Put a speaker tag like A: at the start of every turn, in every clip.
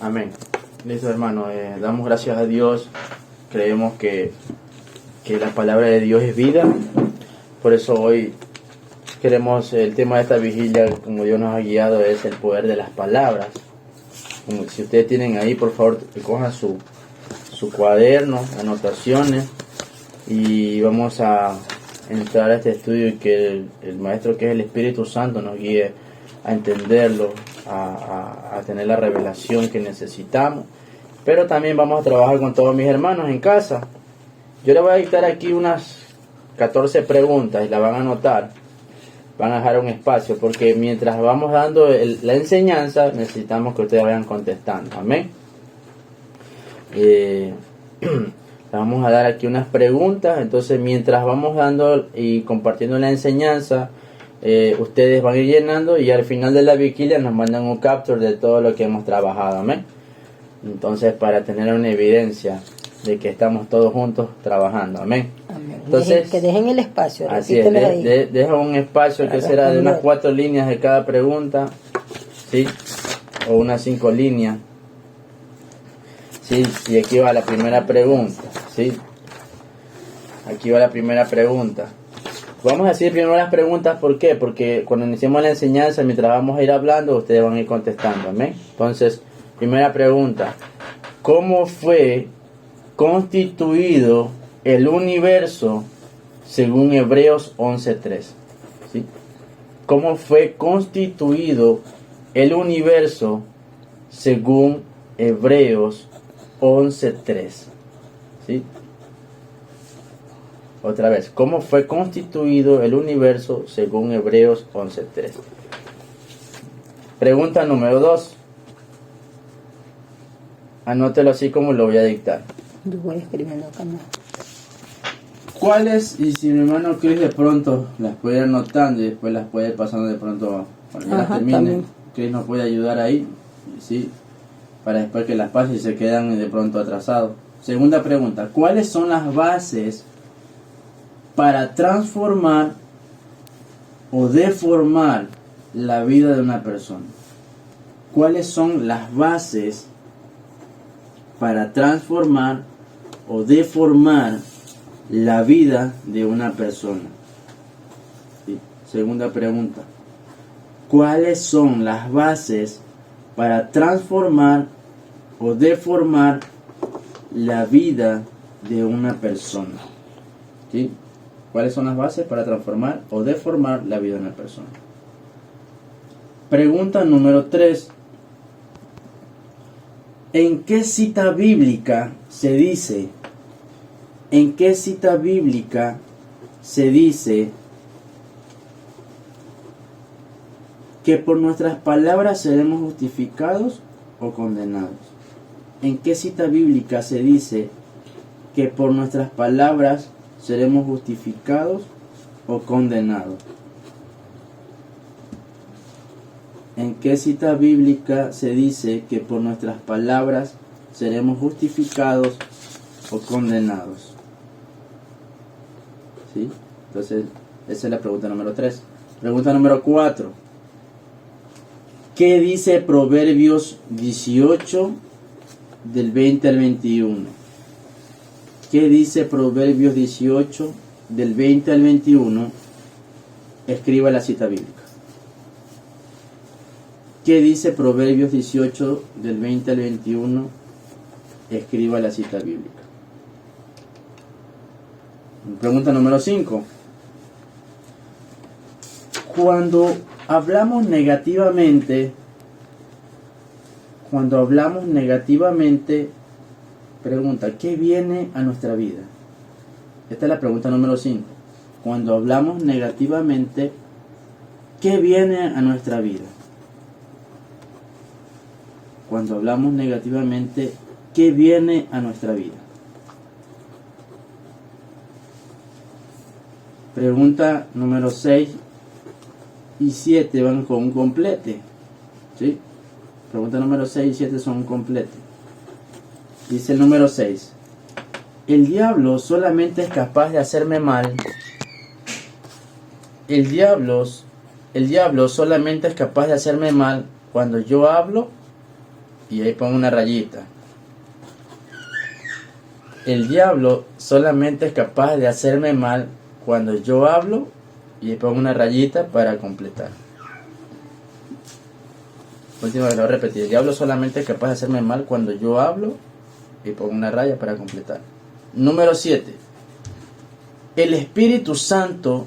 A: Amén. Listo, hermano. Damos gracias a Dios. Creemos que la palabra de Dios es vida. Por eso hoy queremos, el tema de esta vigilia, como Dios nos ha guiado, es el poder de las palabras. Como si ustedes tienen ahí, por favor, cojan su cuaderno, anotaciones, y vamos a entrar a este estudio y que el maestro, que es el Espíritu Santo, nos guíe a entenderlo, a tener la revelación que necesitamos. Pero también vamos a trabajar con todos mis hermanos en casa. Yo les voy a dictar aquí unas 14 preguntas y las van a anotar. Van a dejar un espacio porque mientras vamos dando la enseñanza, necesitamos que ustedes vayan contestando. Amén. Vamos a dar aquí unas preguntas. Entonces, mientras vamos dando y compartiendo la enseñanza, ustedes van a ir llenando, y al final de la vigilia nos mandan un capture de todo lo que hemos trabajado. Amén. Entonces, para tener una evidencia de que estamos todos juntos trabajando. Amén.
B: Amén.
A: Entonces,
B: que dejen el espacio.
A: Así es, deja un espacio que será de unas 4 líneas de cada pregunta, ¿sí? O unas 5 líneas. ¿Sí? Y aquí va la primera pregunta, ¿sí? Aquí va la primera pregunta. Vamos a decir primero las preguntas, ¿por qué? Porque cuando iniciemos la enseñanza, mientras vamos a ir hablando, ustedes van a ir contestando, ¿amén? Entonces, primera pregunta: ¿cómo fue constituido el universo según Hebreos 11:3? ¿Sí? ¿Cómo fue constituido el universo según Hebreos 11:3? ¿Sí? Otra vez, ¿cómo fue constituido el universo según Hebreos 11:3? Pregunta número 2. Anótelo así como lo voy a dictar.
B: Yo voy escribiendo acá.
A: ¿Cuáles? Y si mi hermano Chris de pronto las puede ir anotando y después las puede ir pasando de pronto cuando ya las termine,
B: también.
A: Chris nos puede ayudar ahí, ¿sí? Para después que las pase y se quedan de pronto atrasados. Segunda pregunta: ¿cuáles son las bases para transformar o deformar la vida de una persona? ¿Cuáles son las bases para transformar o deformar la vida de una persona? ¿Sí? Segunda pregunta: ¿cuáles son las bases para transformar o deformar la vida de una persona? ¿Sí? ¿Cuáles son las bases para transformar o deformar la vida de una persona? Pregunta número 3. ¿En qué cita bíblica se dice? ¿En qué cita bíblica se dice que por nuestras palabras seremos justificados o condenados? ¿En qué cita bíblica se dice que por nuestras palabras seremos justificados o condenados? ¿En qué cita bíblica se dice que por nuestras palabras seremos justificados o condenados? ¿Sí? Entonces, esa es la pregunta número 3. Pregunta número 4. ¿Qué dice Proverbios 18 del 20 al 21? ¿Qué dice Proverbios 18 del 20 al 21? Escriba la cita bíblica. ¿Qué dice Proverbios 18 del 20 al 21? Escriba la cita bíblica. Pregunta número 5. Cuando hablamos negativamente, pregunta: ¿qué viene a nuestra vida? Esta es la pregunta número 5. Cuando hablamos negativamente, ¿qué viene a nuestra vida? Cuando hablamos negativamente, ¿qué viene a nuestra vida? Pregunta número 6 y 7 van con un complete. ¿Sí? Pregunta número 6 y 7 son un complete. Dice el número 6: el diablo solamente es capaz de hacerme mal. El diablo solamente es capaz de hacerme mal cuando yo hablo y ahí pongo una rayita. El diablo solamente es capaz de hacerme mal cuando yo hablo, y ahí pongo una rayita para completar. Última vez lo voy a repetir. El diablo solamente es capaz de hacerme mal cuando yo hablo, y pongo una raya para completar. Número 7. El Espíritu Santo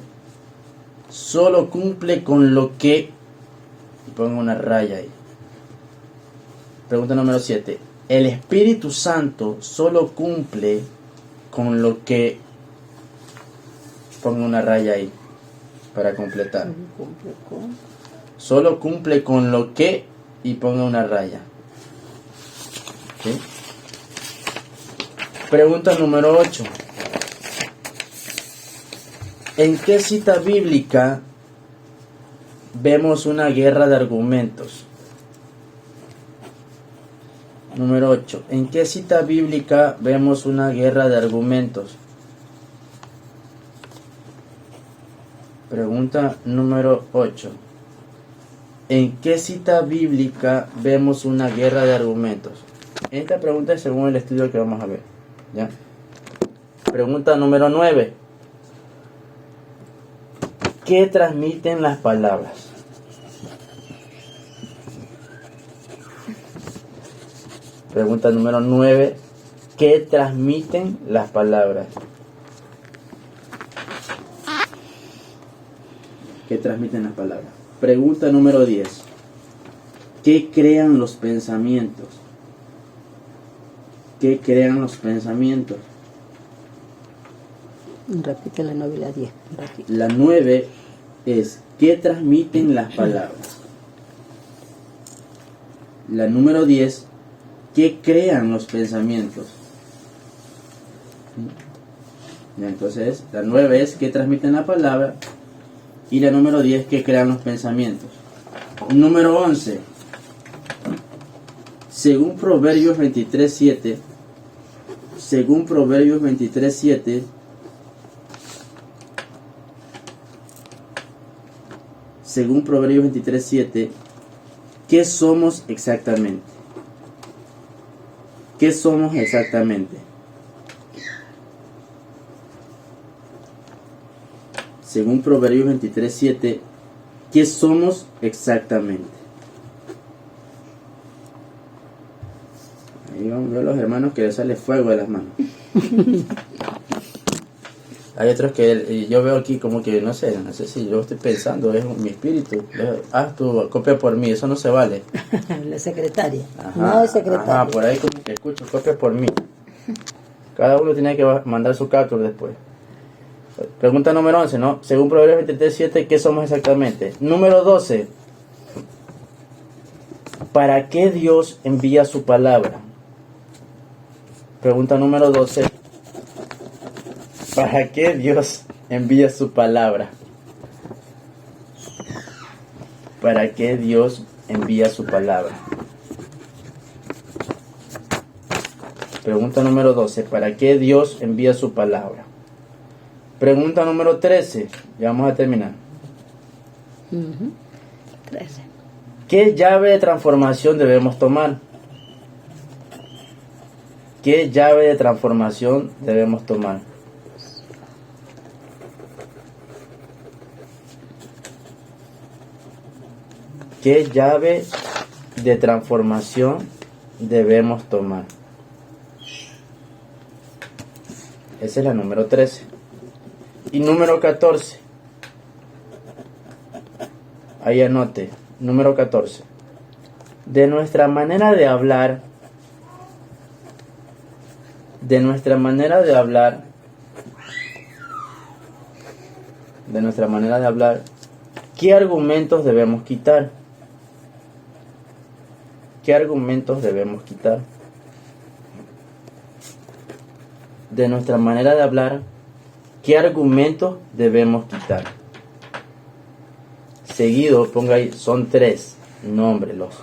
A: solo cumple con lo que, y pongo una raya ahí. Pregunta número 7. El Espíritu Santo solo cumple con lo que, pongo una raya ahí para completar. Solo cumple con lo que, y pongo una raya. ¿Sí? Pregunta número 8. ¿En qué cita bíblica vemos una guerra de argumentos? Número 8. ¿En qué cita bíblica vemos una guerra de argumentos? Pregunta número 8. ¿En qué cita bíblica vemos una guerra de argumentos? Esta pregunta es según el estudio que vamos a ver. ¿Ya? Pregunta número 9. ¿Qué transmiten las palabras? Pregunta número 9. ¿Qué transmiten las palabras? ¿Qué transmiten las palabras? Pregunta número 10. ¿Qué crean los pensamientos? ¿Qué crean los pensamientos?
B: Repite la 9 y la 10.
A: La 9 es ¿qué transmiten las palabras? La número 10, ¿qué crean los pensamientos? Ya, entonces, la 9 es ¿qué transmiten la palabra? Y la número 10, ¿qué crean los pensamientos? Número 11. Según Proverbios 23:7, según Proverbios 23:7, según Proverbios 23:7, ¿qué somos exactamente? ¿Qué somos exactamente? Según Proverbios 23:7, ¿qué somos exactamente? Ahí vamos a ver a los hermanos que les sale fuego de las manos. Hay otros que yo veo aquí como que no sé si yo estoy pensando, es mi espíritu. Haz tu copia por mí, eso no se vale.
B: La secretaria.
A: Ajá,
B: No es secretaria.
A: ajá, por ahí como que escucho copia por mí. Cada uno tiene que mandar su capture después. Pregunta número 11, ¿no? Según Proverbios 23:7, ¿qué somos exactamente? Número 12. ¿Para qué Dios envía su palabra? Pregunta número 12. ¿Para qué Dios envía su palabra? ¿Para qué Dios envía su palabra? Pregunta número 12. ¿Para qué Dios envía su palabra? Pregunta número 13. Ya vamos a terminar.
B: 13.
A: ¿Qué llave de transformación debemos tomar? ¿Qué llave de transformación debemos tomar? ¿Qué llave de transformación debemos tomar? Esa es la número 13. Y número 14. Ahí anote. Número 14. De nuestra manera de hablar, ¿qué argumentos debemos quitar? ¿Qué argumentos debemos quitar? De nuestra manera de hablar, ¿qué argumentos debemos quitar? Seguido, ponga ahí, son 3, nómbrelos.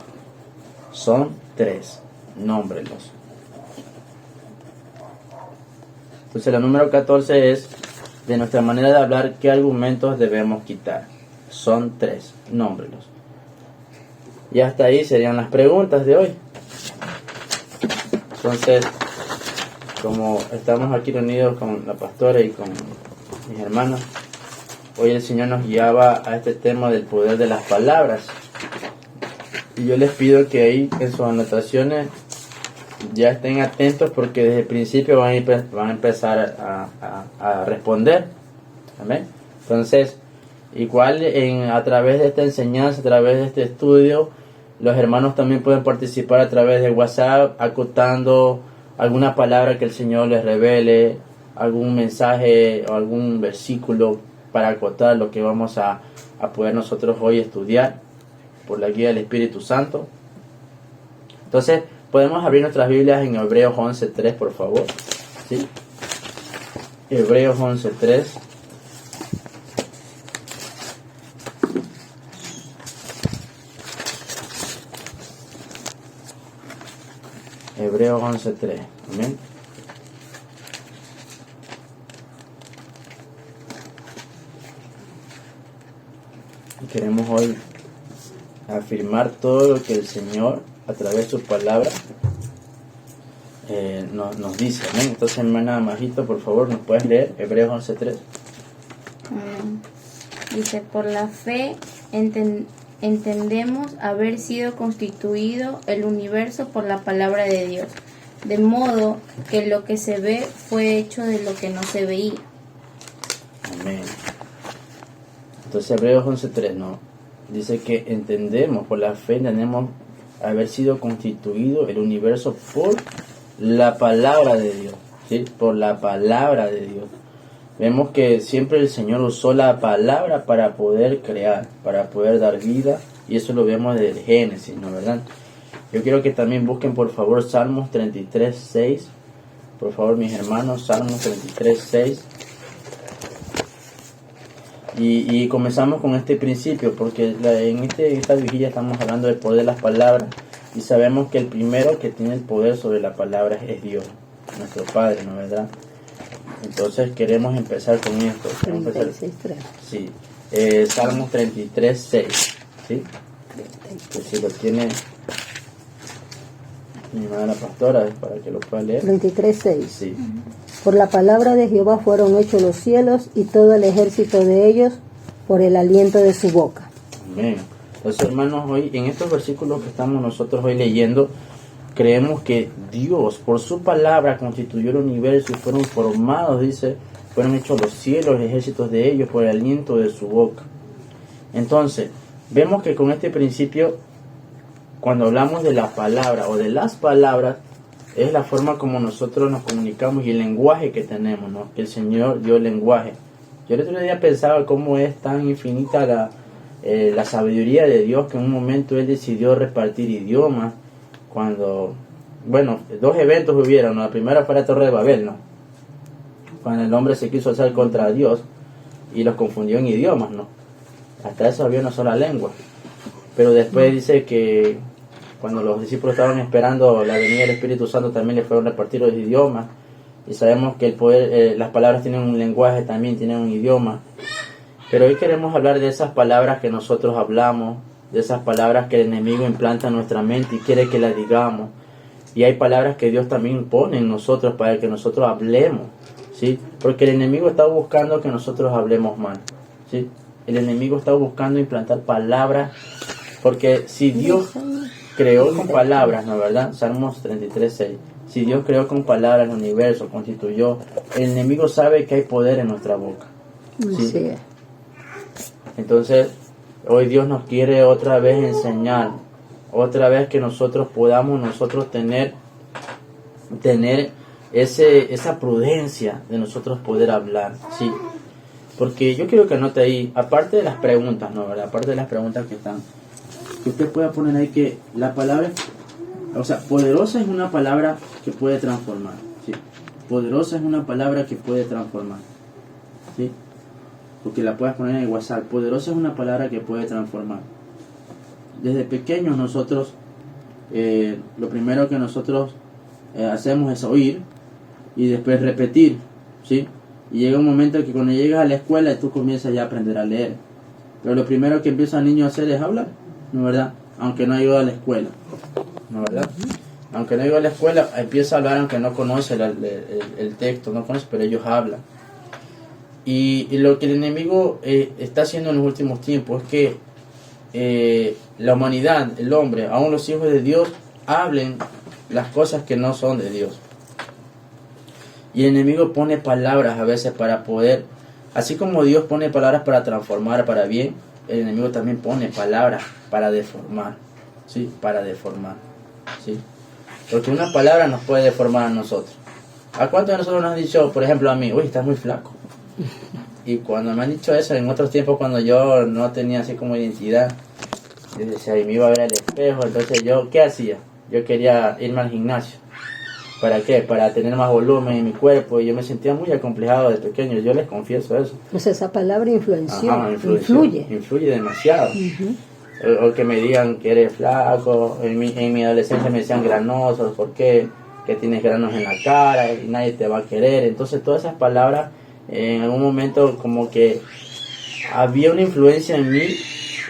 A: Son 3, nómbrelos. Entonces la número 14 es, de nuestra manera de hablar, ¿qué argumentos debemos quitar? Son 3, nómbrelos. Y hasta ahí serían las preguntas de hoy. Entonces, como estamos aquí reunidos con la pastora y con mis hermanos, hoy el Señor nos guiaba a este tema del poder de las palabras. Y yo les pido que ahí en sus anotaciones ya estén atentos, porque desde el principio van a empezar a responder. Amén. Entonces, igual a través de esta enseñanza, a través de este estudio, los hermanos también pueden participar a través de WhatsApp, acotando alguna palabra que el Señor les revele, algún mensaje o algún versículo para acotar lo que vamos a poder nosotros hoy estudiar por la guía del Espíritu Santo. Entonces, podemos abrir nuestras Biblias en Hebreos 11:3, por favor. ¿Sí? Hebreos 11:3. Hebreos 11:3. Amén. Y queremos hoy afirmar todo lo que el Señor, a través de su palabra, nos dice. Amén. Entonces, hermana Majito, por favor, ¿nos puedes leer Hebreos 11:3?
C: Dice: por la fe entendemos haber sido constituido el universo por la palabra de Dios, de modo que lo que se ve fue hecho de lo que no se veía.
A: Amén. Entonces, Hebreos 11:3, ¿no? Dice que entendemos, por la fe entendemos haber sido constituido el universo por la palabra de Dios, ¿sí? Por la palabra de Dios. Vemos que siempre el Señor usó la palabra para poder crear, para poder dar vida, y eso lo vemos desde el Génesis, ¿no, verdad? Yo quiero que también busquen, por favor, Salmos 33:6. Por favor, mis hermanos, Salmos 33:6. Y comenzamos con este principio, porque en esta vigilia estamos hablando del poder de las palabras, y sabemos que el primero que tiene el poder sobre la palabra es Dios, nuestro Padre, ¿no, verdad? Entonces queremos empezar con esto.
B: 36:3.
A: Sí, Salmos 33:6, ¿sí? Que si lo tiene mi hermana la pastora, para que lo pueda leer.
B: 33:6.
A: Sí.
B: Por la palabra de Jehová fueron hechos los cielos y todo el ejército de ellos por el aliento de su boca.
A: Amén. Entonces, hermanos, hoy en estos versículos que estamos nosotros hoy leyendo, creemos que Dios, por su palabra, constituyó el universo y fueron formados, dice, fueron hechos los cielos, los ejércitos de ellos, por el aliento de su boca. Entonces, vemos que con este principio, cuando hablamos de la palabra o de las palabras, es la forma como nosotros nos comunicamos y el lenguaje que tenemos, ¿no? Que el Señor dio el lenguaje. Yo el otro día pensaba cómo es tan infinita la sabiduría de Dios, que en un momento Él decidió repartir idiomas. Cuando, bueno, dos eventos hubieron, ¿no? La primera fue la Torre de Babel, ¿no? Cuando el hombre se quiso alzar contra Dios y los confundió en idiomas, ¿no? Hasta eso había una sola lengua. Pero después dice que cuando los discípulos estaban esperando la venida del Espíritu Santo, también les fueron repartidos los idiomas. Y sabemos que el poder, las palabras tienen un lenguaje, también tienen un idioma. Pero hoy queremos hablar de esas palabras que nosotros hablamos, de esas palabras que el enemigo implanta en nuestra mente y quiere que las digamos. Y hay palabras que Dios también pone en nosotros para que nosotros hablemos, ¿sí? Porque el enemigo está buscando que nosotros hablemos mal, ¿sí? El enemigo está buscando implantar palabras, porque si Dios creó con palabras, ¿no, verdad? Salmos 33:6. Si Dios creó con palabras el universo, constituyó, el enemigo sabe que hay poder en nuestra boca, ¿sí?
B: Así es.
A: Entonces, hoy Dios nos quiere otra vez enseñar, otra vez que nosotros podamos tener esa prudencia de nosotros poder hablar, ¿sí? Porque yo quiero que anote ahí, aparte de las preguntas, ¿no, verdad? Aparte de las preguntas que están, que usted pueda poner ahí que la palabra, o sea, poderosa es una palabra que puede transformar, ¿sí? Poderosa es una palabra que puede transformar, ¿sí? Porque la puedes poner en el WhatsApp. Poderosa es una palabra que puede transformar. Desde pequeños nosotros, lo primero que nosotros hacemos es oír y después repetir, ¿sí? Y llega un momento que cuando llegas a la escuela tú comienzas ya a aprender a leer. Pero lo primero que empieza el niño a hacer es hablar, ¿no, verdad? Aunque no ha ido a la escuela, ¿no, verdad? aunque no iba a la escuela, empieza a hablar aunque no conoce el texto, no conoce, pero ellos hablan. Y lo que el enemigo está haciendo en los últimos tiempos es que la humanidad, el hombre, aún los hijos de Dios, hablen las cosas que no son de Dios. Y el enemigo pone palabras a veces para poder, así como Dios pone palabras para transformar para bien, el enemigo también pone palabras para deformar, ¿sí? Para deformar, ¿sí? Porque una palabra nos puede deformar a nosotros. ¿A cuántos de nosotros nos han dicho, por ejemplo a mí, uy, estás muy flaco? Y cuando me han dicho eso, en otros tiempos cuando yo no tenía así como identidad, yo decía, y me iba a ver al espejo, entonces yo, ¿qué hacía? Yo quería irme al gimnasio. ¿Para qué? Para tener más volumen en mi cuerpo, y yo me sentía muy acomplejado de pequeño, yo les confieso eso.
B: Pues esa palabra influenció,
A: Ajá, influye demasiado. O que me digan que eres flaco, en mi adolescencia me decían granoso, ¿por qué? Que tienes granos en la cara y nadie te va a querer. Entonces todas esas palabras en algún momento como que había una influencia en mí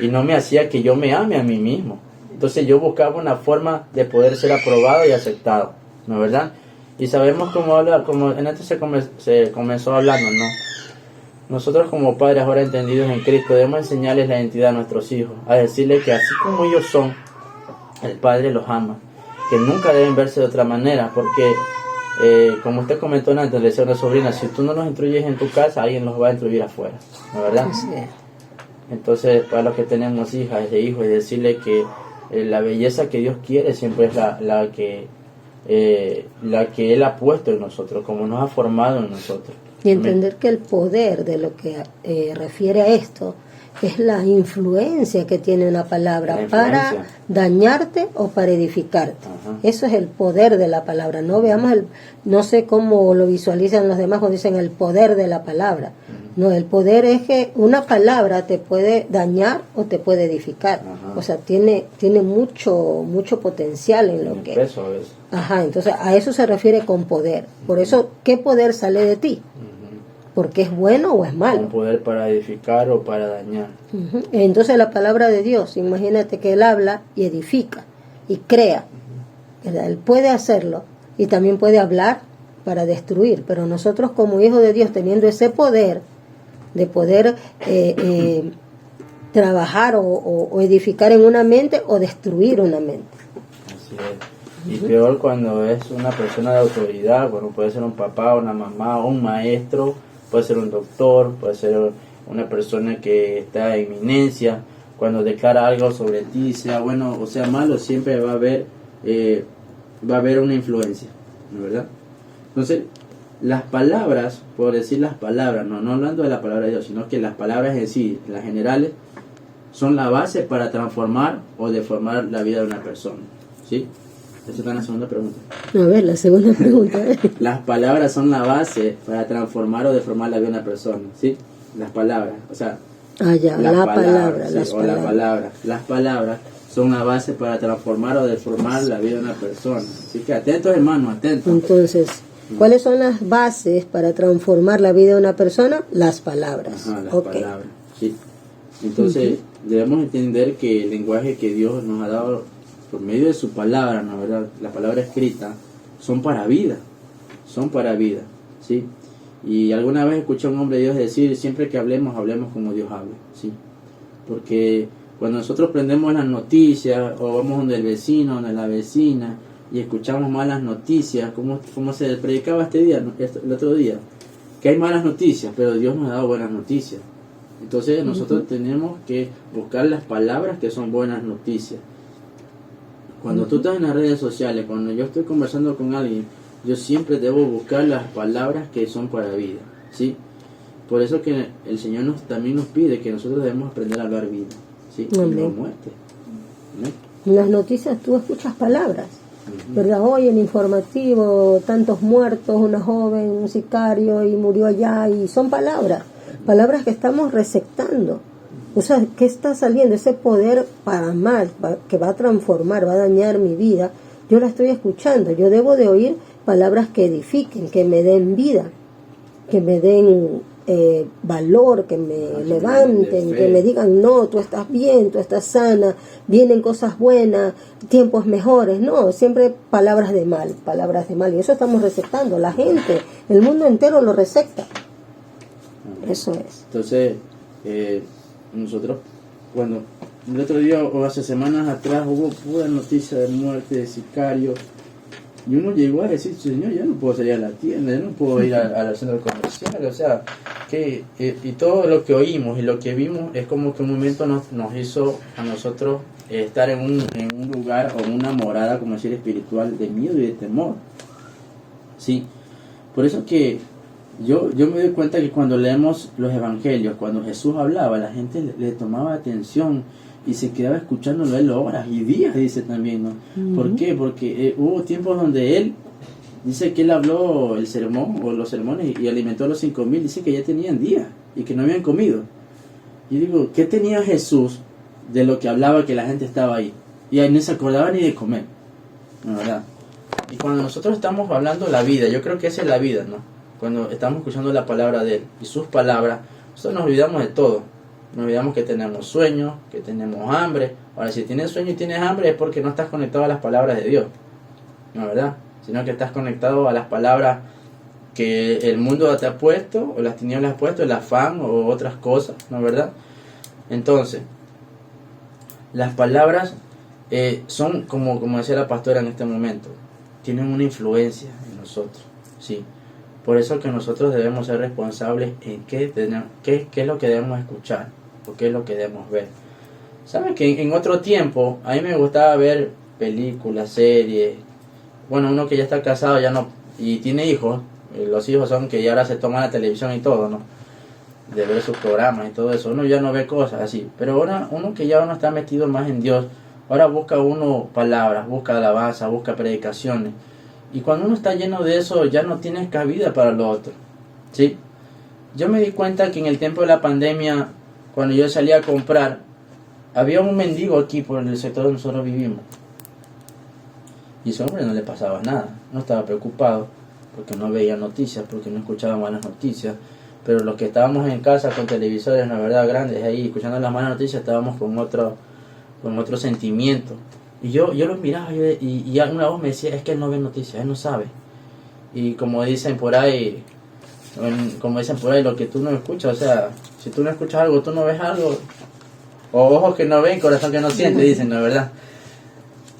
A: y no me hacía que yo me ame a mí mismo. Entonces yo buscaba una forma de poder ser aprobado y aceptado, ¿no es verdad? Y sabemos cómo habla, como en esto se comenzó hablando, ¿no? Nosotros como padres ahora entendidos en Cristo debemos enseñarles la identidad a nuestros hijos, a decirles que así como ellos son, el Padre los ama, que nunca deben verse de otra manera, porque como usted comentó antes, le decía a una sobrina, si tú no los instruyes en tu casa, alguien los va a instruir afuera, ¿no es verdad?
B: Sí.
A: Entonces, para los que tenemos hijas e hijos, es decirle que la belleza que Dios quiere siempre es la que Él ha puesto en nosotros, como nos ha formado en nosotros.
B: Y entender que el poder de lo que refiere a esto es la influencia que tiene una palabra para dañarte o para edificarte.
A: Ajá.
B: Eso es el poder de la palabra. No veamos no sé cómo lo visualizan los demás cuando dicen el poder de la palabra. No, el poder es que una palabra te puede dañar o te puede edificar.
A: Ajá.
B: O sea, tiene mucho potencial en lo que...
A: Peso a veces.
B: Ajá, entonces a eso se refiere con poder. Por eso, ¿qué poder sale de ti? Porque es bueno o es malo.
A: Un poder para edificar o para dañar.
B: Entonces la palabra de Dios, imagínate que Él habla y edifica y crea, ¿verdad? Él puede hacerlo y también puede hablar para destruir, pero nosotros como hijos de Dios, teniendo ese poder de poder trabajar o edificar en una mente o destruir una mente.
A: Así es. Y peor cuando es una persona de autoridad, bueno, puede ser un papá, una mamá, un maestro, puede ser un doctor, puede ser una persona que está en eminencia. Cuando declara algo sobre ti, sea bueno o sea malo, siempre va a haber una influencia, ¿no es verdad? Entonces, las palabras, por decir las palabras, no hablando de la palabra de Dios, sino que las palabras en sí, las generales, son la base para transformar o deformar la vida de una persona, ¿sí? Esa está en la segunda pregunta.
B: A ver, la segunda pregunta.
A: Las palabras son la base para transformar o deformar la vida de una persona, ¿sí? Las palabras, o sea...
B: la palabra.
A: Las palabras son la base para transformar o deformar la vida de una persona. Así que atentos, hermanos, atentos.
B: Entonces, ¿cuáles son las bases para transformar la vida de una persona? Las palabras.
A: Ajá, las palabras, sí. Entonces, debemos entender que el lenguaje que Dios nos ha dado por medio de su palabra, ¿no? ¿Verdad? La palabra escrita, son para vida, ¿sí? Y alguna vez escuché a un hombre de Dios decir, siempre que hablemos como Dios habla, ¿sí? Porque cuando nosotros prendemos las noticias, o vamos donde el vecino, donde la vecina, y escuchamos malas noticias, como se predicaba el otro día, que hay malas noticias, pero Dios nos ha dado buenas noticias. Entonces nosotros tenemos que buscar las palabras que son buenas noticias. Cuando tú estás en las redes sociales, cuando yo estoy conversando con alguien, yo siempre debo buscar las palabras que son para vida, ¿sí? Por eso que el Señor también nos pide que nosotros debemos aprender a hablar vida, ¿sí? Y no muerte, ¿no?
B: En las noticias tú escuchas palabras, ¿verdad? Hoy en informativo, tantos muertos, una joven, un sicario y murió allá, y son palabras que estamos receptando. O sea, ¿qué está saliendo? Ese poder para mal, que va a transformar, va a dañar mi vida, yo la estoy escuchando. Yo debo de oír palabras que edifiquen, que me den vida, que me den valor, que me levanten, que me digan, no, tú estás bien, tú estás sana, vienen cosas buenas, tiempos mejores. No, siempre palabras de mal, y eso estamos receptando. La gente, el mundo entero lo recepta. Eso es.
A: Entonces, nosotros, cuando el otro día o hace semanas atrás hubo pura noticia de muerte, de sicarios, y uno llegó a decir, Señor, ya no puedo salir a la tienda, ya no puedo ir al centro comercial, o sea, que y todo lo que oímos y lo que vimos es como que un momento nos hizo a nosotros estar en un lugar o una morada, como decir, espiritual, de miedo y de temor. Sí, por eso que yo me doy cuenta que cuando leemos los evangelios, cuando Jesús hablaba, la gente le tomaba atención y se quedaba escuchándolo él horas y días, dice también, ¿no? Uh-huh. ¿Por qué? Porque hubo tiempos donde él dice que él habló el sermón o los sermones y alimentó a los 5,000, dice que ya tenían días y que no habían comido. Y digo, ¿qué tenía Jesús de lo que hablaba que la gente estaba ahí? Y ahí no se acordaba ni de comer, ¿no? ¿Verdad? Y cuando nosotros estamos hablando la vida, yo creo que esa es la vida, ¿no? Cuando estamos escuchando la palabra de él y sus palabras, nosotros nos olvidamos de todo. Nos olvidamos que tenemos sueño, que tenemos hambre. Ahora, si tienes sueño y tienes hambre es porque no estás conectado a las palabras de Dios, ¿no, verdad? Sino que estás conectado a las palabras que el mundo te ha puesto, o las tinieblas ha puesto, el afán o otras cosas, ¿no, verdad? Entonces, las palabras son, como decía la pastora en este momento, tienen una influencia en nosotros, ¿sí? Por eso que nosotros debemos ser responsables en qué es lo que debemos escuchar, o qué es lo que debemos ver. ¿Saben que en otro tiempo a mí me gustaba ver películas, series? Bueno, uno que ya está casado ya no y tiene hijos, los hijos son que ya ahora se toman la televisión y todo, ¿no? De ver sus programas y todo eso, uno ya no ve cosas así. Pero ahora uno que ya uno está metido más en Dios, ahora busca uno palabras, busca alabanza, busca predicaciones. Y cuando uno está lleno de eso, ya no tienes cabida para lo otro, ¿sí? Yo me di cuenta que en el tiempo de la pandemia, cuando yo salía a comprar, había un mendigo aquí por el sector donde nosotros vivimos. Y ese hombre no le pasaba nada, no estaba preocupado, porque no veía noticias, porque no escuchaba malas noticias. Pero los que estábamos en casa con televisores, la verdad, grandes, ahí escuchando las malas noticias, estábamos con otro sentimiento. Y yo los miraba y una voz me decía, es que él no ve noticias, él no sabe. Y como dicen por ahí, lo que tú no escuchas, o sea, si tú no escuchas algo, tú no ves algo, o ojos que no ven, corazón que no siente, dicen, ¿no es verdad?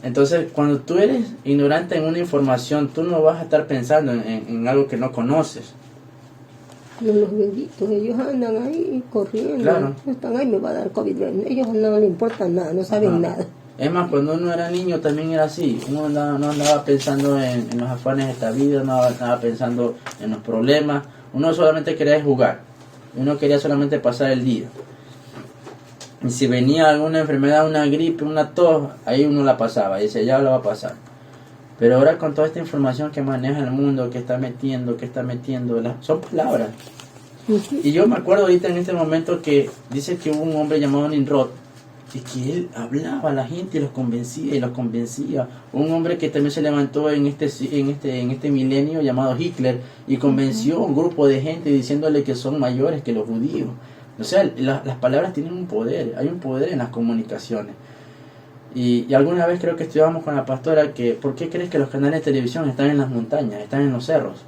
A: Entonces, cuando tú eres ignorante en una información, tú no vas a estar pensando en algo que no conoces.
B: Los benditos, ellos andan ahí corriendo,
A: claro.
B: Están ahí, me va a dar COVID, ellos no les importa nada, no saben nada.
A: Es más, cuando uno era niño también era así, uno no andaba pensando en los afanes de esta vida, no andaba pensando en los problemas, uno solamente quería jugar, uno quería solamente pasar el día. Y si venía alguna enfermedad, una gripe, una tos, ahí uno la pasaba, y decía, ya lo va a pasar. Pero ahora con toda esta información que maneja el mundo, que está metiendo, son palabras. Y yo me acuerdo ahorita en este momento que dice que hubo un hombre llamado Nimrod, y que él hablaba a la gente y los convencía. Un hombre que también se levantó en este milenio llamado Hitler y convenció a un grupo de gente diciéndole que son mayores que los judíos. O sea, las palabras tienen un poder, hay un poder en las comunicaciones. Y alguna vez creo que estudiábamos con la pastora que ¿por qué crees que los canales de televisión están en las montañas, están en los cerros?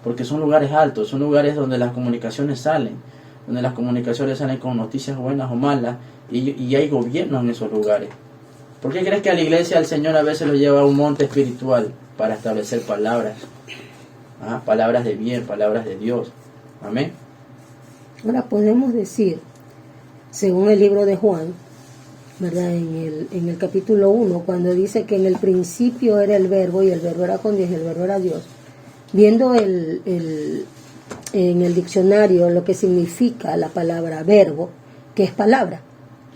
A: Porque son lugares altos, son lugares donde las comunicaciones salen con noticias buenas o malas, y hay gobierno en esos lugares. ¿Por qué crees que a la iglesia el Señor a veces lo lleva a un monte espiritual? Para establecer palabras, palabras de bien, palabras de Dios. Amén.
B: Ahora podemos decir, según el libro de Juan, ¿verdad? En el capítulo 1, cuando dice que en el principio era el verbo, y el verbo era con Dios, y el verbo era Dios, viendo en el diccionario lo que significa la palabra verbo, que es palabra.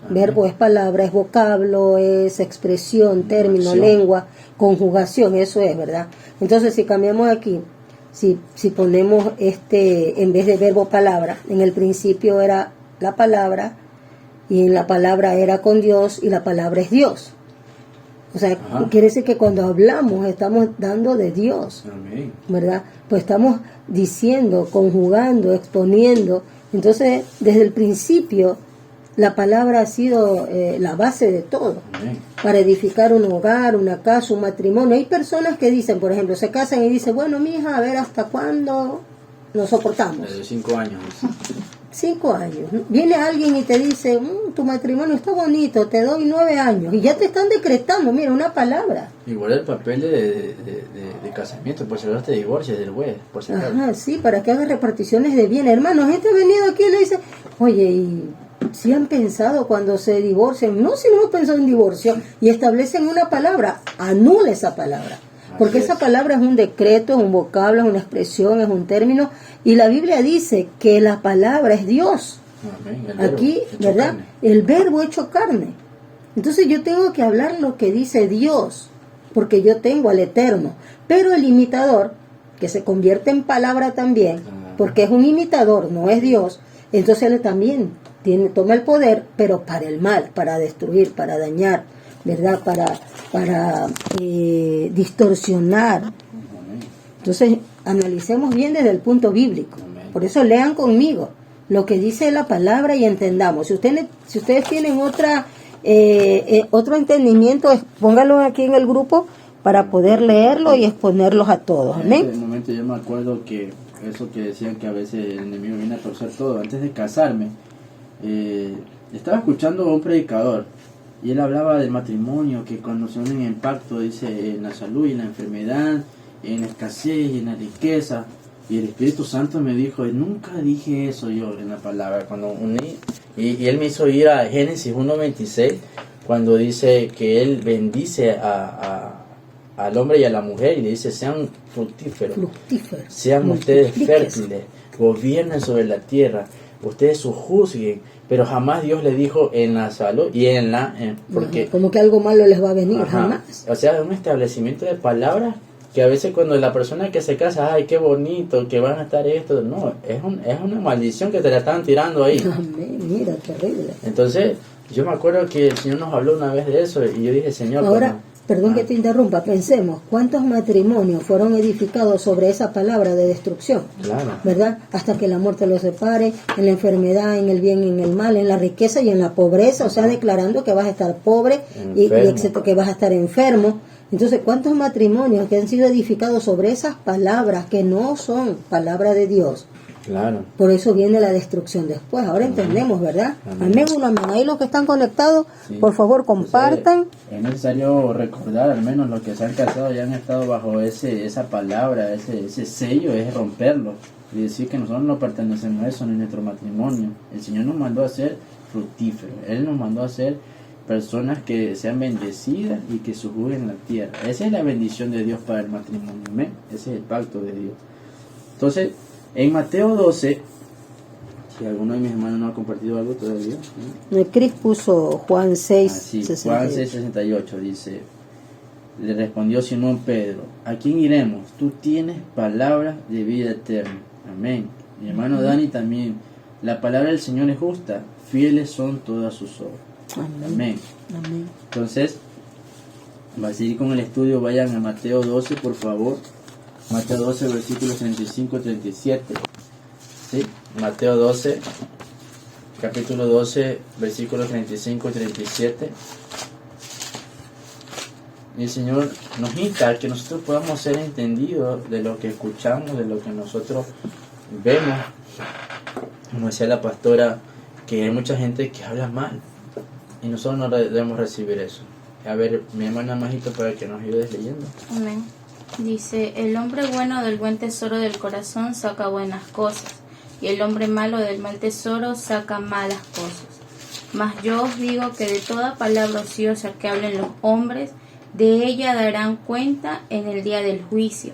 B: Verbo es palabra, es vocablo, es expresión, término, lengua, conjugación, eso es, ¿verdad? Entonces, si cambiamos aquí, si ponemos en vez de verbo palabra, en el principio era la palabra, y en la palabra era con Dios, y la palabra es Dios. O sea,
A: Ajá.
B: quiere decir que cuando hablamos estamos dando de Dios,
A: Amén.
B: ¿verdad? Pues estamos diciendo, conjugando, exponiendo. Entonces, desde el principio, la palabra ha sido la base de todo.
A: Amén.
B: Para edificar un hogar, una casa, un matrimonio. Hay personas que dicen, por ejemplo, se casan y dicen, bueno, mija, a ver hasta cuándo nos soportamos.
A: Desde 5 años.
B: 5 años. ¿No? Viene alguien y te dice, tu matrimonio está bonito, te doy 9 años. Y ya te están decretando, mira, una palabra.
A: Igual el papel de casamiento, por si no te divorcias del juez, por si acaso.
B: Ajá, sí, para que hagas reparticiones de bienes. Hermano, gente ha venido aquí y le dice, oye, y si han pensado cuando se divorcian, no, si no hemos pensado en divorcio, y establecen una palabra, anula esa palabra. Porque
A: Así
B: esa
A: es.
B: palabra es un decreto, es un vocablo, es una expresión, es un término, y la Biblia dice que la palabra es Dios.
A: Amén. El verbo
B: Aquí,
A: hecho
B: ¿verdad?
A: carne.
B: El verbo hecho carne. Entonces yo tengo que hablar lo que dice Dios, porque yo tengo al Eterno. Pero el imitador, que se convierte en palabra también, porque es un imitador, no es Dios, entonces él también toma el poder, pero para el mal, para destruir, para dañar, ¿verdad? Para distorsionar.
A: Amén.
B: Entonces, analicemos bien desde el punto bíblico.
A: Amén.
B: Por eso lean conmigo lo que dice la palabra y entendamos. Si ustedes tienen otro entendimiento, pónganlo aquí en el grupo para poder leerlo y exponerlos a todos.
A: En
B: Amén.
A: este momento yo me acuerdo que eso que decían que a veces el enemigo viene a torcer todo. Antes de casarme, estaba escuchando a un predicador y él hablaba del matrimonio, que cuando se unen en pacto, dice, en la salud y en la enfermedad, en la escasez y en la riqueza. Y el Espíritu Santo me dijo, nunca dije eso yo en la palabra, cuando uní, y él me hizo ir a Génesis 1:26, cuando dice que él bendice al hombre y a la mujer y le dice, sean fructíferos,
B: Fructífero.
A: sean ustedes
B: Multiplíquese.
A: fértiles, gobiernen sobre la tierra, ustedes sojuzguen, pero jamás Dios le dijo en la salud y porque
B: Ajá, como que algo malo les va a venir,
A: ajá,
B: jamás.
A: o sea, es un establecimiento de palabras que a veces cuando la persona que se casa, ay, qué bonito, que van a estar esto, no, es una maldición que te la están tirando ahí.
B: Amén, mira, terrible.
A: Entonces, yo me acuerdo que el Señor nos habló una vez de eso y yo dije, Señor,
B: Ahora, perdón que
A: Ah.
B: te interrumpa, pensemos, ¿cuántos matrimonios fueron edificados sobre esa palabra de destrucción?
A: claro,
B: ¿Verdad? Hasta que la muerte los separe, en la enfermedad, en el bien y en el mal, en la riqueza y en la pobreza, o sea, declarando que vas a estar pobre y
A: Enfermo.
B: etcétera, que vas a estar enfermo. Entonces, ¿cuántos matrimonios que han sido edificados sobre esas palabras que no son palabra de Dios?
A: claro.
B: Por eso viene la destrucción después. Ahora entendemos, ¿verdad?
A: Amén.
B: Amén, uno, amén. Ahí los que están conectados,
A: Sí.
B: por favor, compartan.
A: Es necesario recordar, al menos los que se han casado y han estado bajo esa palabra, ese sello, es romperlo y decir que nosotros no pertenecemos a eso ni nuestro matrimonio. El Señor nos mandó a ser fructíferos, Él nos mandó a ser personas que sean bendecidas y que sujuzguen la tierra. Esa es la bendición de Dios para el matrimonio, amén. Ese es el pacto de Dios. Entonces, en Mateo 12, si alguno de mis hermanos no ha compartido algo todavía, ¿no?
B: Cris puso Juan 6,
A: Así,
B: 68.
A: Juan 6:68 dice, le respondió Simón Pedro, ¿a quién iremos? Tú tienes palabras de vida eterna. Amén. Mi hermano Dani también, la palabra del Señor es justa, fieles son todas sus obras.
B: Amén.
A: Amén.
B: Amén.
A: Entonces, va a seguir con el estudio, vayan a Mateo 12, por favor. Mateo 12, versículos 35-37. ¿Sí? Mateo 12, capítulo 12, versículos 35 y 37. Y el Señor nos insta a que nosotros podamos ser entendidos de lo que escuchamos, de lo que nosotros vemos. Como decía la pastora, que hay mucha gente que habla mal y nosotros no debemos recibir eso. A ver, mi hermana Majito, para que nos ayudes leyendo.
C: Amén. Dice, el hombre bueno del buen tesoro del corazón saca buenas cosas, y el hombre malo del mal tesoro saca malas cosas. Mas yo os digo que de toda palabra ociosa que hablen los hombres, de ella darán cuenta en el día del juicio,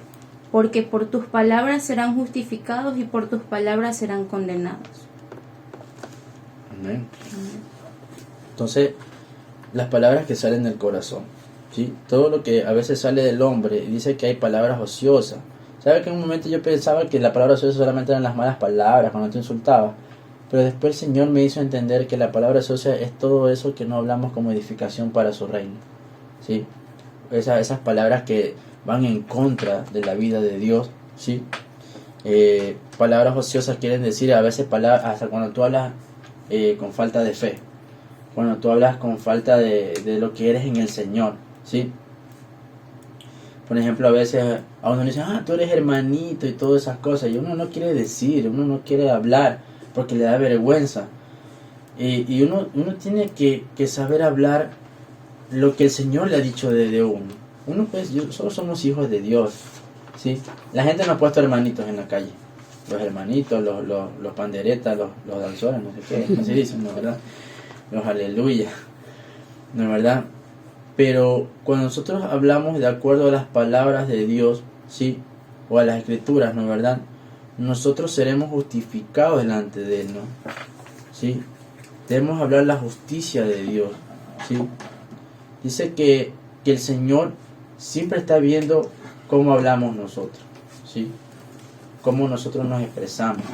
C: porque por tus palabras serán justificados y por tus palabras serán condenados.
A: Amén. Entonces, las palabras que salen del corazón, ¿sí? Todo lo que a veces sale del hombre, dice que hay palabras ociosas. ¿Sabe que en un momento yo pensaba que la palabra ociosa solamente eran las malas palabras, cuando te insultaba? Pero después el Señor me hizo entender que la palabra ociosa es todo eso que no hablamos como edificación para su reino, ¿sí? esas palabras que van en contra de la vida de Dios, ¿sí? Palabras ociosas quieren decir a veces palabras, hasta cuando tú hablas con falta de fe, cuando tú hablas con falta de lo que eres en el Señor, ¿sí? Por ejemplo, a veces a uno le dicen, tú eres hermanito y todas esas cosas, y uno no quiere decir, uno no quiere hablar porque le da vergüenza. Y uno tiene que saber hablar lo que el Señor le ha dicho de uno. Uno pues, solo somos hijos de Dios, ¿sí? La gente no ha puesto hermanitos en la calle. Los hermanitos, los panderetas, los danzores, no sé qué, así dicen, ¿no es verdad? Los aleluya, ¿no es verdad? Pero cuando nosotros hablamos de acuerdo a las palabras de Dios, ¿sí? O a las escrituras, ¿no es verdad? Nosotros seremos justificados delante de Él, ¿no? ¿Sí? Debemos hablar la justicia de Dios, ¿sí? Dice que el Señor siempre está viendo cómo hablamos nosotros, ¿sí? Cómo nosotros nos expresamos.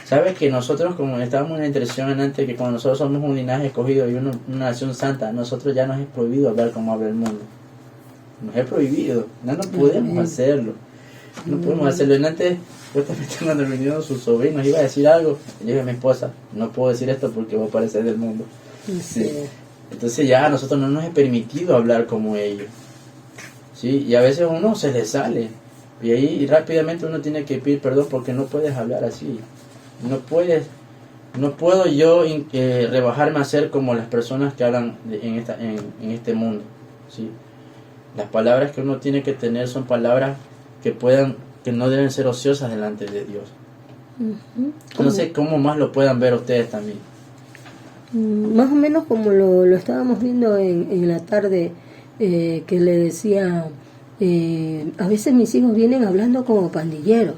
A: ¿Sabes que nosotros, como estábamos en la introducción antes, que cuando nosotros somos un linaje escogido y una nación santa, nosotros ya nos es prohibido hablar como habla el mundo? Nos es prohibido, no podemos hacerlo. No podemos hacerlo. Y antes, justamente cuando vinieron sus sobrinos, iba a decir algo, y yo dije a mi esposa, no puedo decir esto porque voy a parecer del mundo. Sí. Entonces ya a nosotros no nos es permitido hablar como ellos, ¿sí? Y a veces uno se le sale, y ahí rápidamente uno tiene que pedir perdón porque no puedes hablar así. No puedo yo rebajarme a ser como las personas que hablan en este mundo, ¿sí? Las palabras que uno tiene que tener son palabras que no deben ser ociosas delante de Dios. No sé cómo más lo puedan ver ustedes también.
B: Más o menos como lo estábamos viendo en la tarde, que le decía, a veces mis hijos vienen hablando como pandilleros.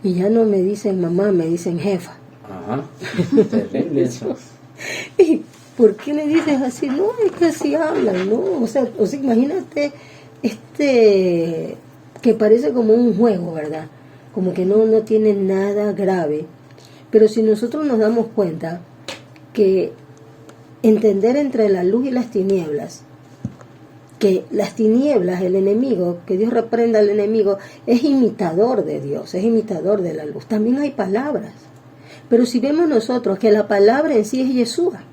B: Y ya no me dicen mamá, me dicen jefa.
A: Ajá, terrible eso.
B: ¿Y por qué le dices así? No, es que así hablan, ¿no? O sea, imagínate que parece como un juego, ¿verdad? Como que no tiene nada grave. Pero si nosotros nos damos cuenta que entender entre la luz y las tinieblas, que las tinieblas, el enemigo, que Dios reprenda al enemigo, es imitador de Dios, es imitador de la luz. También hay palabras. Pero si vemos nosotros que la palabra en sí es Yeshua,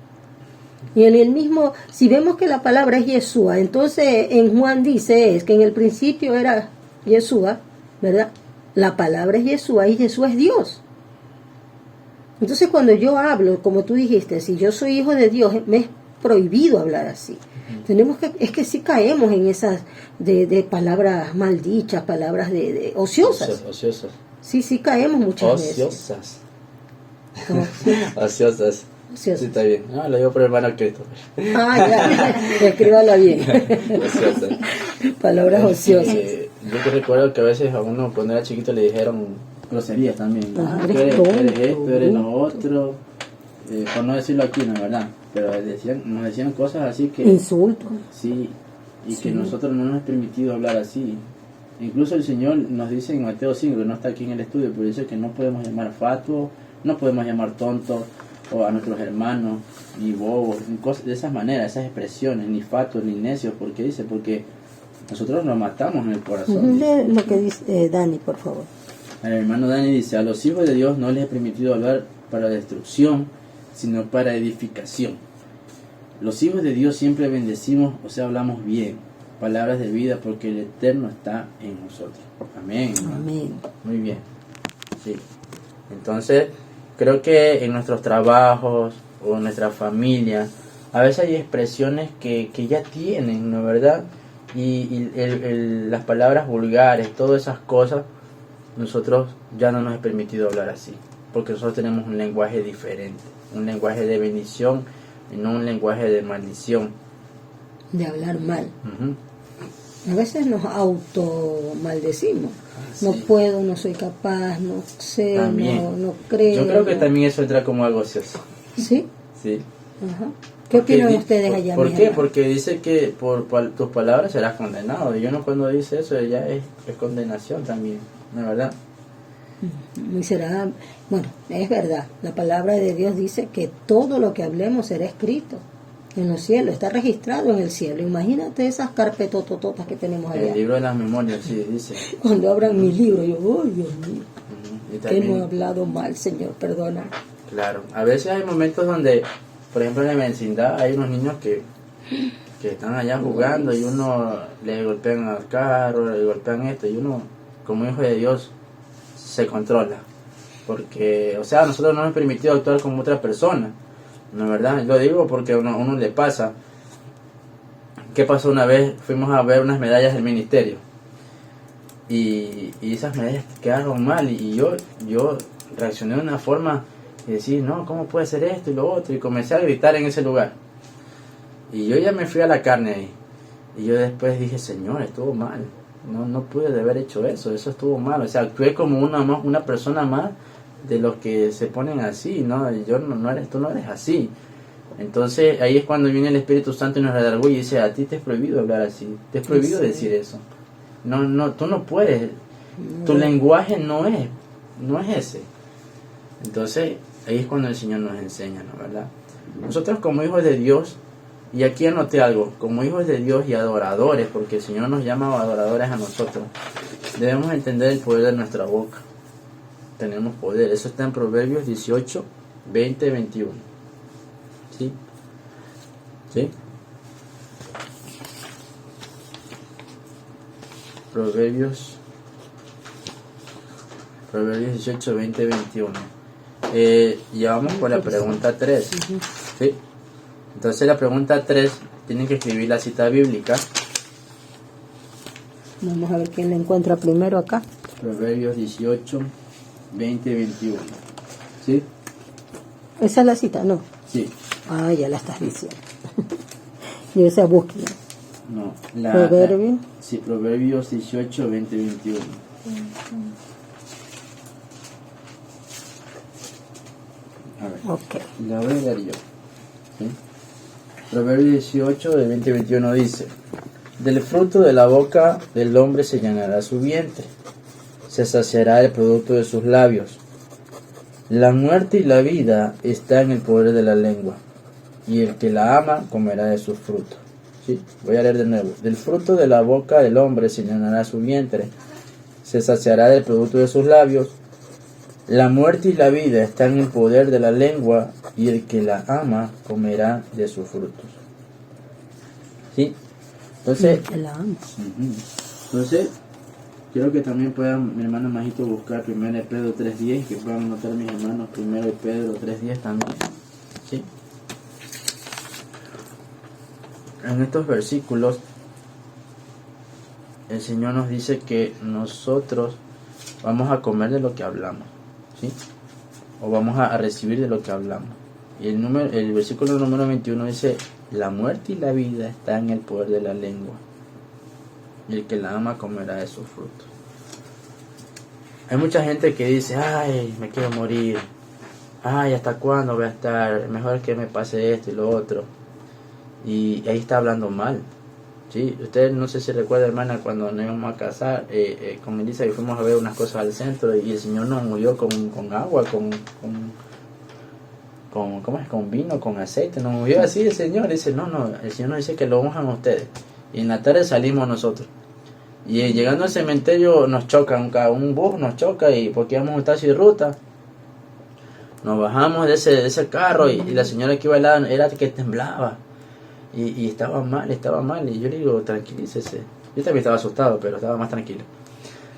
B: y en el mismo, si vemos que la palabra es Yeshua, entonces en Juan dice que en el principio era Yeshua, ¿verdad? La palabra es Yeshua y Yeshua es Dios. Entonces cuando yo hablo, como tú dijiste, si yo soy hijo de Dios, me es prohibido hablar así. Es que sí caemos en esas de palabras maldichas, palabras de ociosas.
A: Ociosas.
B: Sí caemos muchas veces.
A: Ociosas. Ociosas. Sí, está bien. No, lo digo por hermano Cristo.
B: Ya. Escríbala bien.
A: Ociosas.
B: Palabras ociosas.
A: Yo te recuerdo que a veces a uno cuando era chiquito le dijeron groserías también.
B: Eres
A: esto, eres lo otro. Por no decirlo aquí, no es verdad. Pero nos decían cosas así que...
B: Insultos.
A: Sí, y que nosotros no nos es permitido hablar así. Incluso el Señor nos dice en Mateo 5, que no está aquí en el estudio, pero dice que no podemos llamar fatuo, no podemos llamar tonto o a nuestros hermanos, ni bobos, ni cosas de esas maneras, esas expresiones, ni fatuos, ni necios. Porque nosotros nos matamos en el corazón.
B: Lee lo que dice Dani, por favor.
A: El hermano Dani dice, a los hijos de Dios no les es permitido hablar para destrucción, sino para edificación. Los hijos de Dios siempre bendecimos, o sea, hablamos bien, palabras de vida, porque el Eterno está en nosotros. Amén.
B: Amén.
A: Muy bien. Sí. Entonces, creo que en nuestros trabajos o en nuestra familia, a veces hay expresiones que ya tienen, ¿no es verdad? Y las palabras vulgares, todas esas cosas, nosotros ya no nos es permitido hablar así, porque nosotros tenemos un lenguaje diferente, un lenguaje de bendición y no un lenguaje de maldición.
B: De hablar mal. A veces nos auto-maldecimos. Sí. No puedo, no soy capaz, no sé, no creo.
A: Yo creo que también eso entra como algo ocioso.
B: ¿Sí?
A: Sí.
B: Ajá. ¿Qué opinan ustedes allá?
A: ¿Por qué? Porque dice que por tus palabras serás condenado. Y uno cuando dice eso ya es condenación también, ¿no es verdad?
B: Será, bueno, es verdad. La palabra de Dios dice que todo lo que hablemos será escrito. En los cielos, está registrado en el cielo. Imagínate esas carpetotototas que tenemos allá.
A: El libro de las memorias, sí, dice.
B: Cuando abran mi libro, yo, ¡ay, Dios mío!
A: Y
B: Que
A: también,
B: no he hablado mal, Señor, perdona.
A: claro, a veces hay momentos donde, por ejemplo, en la vecindad hay unos niños que están allá jugando y uno le golpean al carro, le golpean esto, y uno, como hijo de Dios, se controla. Porque, o sea, nosotros no nos hemos permitido actuar como otra persona, ¿no es verdad? Lo digo porque a uno le pasa. ¿Qué pasó una vez? Fuimos a ver unas medallas del ministerio. Y esas medallas quedaron mal. Y yo reaccioné de una forma y decir, no, ¿cómo puede ser esto y lo otro? Y comencé a gritar en ese lugar. Y yo ya me fui a la carne ahí. Y yo después dije, Señor, estuvo mal. No pude de haber hecho eso. Eso estuvo mal. O sea, actué como una persona más de los que se ponen así, ¿no? Tú no eres así. Entonces ahí es cuando viene el Espíritu Santo y nos redarguye y dice, a ti te es prohibido hablar así, te es prohibido decir eso. No, tú no puedes, tu lenguaje no es ese. Entonces ahí es cuando el Señor nos enseña, ¿no? ¿Verdad? Nosotros como hijos de Dios, y aquí anoté algo, como hijos de Dios y adoradores, porque el Señor nos llama adoradores a nosotros, debemos entender el poder de nuestra boca. Tenemos poder, eso está en Proverbios 18, 20, 21. ¿Sí? ¿Sí? Proverbios 18, 20, 21. Ya vamos por la pregunta 3. ¿Sí? Entonces la pregunta 3 tienen que escribir la cita bíblica.
B: Vamos a ver quién la encuentra primero acá.
A: Proverbios 18, 20, 21. ¿Sí?
B: ¿Esa es la cita? No.
A: Sí.
B: Ah, ya la estás diciendo. Yo esa búsqueda.
A: No.
B: Proverbios.
A: Sí, Proverbios 18, 20, 21. A ver.
B: Ok.
A: La voy a leer yo. ¿Sí? Proverbios 18, de 20 y 21 dice: del fruto de la boca del hombre se llenará su vientre, se saciará el producto de sus labios. La muerte y la vida está en el poder de la lengua, y el que la ama comerá de sus frutos. ¿Sí? Voy a leer de nuevo. Del fruto de la boca del hombre se llenará su vientre, se saciará del producto de sus labios. La muerte y la vida están en el poder de la lengua, y el que la ama comerá de sus frutos. ¿Sí? Entonces, entonces, quiero que también puedan, mi hermano Majito, buscar 1 Pedro 3.10, que puedan notar mis hermanos 1 Pedro 3.10 también. ¿Sí? En estos versículos, el Señor nos dice que nosotros vamos a comer de lo que hablamos, ¿sí? O vamos a recibir de lo que hablamos. Y el versículo número 21 dice: la muerte y la vida están en el poder de la lengua, y el que la ama comerá de sus frutos. Hay mucha gente que dice: ay, me quiero morir, ay, ¿hasta cuándo voy a estar? Mejor que me pase esto y lo otro. Y ahí está hablando mal, ¿sí? Usted no sé si recuerda, hermana, cuando nos íbamos a casar con Melissa, y fuimos a ver unas cosas al centro, y el Señor nos murió con agua, con ¿cómo es? Con vino, con aceite. Nos movió así el Señor. Dice, no, el Señor nos dice que lo unjan ustedes. Y en la tarde salimos nosotros. Y llegando al cementerio nos choca, un bus nos choca, y porque íbamos a estar sin ruta. Nos bajamos de ese carro, y la señora que iba al lado era que temblaba. Y estaba mal. Y yo le digo, tranquilícese. Yo también estaba asustado, pero estaba más tranquilo.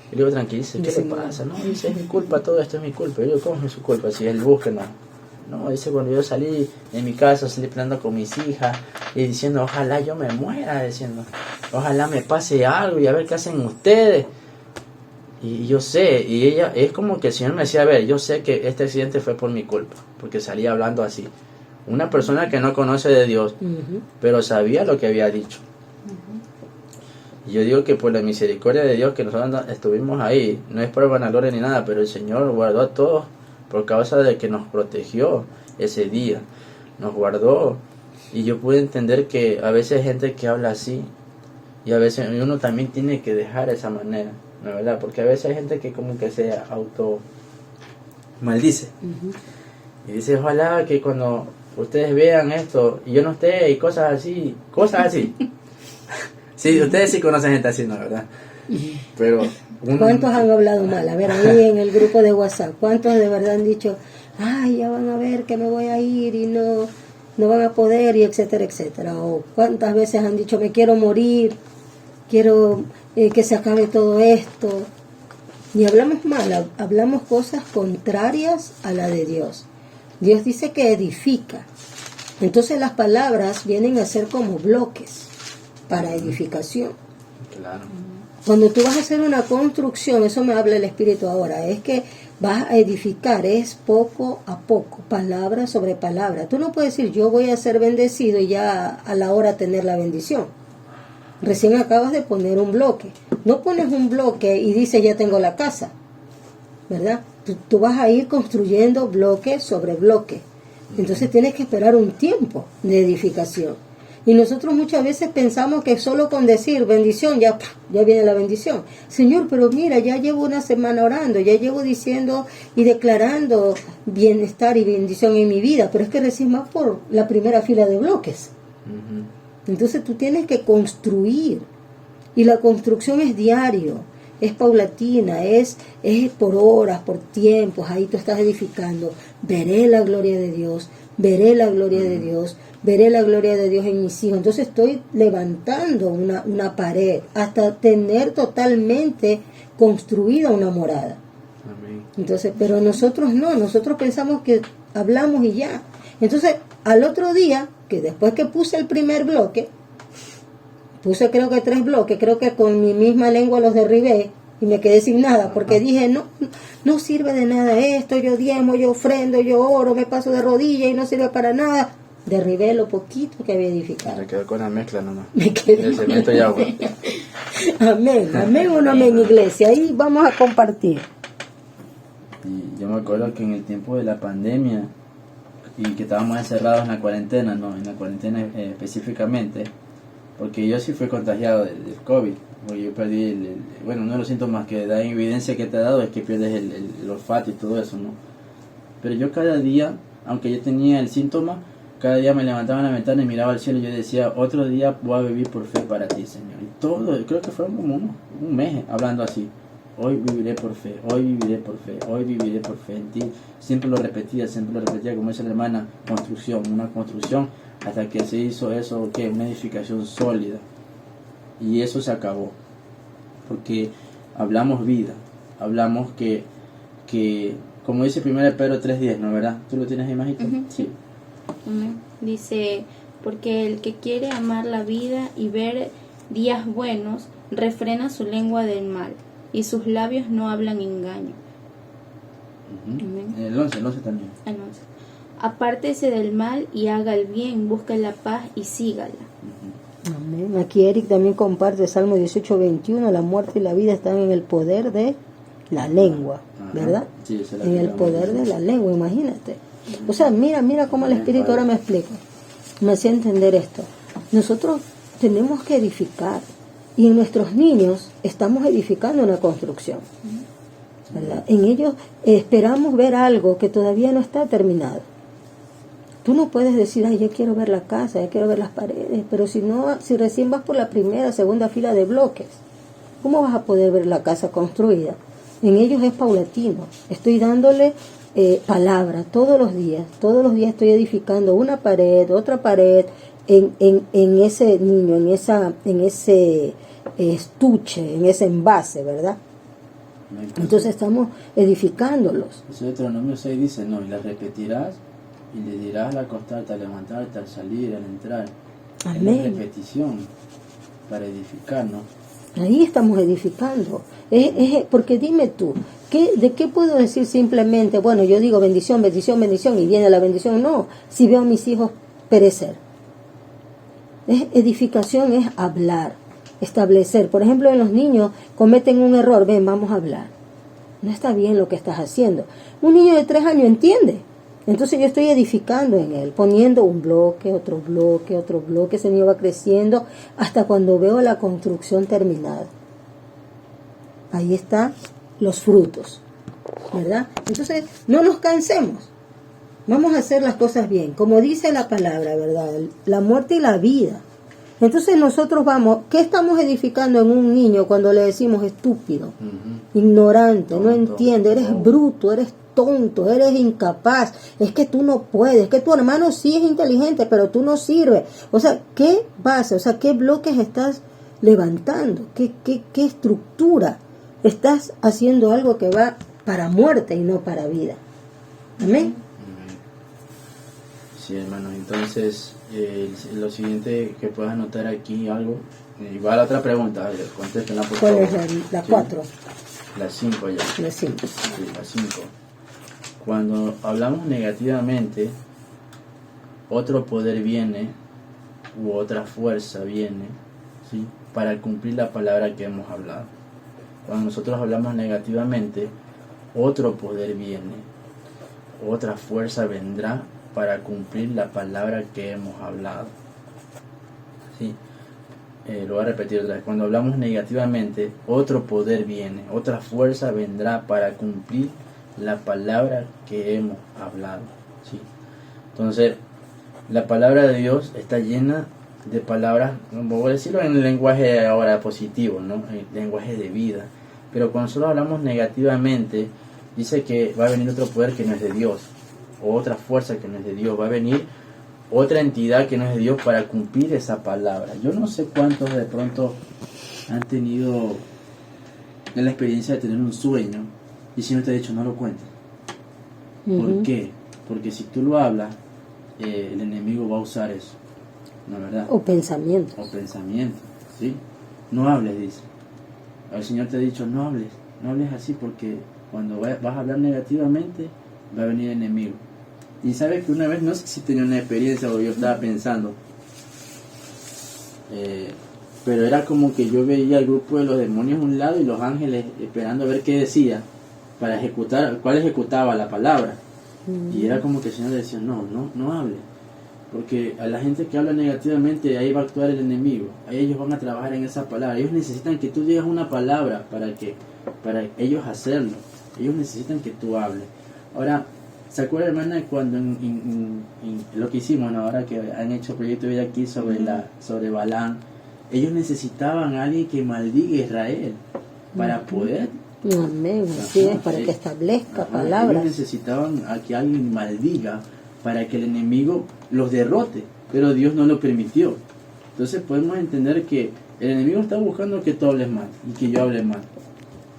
A: Y le digo, tranquilícese, ¿qué le pasa? No, dice, es mi culpa, todo esto es mi culpa. Y yo digo, ¿cómo es su culpa? Si es el bus que no, dice, cuando yo salí de mi casa, salí peleando con mis hijas y diciendo, ojalá yo me muera, diciendo, ojalá me pase algo y a ver qué hacen ustedes. Y yo sé, y ella, es como que el Señor me decía, a ver, yo sé que este accidente fue por mi culpa, porque salía hablando así. Una persona que no conoce de Dios, pero sabía lo que había dicho. Y yo digo que por la misericordia de Dios que nosotros estuvimos ahí, no es por vanagloria ni nada, pero el Señor guardó a todos por causa de que nos protegió ese día, nos guardó. Y yo pude entender que a veces hay gente que habla así, y a veces uno también tiene que dejar esa manera, ¿no es verdad? Porque a veces hay gente que como que se auto maldice, y dice, ojalá que cuando ustedes vean esto y yo no esté y cosas así. Sí, ustedes sí conocen gente así, ¿no? ¿Verdad? Pero
B: ¿cuántos han hablado mal? A ver, ahí en el grupo de WhatsApp, ¿cuántos de verdad han dicho, ay, ya van a ver que me voy a ir y no van a poder, y etcétera, etcétera? O cuántas veces han dicho, me quiero morir, quiero que se acabe todo esto. Y hablamos mal, hablamos cosas contrarias a la de Dios. Dios dice que edifica. Entonces las palabras vienen a ser como bloques para edificación.
A: Claro.
B: Cuando tú vas a hacer una construcción, eso me habla el Espíritu ahora, es que vas a edificar, es poco a poco, palabra sobre palabra. Tú no puedes decir, yo voy a ser bendecido y ya a la hora tener la bendición. Recién acabas de poner un bloque. No pones un bloque y dices, ya tengo la casa, ¿verdad? Tú vas a ir construyendo bloque sobre bloque. Entonces tienes que esperar un tiempo de edificación. Y nosotros muchas veces pensamos que solo con decir bendición ya viene la bendición. Señor, pero mira, ya llevo una semana orando, ya llevo diciendo y declarando bienestar y bendición en mi vida, pero es que recién vas por la primera fila de bloques. Entonces tú tienes que construir, y la construcción es diario, es paulatina, es por horas, por tiempos. Ahí tú estás edificando. Veré la gloria de Dios, veré la gloria de Dios, veré la gloria de Dios en mis hijos. Entonces estoy levantando una pared hasta tener totalmente construida una morada.
A: Amén.
B: Entonces, pero nosotros no, nosotros pensamos que hablamos y ya. Entonces, al otro día, que después que puse el primer bloque, puse creo que 3 bloques, creo que con mi misma lengua los derribé y me quedé sin nada, porque dije, no sirve de nada esto, yo diezmo, yo ofrendo, yo oro, me paso de rodillas y no sirve para nada. Derribé lo poquito que había edificado.
A: Se quedó con la mezcla nomás.
B: Me quedé.
A: El cemento y agua.
B: Amén, amén o no amén, iglesia. Ahí vamos a compartir.
A: Y yo me acuerdo que en el tiempo de la pandemia y que estábamos encerrados en la cuarentena, ¿no? En la cuarentena específicamente, porque yo sí fui contagiado del COVID, porque yo perdí bueno, uno de los síntomas que da evidencia que te ha dado es que pierdes el olfato y todo eso, ¿no? Pero yo cada día, aunque yo tenía el síntoma, cada día me levantaba en la ventana y miraba al cielo y yo decía, otro día voy a vivir por fe para ti, Señor. Y todo, creo que fue como un mes hablando así. Hoy viviré por fe, hoy viviré por fe, hoy viviré por fe en ti. Siempre lo repetía, como dice la hermana, una construcción, hasta que se hizo eso, ¿qué? Una edificación sólida. Y eso se acabó. Porque hablamos vida, hablamos que como dice 1 Pedro 3:10, ¿no, verdad? ¿Tú lo tienes ahí, Majito? Sí.
C: Dice, porque el que quiere amar la vida y ver días buenos, refrena su lengua del mal, y sus labios no hablan engaño.
A: El 11 también.
C: El 11. Apártese del mal y haga el bien, busque la paz y sígala.
B: Amén. Aquí Eric también comparte Salmo 18:21, la muerte y la vida están en el poder de la lengua, ¿verdad?
A: Sí,
B: en el poder de la lengua, imagínate. O sea, mira cómo el Espíritu ahora me explica. Me hacía entender esto. Nosotros tenemos que edificar, y en nuestros niños estamos edificando una construcción, ¿verdad? En ellos esperamos ver algo que todavía no está terminado. Tú no puedes decir, ay, ya quiero ver la casa, ya quiero ver las paredes, pero si recién vas por la primera, segunda fila de bloques, ¿cómo vas a poder ver la casa construida? En ellos es paulatino. Estoy dándole palabra todos los días estoy edificando una pared, otra pared, en ese niño, en ese estuche, en ese envase, ¿verdad? Entonces estamos edificándolos.
A: Eso de Deuteronomio 6 dice, no, y la repetirás y le dirás al acostarte, al levantarte, al salir, al entrar.
B: Amén.
A: Es la repetición para edificar, ¿no?
B: Ahí estamos edificando. Porque dime tú, ¿de qué puedo decir simplemente, bueno, yo digo bendición, bendición, bendición y viene la bendición? No, si veo a mis hijos perecer. Edificación es hablar, establecer. Por ejemplo, en los niños cometen un error, ven, vamos a hablar. No está bien lo que estás haciendo. Un niño de 3 años entiende. Entonces yo estoy edificando en él, poniendo un bloque, otro bloque, otro bloque. Ese niño va creciendo hasta cuando veo la construcción terminada. Ahí están los frutos, ¿verdad? Entonces no nos cansemos. Vamos a hacer las cosas bien, como dice la palabra, ¿verdad? La muerte y la vida. Entonces nosotros vamos, ¿qué estamos edificando en un niño cuando le decimos estúpido, ignorante, no entiende, eres bruto, eres tonto, eres incapaz, es que tú no puedes, es que tu hermano sí es inteligente, pero tú no sirves? O sea, ¿qué base, o sea, qué bloques estás levantando? ¿Qué estructura? Estás haciendo algo que va para muerte y no para vida. Amén.
A: Sí, hermano. Entonces, lo siguiente que puedas anotar aquí algo. Igual otra pregunta, contéstenla por favor.
B: ¿Cuál es la 4?
A: La 5 ya.
B: La 5.
A: Sí, la 5. Cuando hablamos negativamente, otro poder viene, u otra fuerza viene, ¿sí?, para cumplir la palabra que hemos hablado. Cuando nosotros hablamos negativamente, otro poder viene, otra fuerza vendrá para cumplir la palabra que hemos hablado. ¿Sí? Lo voy a repetir otra vez. Cuando hablamos negativamente, otro poder viene, otra fuerza vendrá para cumplir la palabra que hemos hablado. ¿Sí? Entonces, la palabra de Dios está llena de palabras, voy a decirlo en el lenguaje ahora positivo, ¿no?, el lenguaje de vida. Pero cuando nosotros hablamos negativamente, dice que va a venir otro poder que no es de Dios, o otra fuerza que no es de Dios, va a venir otra entidad que no es de Dios para cumplir esa palabra. Yo no sé cuántos de pronto han tenido la experiencia de tener un sueño y el Señor te ha dicho no lo cuentes. ¿Por qué? Porque si tú lo hablas, el enemigo va a usar eso, ¿no, verdad?
B: O pensamientos.
A: O pensamientos, ¿sí? No hables, dice. El Señor te ha dicho no hables así, porque cuando vas a hablar negativamente va a venir el enemigo. Y sabes que una vez, no sé si tenía una experiencia o yo estaba pensando, pero era como que yo veía el grupo de los demonios a un lado y los ángeles esperando a ver qué decía para ejecutar, cuál ejecutaba la palabra. Y era como que el Señor le decía no hable, porque a la gente que habla negativamente, ahí va a actuar el enemigo, ahí ellos van a trabajar en esa palabra. Ellos necesitan que tú digas una palabra para ellos hacerlo. Ellos necesitan que tú hables. Ahora, ¿se acuerda, hermana, cuando en lo que hicimos, ¿no?, ahora que han hecho proyecto de vida aquí sobre Balán? Ellos necesitaban a alguien que maldiga a Israel para poder.
B: Amén, así es, para que establezca palabras.
A: Ellos necesitaban a que alguien maldiga para que el enemigo los derrote, pero Dios no lo permitió. Entonces podemos entender que el enemigo está buscando que tú hables mal y que yo hable mal,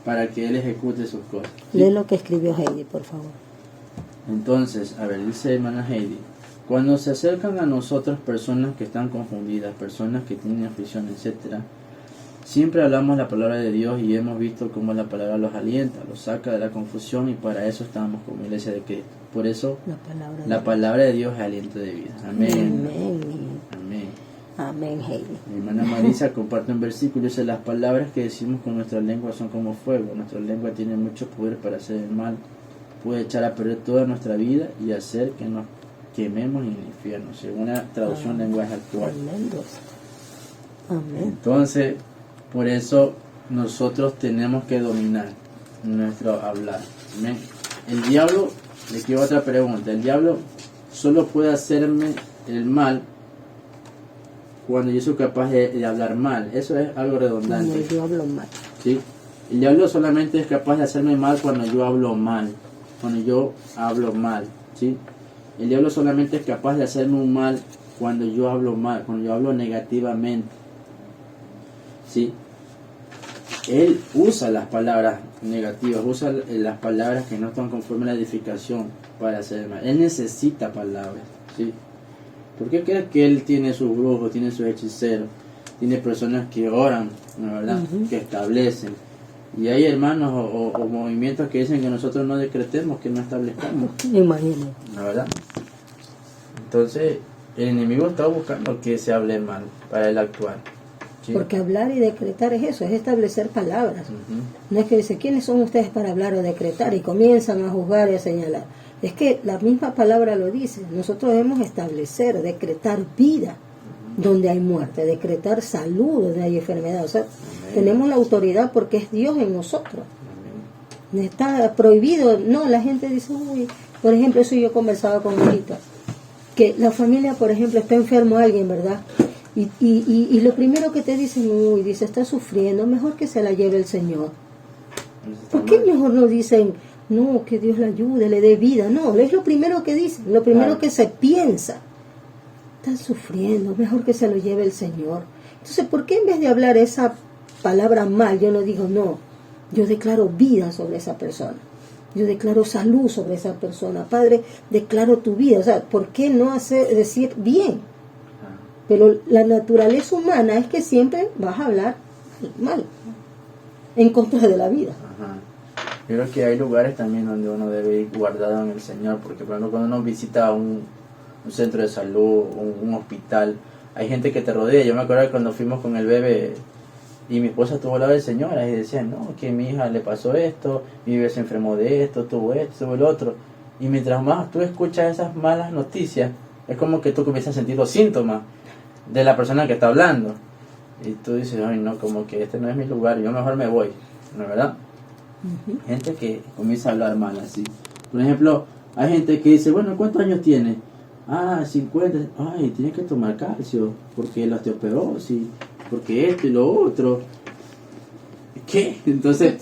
A: para que él ejecute sus cosas. ¿Sí?
B: Lee lo que escribió Heidi, por favor.
A: Entonces, a ver, dice hermana Heidi, cuando se acercan a nosotros personas que están confundidas, personas que tienen aflicción, etcétera, siempre hablamos la palabra de Dios y hemos visto cómo la palabra los alienta, los saca de la confusión, y para eso estamos como iglesia de Cristo. Por eso la palabra de Dios es aliento de vida. Amén. Amén.
B: Amén, Heidi.
A: Mi hermana Marisa comparte un versículo, dice: las palabras que decimos con nuestra lengua son como fuego. Nuestra lengua tiene mucho poder para hacer el mal. Puede echar a perder toda nuestra vida y hacer que nos quememos en el infierno, según la traducción lenguaje actual.
B: Amén.
A: Entonces, por eso nosotros tenemos que dominar nuestro hablar. Amén. El diablo, le quiero otra pregunta, el diablo solo puede hacerme el mal cuando yo soy capaz de hablar mal. Eso es algo redundante.
B: Cuando yo hablo mal.
A: ¿Sí? El diablo solamente es capaz de hacerme mal cuando yo hablo mal. Cuando yo hablo mal. ¿Sí? El diablo solamente es capaz de hacerme un mal cuando yo hablo mal, cuando yo hablo negativamente. ¿Sí? Él usa las palabras negativas, usa las palabras que no están conforme a la edificación para hacer mal. Él necesita palabras. ¿Sí? ¿Por qué crees que él tiene sus brujos, tiene sus hechiceros, tiene personas que oran, ¿no, verdad? Que establecen? Y hay hermanos o movimientos que dicen que nosotros no decretemos, que no establezcamos.
B: Imagínate.
A: ¿No, verdad? Entonces, el enemigo está buscando que se hable mal para él actuar. ¿Sí?
B: Porque hablar y decretar es eso, es establecer palabras. No es que dice, ¿quiénes son ustedes para hablar o decretar? Y comienzan a juzgar y a señalar. Es que la misma palabra lo dice. Nosotros debemos establecer, decretar vida donde hay muerte, decretar salud donde hay enfermedad. O sea, tenemos la autoridad porque es Dios en nosotros. Está prohibido. No, la gente dice, uy, Por ejemplo, eso yo conversaba con ahorita, que la familia, por ejemplo, está enfermo alguien, ¿verdad? Y lo primero que te dicen, uy, dice, está sufriendo, mejor que se la lleve el Señor. ¿Por qué mejor no dicen, no, que Dios la ayude, le dé vida? No, es lo primero que dicen, lo primero que se piensa. Está sufriendo, mejor que se lo lleve el Señor. Entonces, ¿por qué en vez de hablar esa palabra mal, yo no digo, no, yo declaro vida sobre esa persona? Yo declaro salud sobre esa persona. Padre, declaro tu vida. O sea, ¿por qué no decir bien? Pero la naturaleza humana es que siempre vas a hablar mal, en contra de la vida.
A: Ajá. Yo creo que hay lugares también donde uno debe ir guardado en el Señor, porque por ejemplo cuando uno visita un centro de salud, un hospital, hay gente que te rodea. Yo me acuerdo que cuando fuimos con el bebé y mi esposa estuvo al lado de señoras y decían, no, que mi hija le pasó esto, mi bebé se enfermó de esto, tuvo el otro. Y mientras más tú escuchas esas malas noticias, es como que tú comienzas a sentir los síntomas de la persona que está hablando. Y tú dices, ay no, como que este no es mi lugar, yo mejor me voy, ¿no es verdad? Gente que comienza a hablar mal así. Por ejemplo, hay gente que dice, bueno, ¿cuántos años tiene? 50. Ay, tiene que tomar calcio, porque la osteoporosis, porque esto y lo otro. ¿Qué? Entonces,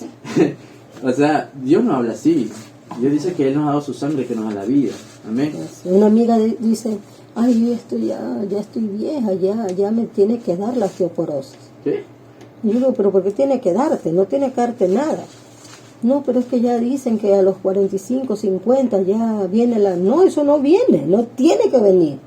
A: o sea, Dios no habla así. Dios dice que Él nos ha dado su sangre, que nos da la vida. Amén.
B: Una amiga dice, ay, ya estoy vieja, ya me tiene que dar la osteoporosis.
A: ¿Qué?
B: Y yo digo, pero ¿por qué tiene que darte? No tiene que darte nada. No, pero es que ya dicen que a los 45, 50 ya viene la... No, eso no viene, no tiene que venir.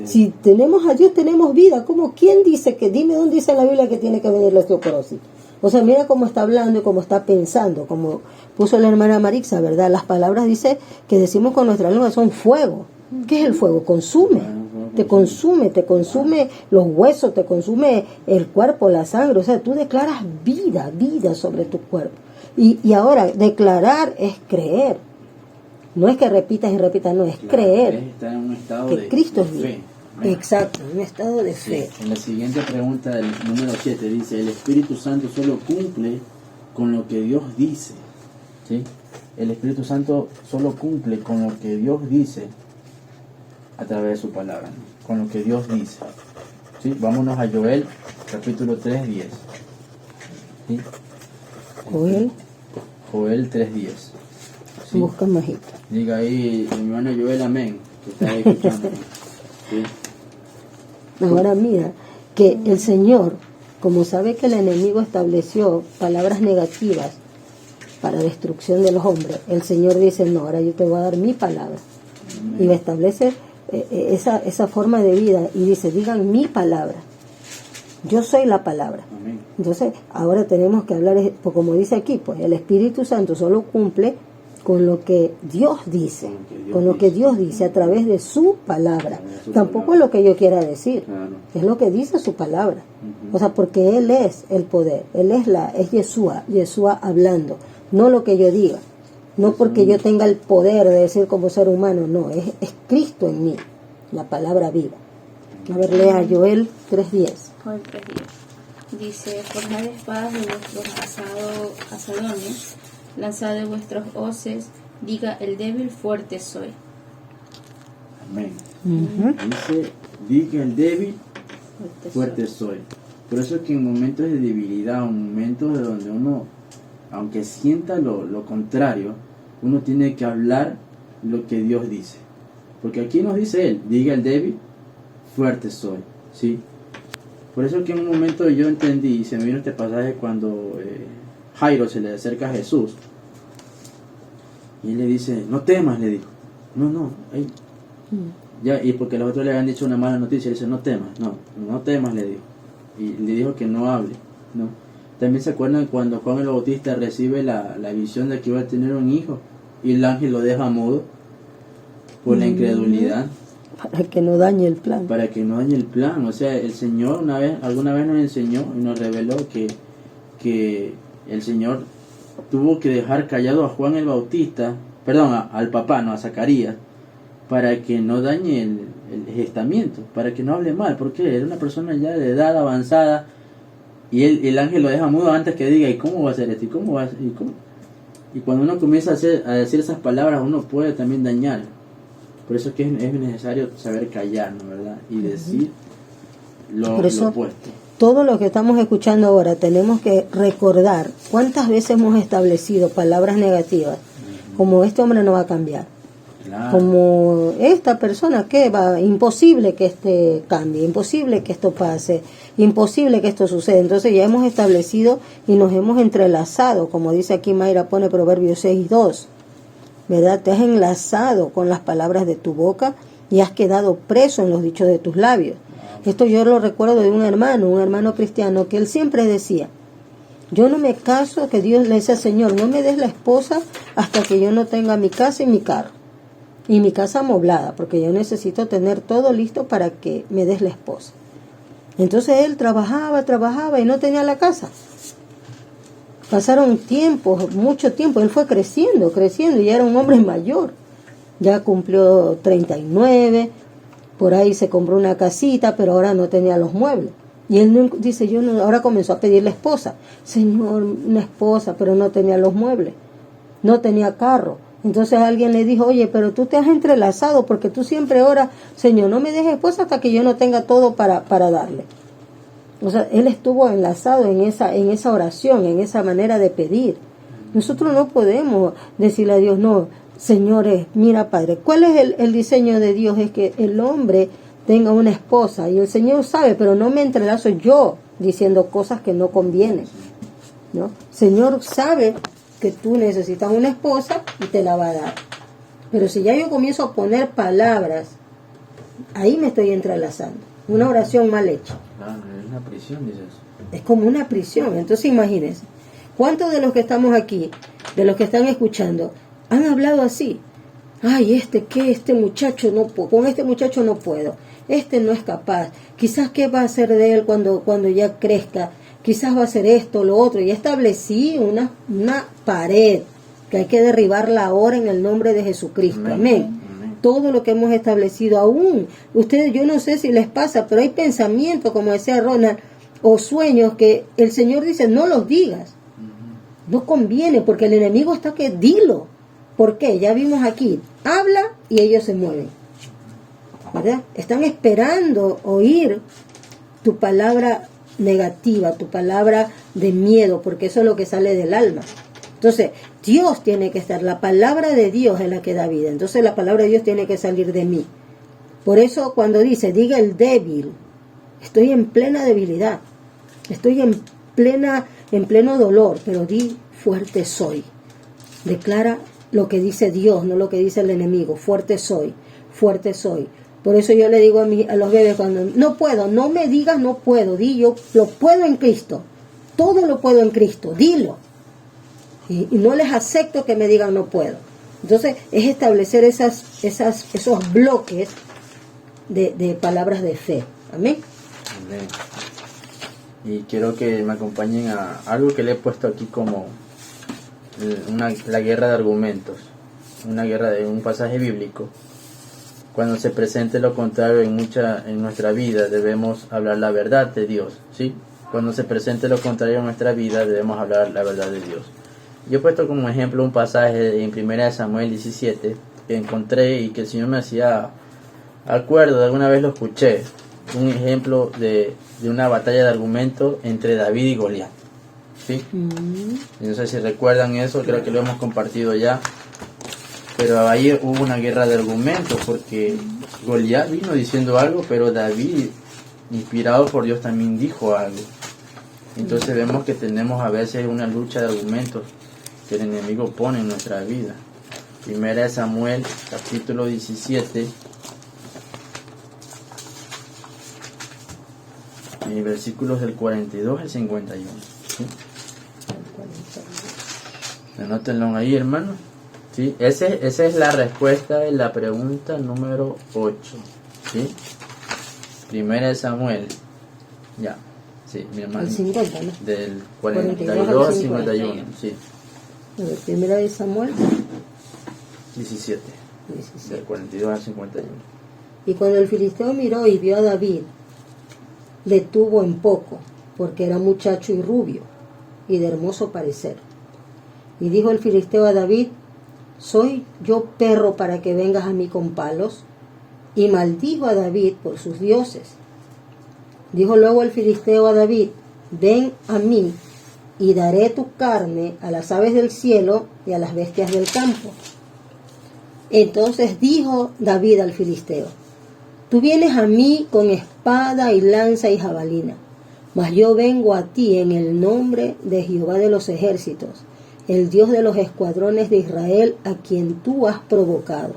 B: Si tenemos a Dios, tenemos vida. ¿Cómo? ¿Quién dice que? Dime dónde dice en la Biblia que tiene que venir la osteoporosis. O sea, mira cómo está hablando y cómo está pensando, como puso la hermana Marixa, ¿verdad? Las palabras dice que decimos con nuestra lengua son fuego. ¿Qué es el fuego? Consume. Te consume los huesos, te consume el cuerpo, la sangre. O sea, tú declaras vida sobre tu cuerpo. Y ahora, declarar es creer. No es que repitas y repitas, no, es creer.
A: Está en un estado
B: que
A: de
B: Cristo es
A: fe.
B: vida. Exacto, un estado de fe.
A: En la siguiente pregunta del número 7 dice, el Espíritu Santo solo cumple con lo que Dios dice. ¿Sí? El Espíritu Santo solo cumple con lo que Dios dice a través de su palabra, ¿no? Con lo que Dios dice. ¿Sí? Vámonos a Joel, capítulo 3:10. ¿Sí? Joel 3:10. ¿Sí?
B: Busca majito.
A: Diga ahí, mi hermano Joel, amén, que está ahí escuchando. ¿Sí?
B: Ahora mira, que el Señor, como sabe que el enemigo estableció palabras negativas para destrucción de los hombres, el Señor dice, no, ahora yo te voy a dar mi palabra. Amén. Y establece esa forma de vida y dice, digan mi palabra. Yo soy la palabra. Amén. Entonces, ahora tenemos que hablar, pues como dice aquí, pues el Espíritu Santo solo cumple con lo que Dios dice, con lo que Dios dice a través de su palabra. Tampoco es lo que yo quiera decir, es lo que dice su palabra. O sea, porque Él es el poder, Él es Yeshua hablando, no lo que yo diga, no porque yo tenga el poder de decir como ser humano, no, es Cristo en mí, la palabra viva. A ver, lea Joel 3:10.
C: Joel 3:10. Dice, forjad espadas de vuestros asadones, lanzad de vuestros hoces, diga el débil, fuerte soy.
A: Amén. Dice, diga el débil, fuerte soy. Por eso es que en momentos de debilidad, en momentos de donde uno, aunque sienta lo contrario, uno tiene que hablar lo que Dios dice. Porque aquí nos dice Él, diga el débil, fuerte soy. ¿Sí? Por eso es que en un momento yo entendí, y se me vino este pasaje cuando Jairo se le acerca a Jesús y él le dice, no temas, le dijo. No, ya, y porque los otros le habían dicho una mala noticia, le dice, no temas, le dijo. Y le dijo que no hable, ¿no? También se acuerdan cuando Juan el Bautista recibe la visión de que iba a tener un hijo y el ángel lo deja mudo por la incredulidad.
B: Para que no dañe el plan.
A: Para que no dañe el plan. O sea, el Señor alguna vez nos enseñó y nos reveló que el Señor tuvo que dejar callado a Juan el Bautista, al papá, a Zacarías, para que no dañe el gestamiento, para que no hable mal, porque era una persona ya de edad avanzada y el ángel lo deja mudo antes que diga, ¿y cómo va a ser esto? ¿Y cómo va a ser? Y cuando uno comienza a decir esas palabras, uno puede también dañar. Por eso es que es necesario saber callar, ¿no? ¿Verdad? Y decir lo opuesto.
B: Todo lo que estamos escuchando ahora tenemos que recordar cuántas veces hemos establecido palabras negativas, como este hombre no va a cambiar, claro, como esta persona que va, imposible que este cambie, imposible que esto pase, imposible que esto suceda. Entonces ya hemos establecido y nos hemos entrelazado, como dice aquí Mayra, pone Proverbios 6:2, ¿verdad? Te has enlazado con las palabras de tu boca y has quedado preso en los dichos de tus labios. Esto yo lo recuerdo de un hermano cristiano, que él siempre decía, yo no me caso, que Dios le decía, Señor, no me des la esposa hasta que yo no tenga mi casa y mi carro, y mi casa amoblada, porque yo necesito tener todo listo para que me des la esposa. Entonces él trabajaba y no tenía la casa. Pasaron tiempos, mucho tiempo, él fue creciendo, y ya era un hombre mayor, ya cumplió 39, por ahí se compró una casita, pero ahora no tenía los muebles. Y él dice, ahora comenzó a pedirle esposa. Señor, una esposa, pero no tenía los muebles, no tenía carro. Entonces alguien le dijo, oye, pero tú te has entrelazado porque tú siempre oras, Señor, no me dejes esposa hasta que yo no tenga todo para darle. O sea, él estuvo enlazado en esa oración, en esa manera de pedir. Nosotros no podemos decirle a Dios, no, señores, mira, Padre, ¿cuál es el diseño de Dios? Es que el hombre tenga una esposa, y el Señor sabe, pero no me entrelazo yo diciendo cosas que no convienen, ¿no? Señor sabe que tú necesitas una esposa y te la va a dar. Pero si ya yo comienzo a poner palabras, ahí me estoy entrelazando. Una oración mal hecha.
A: Claro, es una prisión, dices.
B: Es como una prisión. Entonces imagínense, ¿cuántos de los que estamos aquí, de los que están escuchando, han hablado así? Ay, este muchacho no puedo, con este muchacho no puedo, este no es capaz, quizás qué va a hacer de él cuando ya crezca, quizás va a hacer esto, lo otro, y establecí una pared que hay que derribarla ahora en el nombre de Jesucristo, amén. Todo lo que hemos establecido aún, ustedes, yo no sé si les pasa, pero hay pensamientos, como decía Ronald, o sueños que el Señor dice, no los digas, no conviene, porque el enemigo está que dilo. ¿Por qué? Ya vimos aquí, habla y ellos se mueven, ¿verdad? Están esperando oír tu palabra negativa, tu palabra de miedo, porque eso es lo que sale del alma. Entonces, Dios tiene que estar, la palabra de Dios es la que da vida, entonces la palabra de Dios tiene que salir de mí. Por eso cuando dice, diga el débil, estoy en plena debilidad, estoy en pleno dolor, pero di fuerte soy. Declara lo que dice Dios, no lo que dice el enemigo. Fuerte soy, fuerte soy. Por eso yo le digo a los bebés cuando no puedo, no me digas no puedo, di yo lo puedo en Cristo. Todo lo puedo en Cristo, dilo. Y no les acepto que me digan no puedo. Entonces es establecer esos bloques de palabras de fe. Amén.
A: Amén. Y quiero que me acompañen a algo que le he puesto aquí como la guerra de argumentos, una guerra de un pasaje bíblico. Cuando se presente lo contrario en nuestra vida, debemos hablar la verdad de Dios, ¿sí? Cuando se presente lo contrario en nuestra vida, debemos hablar la verdad de Dios. Yo he puesto como ejemplo un pasaje en 1 Samuel 17 que encontré y que el Señor me hacía acuerdo, de alguna vez lo escuché, un ejemplo de una batalla de argumentos entre David y Goliat, ¿sí? No sé si recuerdan eso, creo que lo hemos compartido ya, pero ahí hubo una guerra de argumentos porque Goliat vino diciendo algo, pero David, inspirado por Dios, también dijo algo. Entonces vemos que tenemos a veces una lucha de argumentos que el enemigo pone en nuestra vida. 1 Samuel capítulo 17 versículos del 42 al 51, ¿sí? Anótenlo ahí, hermano, ¿sí? Esa es la respuesta de la pregunta número 8, ¿sí? 1 Samuel, ya, sí, mi hermano,
B: 50, ¿no?
A: del 42 al 51, sí.
B: Primera de Samuel
A: 17, del 42 al 51.
B: Y cuando el filisteo miró y vio a David, le tuvo en poco, porque era muchacho y rubio, y de hermoso parecer. Y dijo el filisteo a David: ¿soy yo perro para que vengas a mí con palos? Y maldijo a David por sus dioses. Dijo luego el filisteo a David: ven a mí y daré tu carne a las aves del cielo y a las bestias del campo. Entonces dijo David al filisteo: tú vienes a mí con espada y lanza y jabalina, mas yo vengo a ti en el nombre de Jehová de los ejércitos, el Dios de los escuadrones de Israel, a quien tú has provocado.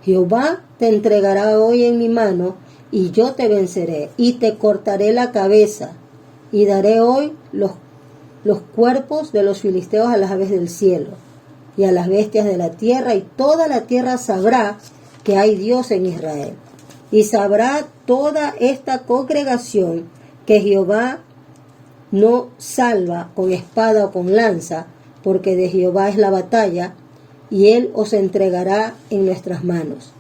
B: Jehová te entregará hoy en mi mano, y yo te venceré, y te cortaré la cabeza, y daré hoy los cuerpos de los filisteos a las aves del cielo, y a las bestias de la tierra, y toda la tierra sabrá que hay Dios en Israel. Y sabrá toda esta congregación que Jehová no salva con espada o con lanza, porque de Jehová es la batalla, y él os entregará en nuestras manos.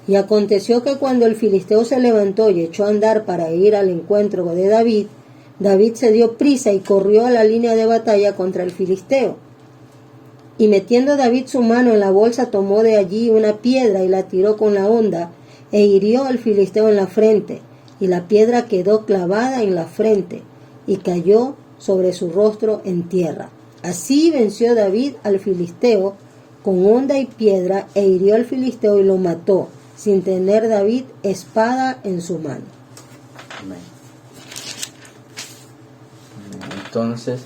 B: Y aconteció que cuando el filisteo se levantó y echó a andar para ir al encuentro de David, David se dio prisa y corrió a la línea de batalla contra el filisteo. Y metiendo David su mano en la bolsa, tomó de allí una piedra y la tiró con la honda, e hirió al filisteo en la frente, y la piedra quedó clavada en la frente, y cayó sobre su rostro en tierra. Así venció David al filisteo con honda y piedra, e hirió al filisteo y lo mató, sin tener David espada en su mano.
A: Amén. Entonces,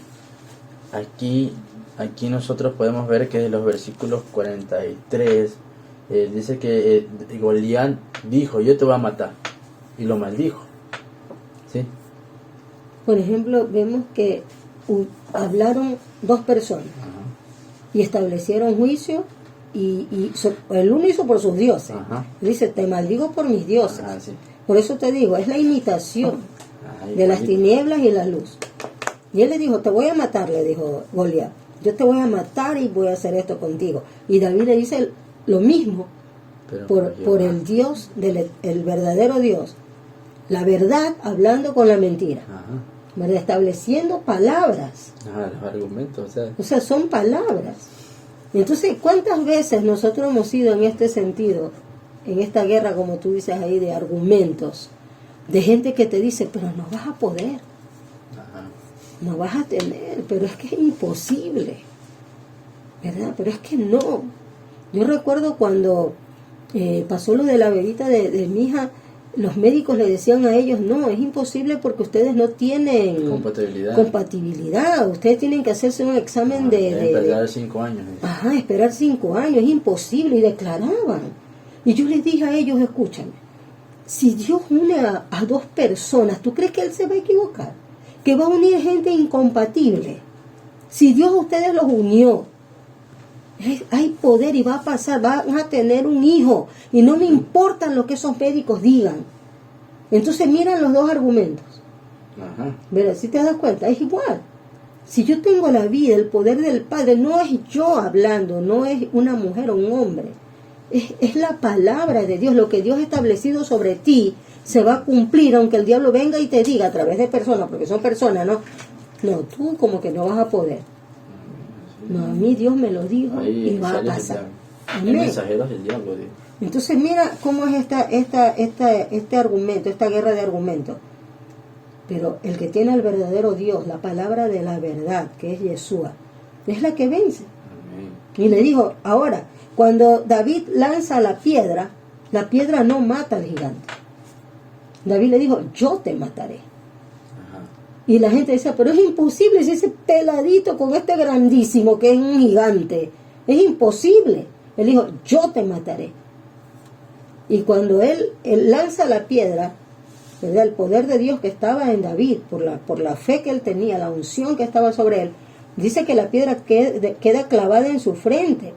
A: aquí nosotros podemos ver que de los versículos 43, dice que Goliat dijo: yo te voy a matar, y lo maldijo. ¿Sí?
B: Por ejemplo, vemos que hablaron dos personas.
A: Ajá.
B: Y establecieron juicio, y el uno hizo por sus dioses.
A: Ajá.
B: Dice: te maldigo por mis dioses.
A: Ah, sí.
B: Por eso te digo, es la imitación
A: Ay,
B: de las
A: igualito.
B: tinieblas y la luz. Y él le dijo: te voy a matar, le dijo Goliat. Yo te voy a matar y voy a hacer esto contigo. Y David le dice lo mismo,
A: Pero
B: por el Dios, el verdadero Dios. La verdad hablando con la mentira.
A: Ajá.
B: ¿Verdad? Estableciendo palabras.
A: Ajá, los argumentos,
B: O sea, son palabras. Entonces, ¿cuántas veces nosotros hemos ido en este sentido, en esta guerra, como tú dices ahí, de argumentos, de gente que te dice: pero no vas a poder,
A: Ajá.
B: no vas a tener, pero es que es imposible, ¿verdad? Pero es que no. Yo recuerdo cuando pasó lo de la bebita de mi hija, los médicos le decían a ellos: no, es imposible porque ustedes no tienen compatibilidad, ustedes tienen que hacerse un examen
A: esperar 5 años.
B: Ajá, esperar 5 años, es imposible, y declaraban. Y yo les dije a ellos: escúchame, si Dios une a dos personas, ¿tú crees que Él se va a equivocar? ¿Que va a unir gente incompatible? Si Dios a ustedes los unió, hay poder y va a pasar, van a tener un hijo, y no me importa lo que esos médicos digan. Entonces miran los dos argumentos.
A: Ajá.
B: ¿Verdad? Si te das cuenta, es igual. Si yo tengo la vida, el poder del Padre, no es yo hablando, no es una mujer o un hombre, es la palabra de Dios. Lo que Dios ha establecido sobre ti se va a cumplir, aunque el diablo venga y te diga a través de personas, porque son personas, ¿no? No, tú como que no vas a poder. No, a mí Dios me lo dijo
A: Ahí
B: y va a
A: sale
B: pasar.
A: el
B: Amén.
A: mensajero es el diablo, digo.
B: Entonces mira cómo es este argumento, esta guerra de argumentos. Pero el que tiene al verdadero Dios, la palabra de la verdad, que es Yeshua, es la que vence.
A: Amén.
B: Y le dijo: ahora, cuando David lanza la piedra no mata al gigante. David le dijo: yo te mataré.
A: Ajá.
B: Y la gente decía: pero es imposible, si ese peladito con este grandísimo que es un gigante, es imposible. Él dijo: yo te mataré. Y cuando él lanza la piedra, ¿verdad? El poder de Dios que estaba en David, por la fe que él tenía, la unción que estaba sobre él, dice que la piedra queda clavada en su frente.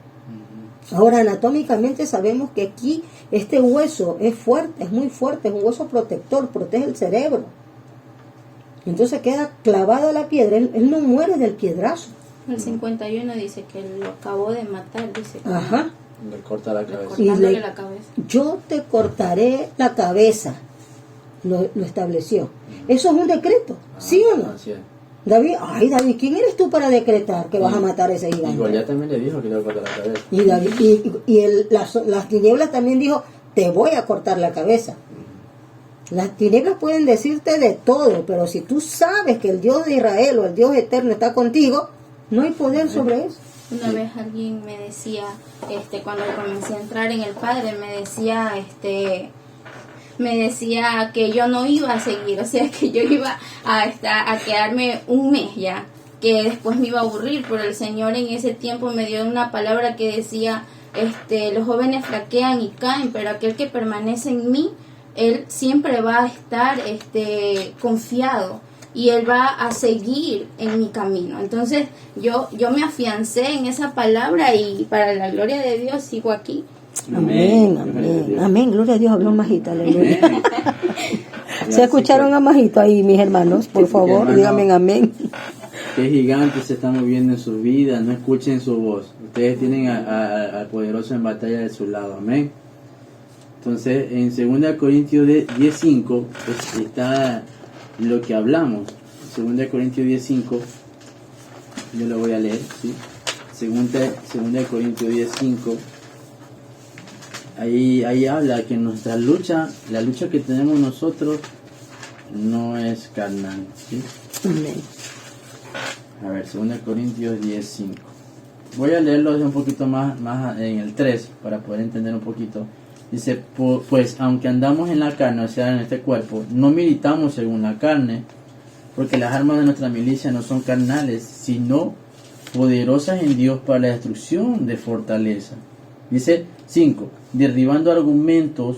B: Ahora, anatómicamente sabemos que aquí este hueso es fuerte, es muy fuerte, es un hueso protector, protege el cerebro. Entonces queda clavada la piedra, él no muere del piedrazo.
C: El 51 dice que lo acabó de matar, dice.
B: Ajá.
A: Le corta la cabeza.
C: Cortándole la cabeza.
B: Yo te cortaré la cabeza, lo estableció. Eso es un decreto, ¿sí o no?
A: Así es.
B: David, ay David, ¿quién eres tú para decretar que vas a matar a ese
A: Y
B: gigante?
A: Goliat también le dijo que le iba a cortar la cabeza.
B: Y David, las tinieblas también dijo, te voy a cortar la cabeza. Las tinieblas pueden decirte de todo, pero si tú sabes que el Dios de Israel o el Dios eterno está contigo, no hay poder sobre eso.
C: Una vez alguien me decía, cuando comencé a entrar en el Padre, me decía que yo no iba a seguir, o sea, que yo iba a quedarme un mes ya, que después me iba a aburrir, pero el Señor en ese tiempo me dio una palabra que decía, los jóvenes flaquean y caen, pero aquel que permanece en mí, él siempre va a estar confiado y él va a seguir en mi camino. Entonces yo me afiancé en esa palabra y para la gloria de Dios sigo aquí.
B: Amén, amén, amén, gloria a Dios, habló Majita, aleluya. ¿Se escucharon a Majito ahí, mis hermanos? Por favor,
A: Hermano,
B: díganme amén.
A: ¿Qué gigantes se están moviendo en su vida? No escuchen su voz. Ustedes tienen al poderoso en batalla de su lado, amén. Entonces, en 2 Corintios 10:5 está lo que hablamos. 2 Corintios 10:5, yo lo voy a leer, ¿sí? 2 Corintios 10:5, ahí habla que nuestra lucha, la lucha que tenemos nosotros, no es carnal, ¿sí?
B: Amén.
A: A ver, 2 Corintios 10:5. Voy a leerlo un poquito más en el 3 para poder entender un poquito. Dice, pues aunque andamos en la carne, o sea, en este cuerpo, no militamos según la carne, porque las armas de nuestra milicia no son carnales, sino poderosas en Dios para la destrucción de fortaleza. Dice 5, derribando argumentos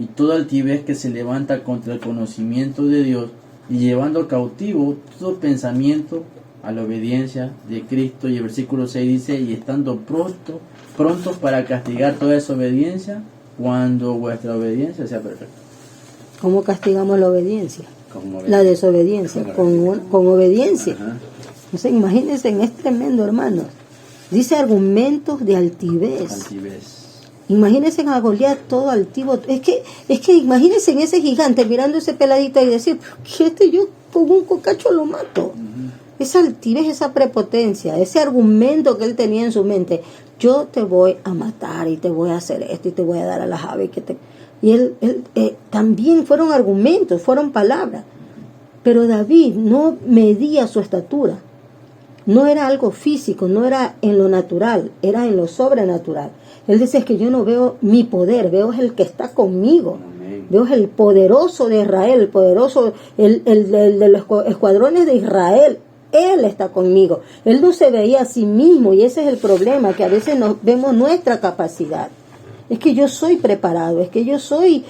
A: y toda altivez que se levanta contra el conocimiento de Dios y llevando cautivo todo pensamiento a la obediencia de Cristo. Y el versículo 6 dice, y estando prontos para castigar toda desobediencia cuando vuestra obediencia sea perfecta.
B: ¿Cómo castigamos la obediencia?
A: Como
B: La desobediencia, con obediencia.
A: Ajá.
B: Entonces, imagínense, es tremendo, hermanos. Dice argumentos de altivez.
A: Altivez.
B: Imagínense a Goliat todo altivo. Es que imagínense en ese gigante mirando ese peladito y decir, que yo con un cocacho lo mato. Esa altivez, esa prepotencia, ese argumento que él tenía en su mente, yo te voy a matar y te voy a hacer esto y te voy a dar a las aves. Y él también fueron argumentos, fueron palabras. Pero David no medía su estatura. No era algo físico, no era en lo natural, era en lo sobrenatural. Él dice, es que yo no veo mi poder, veo el que está conmigo.
A: Amén.
B: Veo el poderoso de Israel, el poderoso, el de los escuadrones de Israel. Él está conmigo. Él no se veía a sí mismo y ese es el problema, que a veces nos vemos nuestra capacidad. Es que yo soy preparado, es que yo soy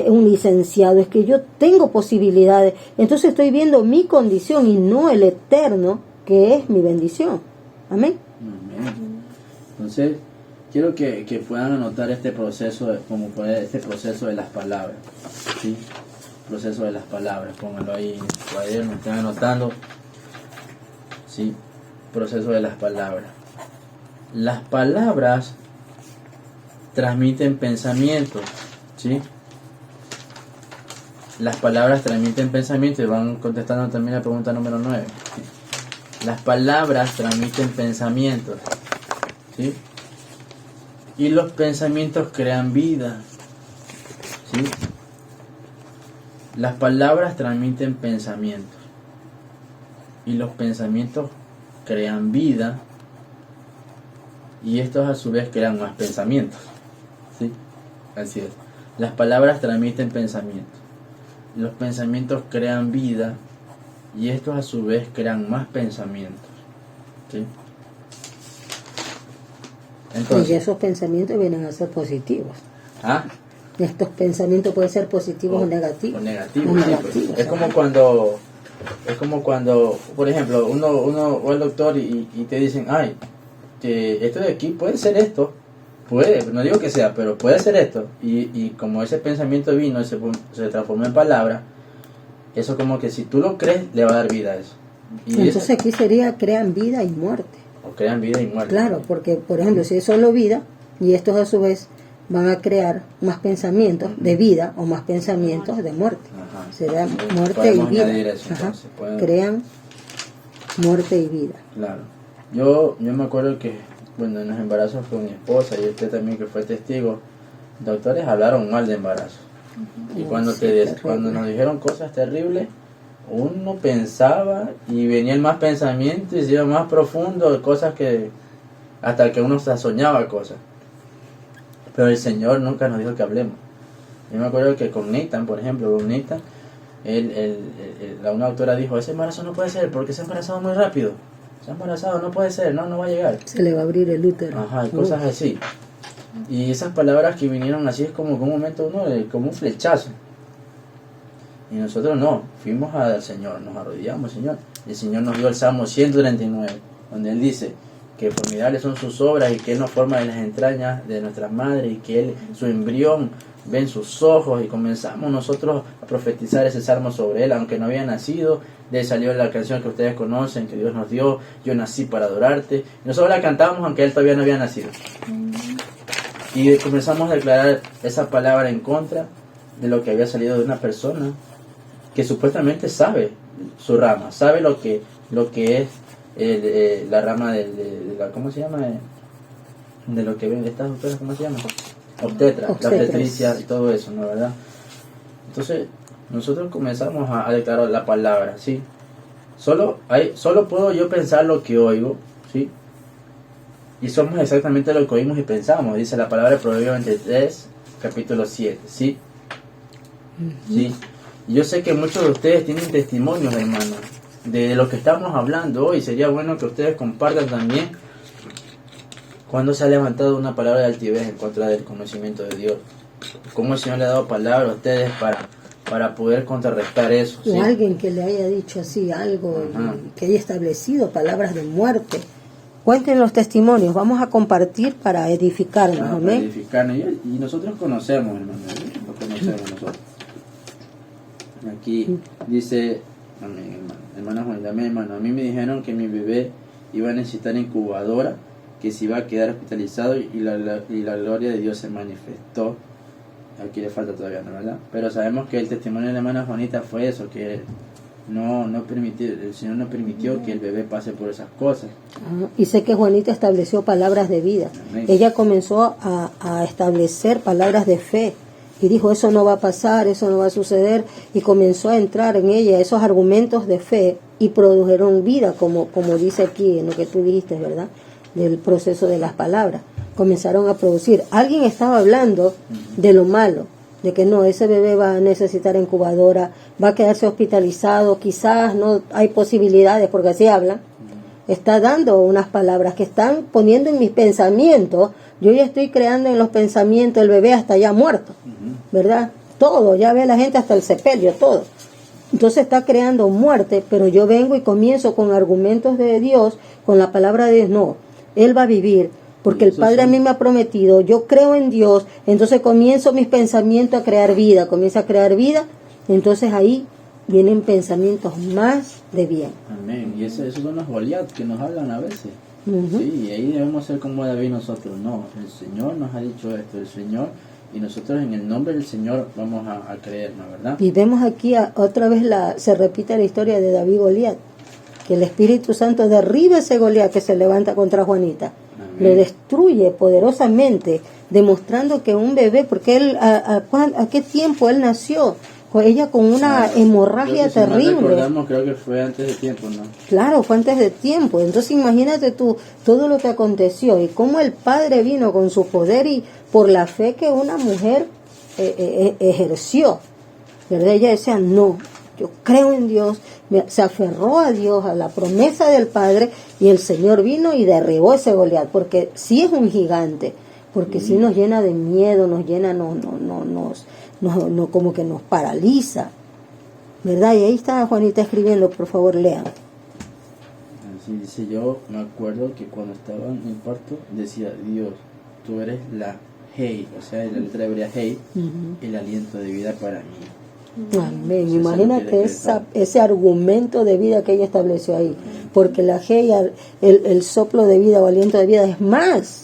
B: un licenciado, es que yo tengo posibilidades. Entonces estoy viendo mi condición y no el eterno, que es mi bendición. Amén.
A: Amén. Entonces, quiero que puedan anotar este proceso, como puede este proceso de las palabras. ¿Sí? Proceso de las palabras, pónganlo ahí en el cuaderno, están anotando. ¿Sí? Proceso de las palabras. Las palabras transmiten pensamientos, ¿sí? Las palabras transmiten pensamientos y van contestando también la pregunta número 9. Las palabras transmiten pensamientos, ¿sí? Y los pensamientos crean vida, ¿sí? Las palabras transmiten pensamientos y los pensamientos crean vida y estos a su vez crean más pensamientos, ¿sí? Así es. Las palabras transmiten pensamientos, los pensamientos crean vida y estos a su vez crean más pensamientos, ¿sí? Entonces,
B: y esos pensamientos vienen a ser positivos.
A: ¿ah?
B: Estos pensamientos pueden ser positivos o negativos.
A: O negativos,
B: O
A: sí,
B: negativos,
A: pues. Es como cuando, por ejemplo, uno va al doctor y te dicen, ay, que esto de aquí puede ser esto, puede, no digo que sea, pero puede ser esto, y como ese pensamiento vino y se transformó en palabra, eso como que si tú lo crees, le va a dar vida a eso. Y
B: entonces aquí sería crean vida y muerte.
A: O crean vida y muerte.
B: Claro, porque por ejemplo, si es solo vida, y estos a su vez van a crear más pensamientos de vida o más pensamientos de muerte.
A: Ajá.
B: Será muerte y
A: Podemos
B: vida.
A: añadir eso,
B: Ajá.
A: entonces, podemos-
B: Crean muerte y vida.
A: Claro. Yo me acuerdo que, bueno, en los embarazos con mi esposa y usted también que fue testigo, doctores hablaron mal de embarazo. Y cuando nos dijeron cosas terribles, uno pensaba y venía el más pensamiento y se iba más profundo, cosas que hasta que uno se soñaba cosas. Pero el Señor nunca nos dijo que hablemos. Yo me acuerdo que con Nathan, por ejemplo, una autora dijo, ese embarazo no puede ser porque se ha embarazado muy rápido. Se ha embarazado, no puede ser, no va a llegar.
B: Se le va a abrir el útero.
A: Ajá, y cosas así. Y esas palabras que vinieron así es como que un momento como un flechazo. Y nosotros no, fuimos al Señor, nos arrodillamos, Señor. Y el Señor nos dio el Salmo 139, donde Él dice que formidables son sus obras y que Él nos forma en las entrañas de nuestras madres y que Él, su embrión, ven sus ojos, y comenzamos nosotros a profetizar ese salmo sobre Él, aunque no había nacido. De ahí salió la canción que ustedes conocen, que Dios nos dio, yo nací para adorarte. Y nosotros la cantamos aunque Él todavía no había nacido. Y comenzamos a declarar esa palabra en contra de lo que había salido de una persona que supuestamente sabe su rama, sabe lo que es la rama de la, ¿cómo se llama? De lo que ven de estas doctoras, ¿cómo se llama? Obstetra, la obstetricia y todo eso, ¿no? ¿Verdad? Entonces, nosotros comenzamos a declarar la palabra, ¿sí? Solo puedo yo pensar lo que oigo, ¿sí? Y somos exactamente lo que oímos y pensamos, dice la palabra de Proverbios 23, capítulo 7, ¿sí? ¿Sí? Y yo sé que muchos de ustedes tienen testimonios, hermanos, de lo que estamos hablando hoy. Sería bueno que ustedes compartan también cuando se ha levantado una palabra de altivez en contra del conocimiento de Dios. Cómo el Señor le ha dado palabra a ustedes para poder contrarrestar eso, ¿sí?
B: O alguien que le haya dicho así algo, que haya establecido palabras de muerte. Cuenten los testimonios, vamos a compartir para edificarnos,
A: Para
B: amén.
A: edificarnos. Y nosotros conocemos, hermano, lo conocemos nosotros. Aquí dice, amén, hermana Juanita, amén, hermano. A mí me dijeron que mi bebé iba a necesitar incubadora, que se iba a quedar hospitalizado y la gloria de Dios se manifestó. Aquí le falta todavía, ¿no? ¿Verdad? Pero sabemos que el testimonio de la hermana Juanita fue eso, que el Señor no permitió que el bebé pase por esas cosas.
B: Y sé que Juanita estableció palabras de vida.
A: Amén.
B: Ella comenzó a establecer palabras de fe y dijo, eso no va a pasar, eso no va a suceder, y comenzó a entrar en ella esos argumentos de fe y produjeron vida, como dice aquí en lo que tú dijiste, ¿verdad? Del proceso de las palabras. Comenzaron a producir. Alguien estaba hablando de lo malo, de que no, ese bebé va a necesitar incubadora, va a quedarse hospitalizado, quizás no hay posibilidades, porque así habla. Está dando unas palabras que están poniendo en mis pensamientos. Yo ya estoy creando en los pensamientos el bebé hasta ya muerto, ¿verdad? Todo, ya ve la gente hasta el sepelio, todo. Entonces está creando muerte, pero yo vengo y comienzo con argumentos de Dios, con la palabra de Dios. No, Él va a vivir, porque el Padre a mí me ha prometido, yo creo en Dios, entonces comienzo mis pensamientos a crear vida, entonces ahí vienen pensamientos más de bien.
A: Amén. Y esos son los Goliat que nos hablan a veces. Sí, y ahí debemos ser como David nosotros. No, el Señor nos ha dicho esto, el Señor, y nosotros en el nombre del Señor vamos a creer, ¿no? ¿Verdad?
B: Y vemos aquí otra vez se repite la historia de David y Goliat, que el Espíritu Santo derriba ese Goliat que se levanta contra Juanita. Amén. Lo destruye poderosamente, demostrando que un bebé, porque él, ¿a qué tiempo él nació? Ella con una hemorragia terrible.
A: Creo que fue antes de tiempo, ¿no?
B: Claro, fue antes de tiempo. Entonces imagínate tú todo lo que aconteció y cómo el Padre vino con su poder y por la fe que una mujer ejerció, ¿verdad? Ella decía, no, yo creo en Dios, se aferró a Dios, a la promesa del Padre, y el Señor vino y derribó ese Goliat, porque sí es un gigante, porque sí nos llena de miedo, nos llena, como que nos paraliza, ¿verdad? Y ahí está Juanita escribiendo, por favor lean.
A: Así dice, yo me acuerdo que cuando estaba en el parto decía, Dios, tú eres la Hei, o sea, la letra hebrea Hei, el aliento de vida para mí.
B: Amén. Imagínate ese argumento de vida que ella estableció ahí, porque la Hei, el soplo de vida o aliento de vida es más.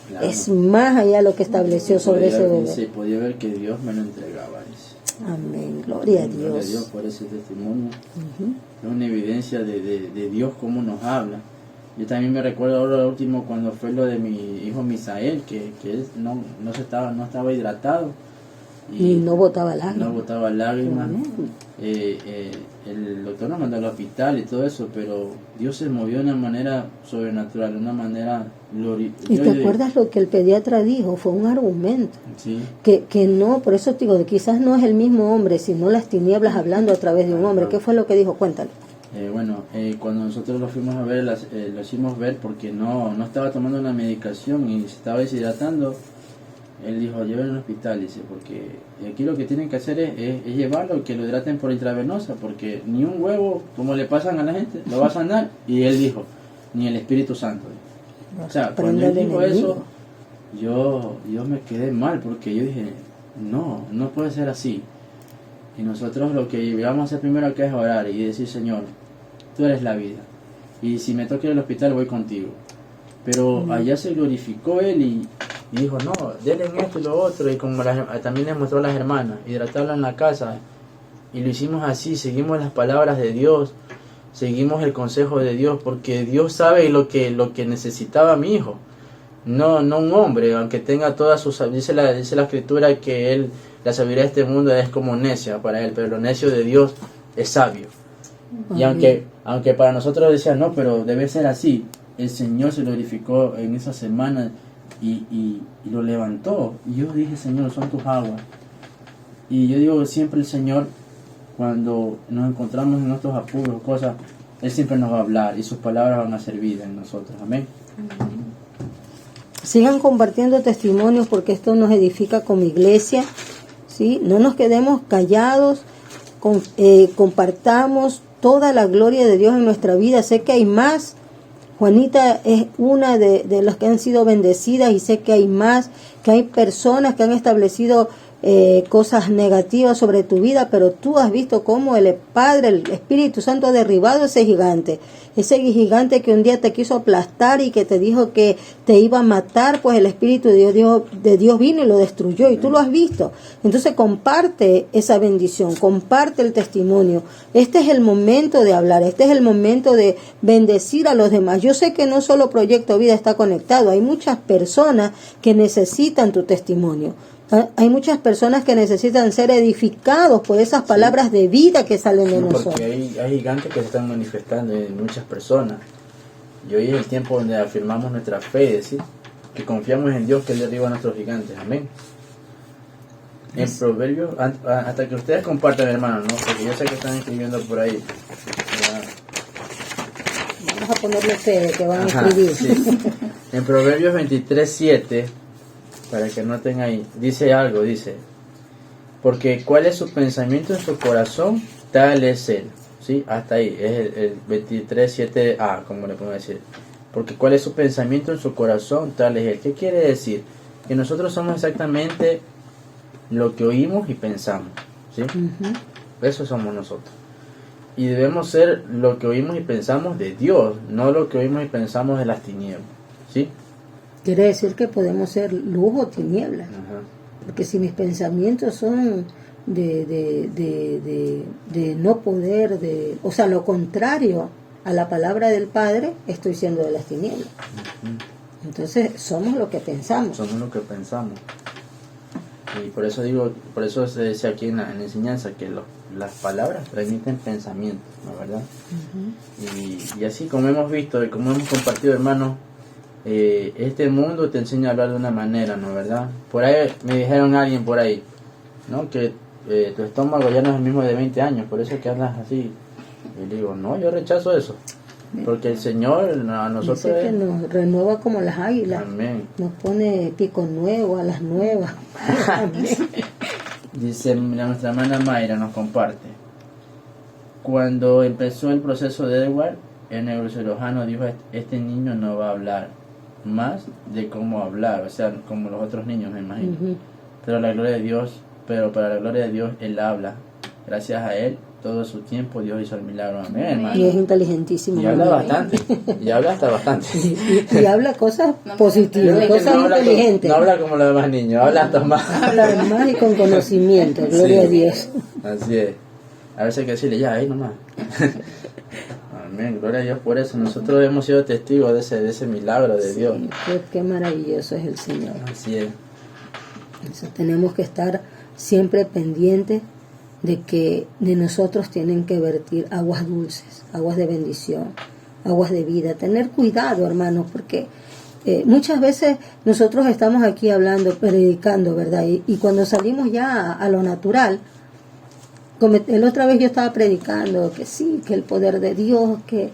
B: Claro. Es más allá lo que estableció sobre ese bebé.
A: Se podía ver que Dios me lo entregaba.
B: Amén, gloria a Dios.
A: Gloria a Dios por ese testimonio. es una evidencia de Dios cómo nos habla. Yo también me recuerdo ahora lo último cuando fue lo de mi hijo Misael, que él no estaba hidratado.
B: Y no botaba lágrimas.
A: No botaba lágrimas. El doctor nos mandó al hospital y todo eso, pero Dios se movió de una manera sobrenatural, de una manera gloriosa.
B: ¿Y te acuerdas lo que el pediatra dijo? Fue un argumento.
A: Sí.
B: Que no, por eso te digo, quizás no es el mismo hombre, sino las tinieblas hablando a través de un hombre. ¿Qué fue lo que dijo? Cuéntalo.
A: Cuando nosotros lo fuimos a ver, lo hicimos ver porque no estaba tomando una medicación y se estaba deshidratando. Él dijo, llévenlo al hospital, dice, porque aquí lo que tienen que hacer es llevarlo, que lo hidraten por intravenosa, porque ni un huevo, como le pasan a la gente, lo va a sanar. Y él dijo, ni el Espíritu Santo. O sea, cuando él dijo eso, yo me quedé mal, porque yo dije, no puede ser así. Y nosotros lo que vamos a hacer primero acá es orar y decir, Señor, tú eres la vida. Y si me toca ir al hospital, voy contigo. Pero allá se glorificó él y dijo, no, denle esto y lo otro. Y como también les mostró a las hermanas, hidratarla en la casa. Y lo hicimos así, seguimos las palabras de Dios, seguimos el consejo de Dios, porque Dios sabe lo que necesitaba mi hijo. No un hombre, aunque tenga todas sus... Dice la escritura que la sabiduría de este mundo es como necia para él, pero lo necio de Dios es sabio. Y aunque para nosotros decían, no, pero debe ser así, el Señor se glorificó en esa semana y lo levantó. Y yo dije, Señor, son tus aguas. Y yo digo, siempre el Señor, cuando nos encontramos en nuestros apuros, cosas, Él siempre nos va a hablar y sus palabras van a servir en nosotros. Amén.
B: Sigan compartiendo testimonios porque esto nos edifica como iglesia, ¿sí? No nos quedemos callados, compartamos toda la gloria de Dios en nuestra vida. Sé que hay más. Juanita es una de las que han sido bendecidas y sé que hay más, que hay personas que han establecido cosas negativas sobre tu vida, pero tú has visto cómo el Padre, el Espíritu Santo ha derribado ese gigante que un día te quiso aplastar y que te dijo que te iba a matar, pues el Espíritu de Dios vino y lo destruyó y tú lo has visto. Entonces comparte esa bendición, comparte el testimonio. Este es el momento de hablar, este es el momento de bendecir a los demás. Yo sé que no solo Proyecto Vida está conectado, hay muchas personas que necesitan tu testimonio. Hay muchas personas que necesitan ser edificados por esas palabras de vida que salen de nosotros.
A: Porque hay gigantes que se están manifestando en muchas personas. Y hoy es el tiempo donde afirmamos nuestra fe, decir que confiamos en Dios que Él derriba a nuestros gigantes. Amén. En Proverbios, hasta que ustedes compartan, hermano, ¿no? Porque yo sé que están escribiendo por ahí.
B: Vamos a ponerle fe que van a escribir.
A: Sí. En Proverbios 23:7, para que noten ahí, dice, porque cuál es su pensamiento en su corazón, tal es él. ¿Sí? Hasta ahí, es el 23:7a, como le podemos decir. Porque cuál es su pensamiento en su corazón, tal es él. ¿Qué quiere decir? Que nosotros somos exactamente lo que oímos y pensamos. ¿Sí? Eso somos nosotros. Y debemos ser lo que oímos y pensamos de Dios, no lo que oímos y pensamos de las tinieblas. ¿Sí?
B: Quiere decir que podemos ser luz o tinieblas. Porque si mis pensamientos son de no poder, o sea, lo contrario a la palabra del Padre, estoy siendo de las tinieblas. Entonces, somos lo que pensamos.
A: Somos lo que pensamos. Y por eso se dice aquí en la enseñanza que las palabras transmiten pensamientos, ¿no? ¿Verdad? Y así como hemos visto y como hemos compartido, hermanos, este mundo te enseña a hablar de una manera, ¿no? ¿Verdad? Por ahí me dijeron alguien por ahí, ¿no? Que tu estómago ya no es el mismo de 20 años, por eso que hablas así. Y digo, no, yo rechazo eso. Porque el Señor a nosotros
B: dice que nos renueva como las águilas.
A: Amén.
B: Nos pone pico nuevo a las nuevas.
A: Dice nuestra hermana Mayra, nos comparte. Cuando empezó el proceso de Edward, el neurocirujano dijo, este niño no va a hablar más de cómo hablar, o sea, como los otros niños, me imagino. Pero para la gloria de Dios, él habla. Gracias a él, todo su tiempo Dios hizo el milagro. Amén, hermano.
B: Y es inteligentísimo.
A: Y habla bastante. Y habla hasta bastante.
B: Y habla cosas positivas, cosas inteligentes.
A: No habla como los demás niños, habla hasta más.
B: Habla más y con conocimiento, gloria a Dios.
A: Así es. A veces hay que decirle, ya, ahí nomás. Amén, gloria a Dios por eso. Nosotros hemos sido testigos de ese milagro de Dios.
B: Sí, qué maravilloso es el Señor.
A: Así es.
B: Entonces, tenemos que estar siempre pendientes de que de nosotros tienen que vertir aguas dulces, aguas de bendición, aguas de vida. Tener cuidado, hermanos, porque muchas veces nosotros estamos aquí hablando, predicando, ¿verdad? Y cuando salimos ya a lo natural, la otra vez yo estaba predicando que sí, que el poder de Dios, que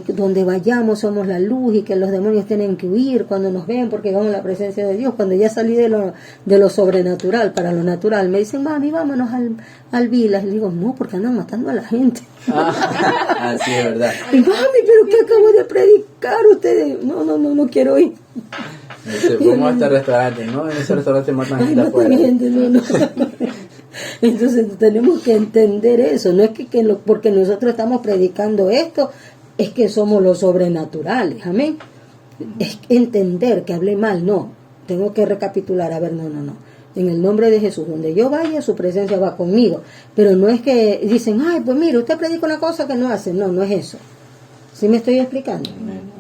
B: donde vayamos somos la luz y que los demonios tienen que huir cuando nos ven porque vamos a la presencia de Dios. Cuando ya salí de lo sobrenatural para lo natural, me dicen, mami, vámonos al Vilas. Y digo, no, porque andan matando a la gente.
A: Así es verdad.
B: Y mami, pero ¿qué acabo de predicar ustedes? No quiero ir.
A: Vamos a este restaurante, ¿no? En ese restaurante matan gente afuera.
B: No. Entonces tenemos que entender eso. No es porque nosotros estamos predicando esto, es que somos los sobrenaturales. Amén. Es entender que hablé mal. No. Tengo que recapitular. A ver, no. En el nombre de Jesús, donde yo vaya, su presencia va conmigo. Pero no es que dicen, ay, pues mire, usted predica una cosa que no hace. No es eso. ¿Sí me estoy explicando?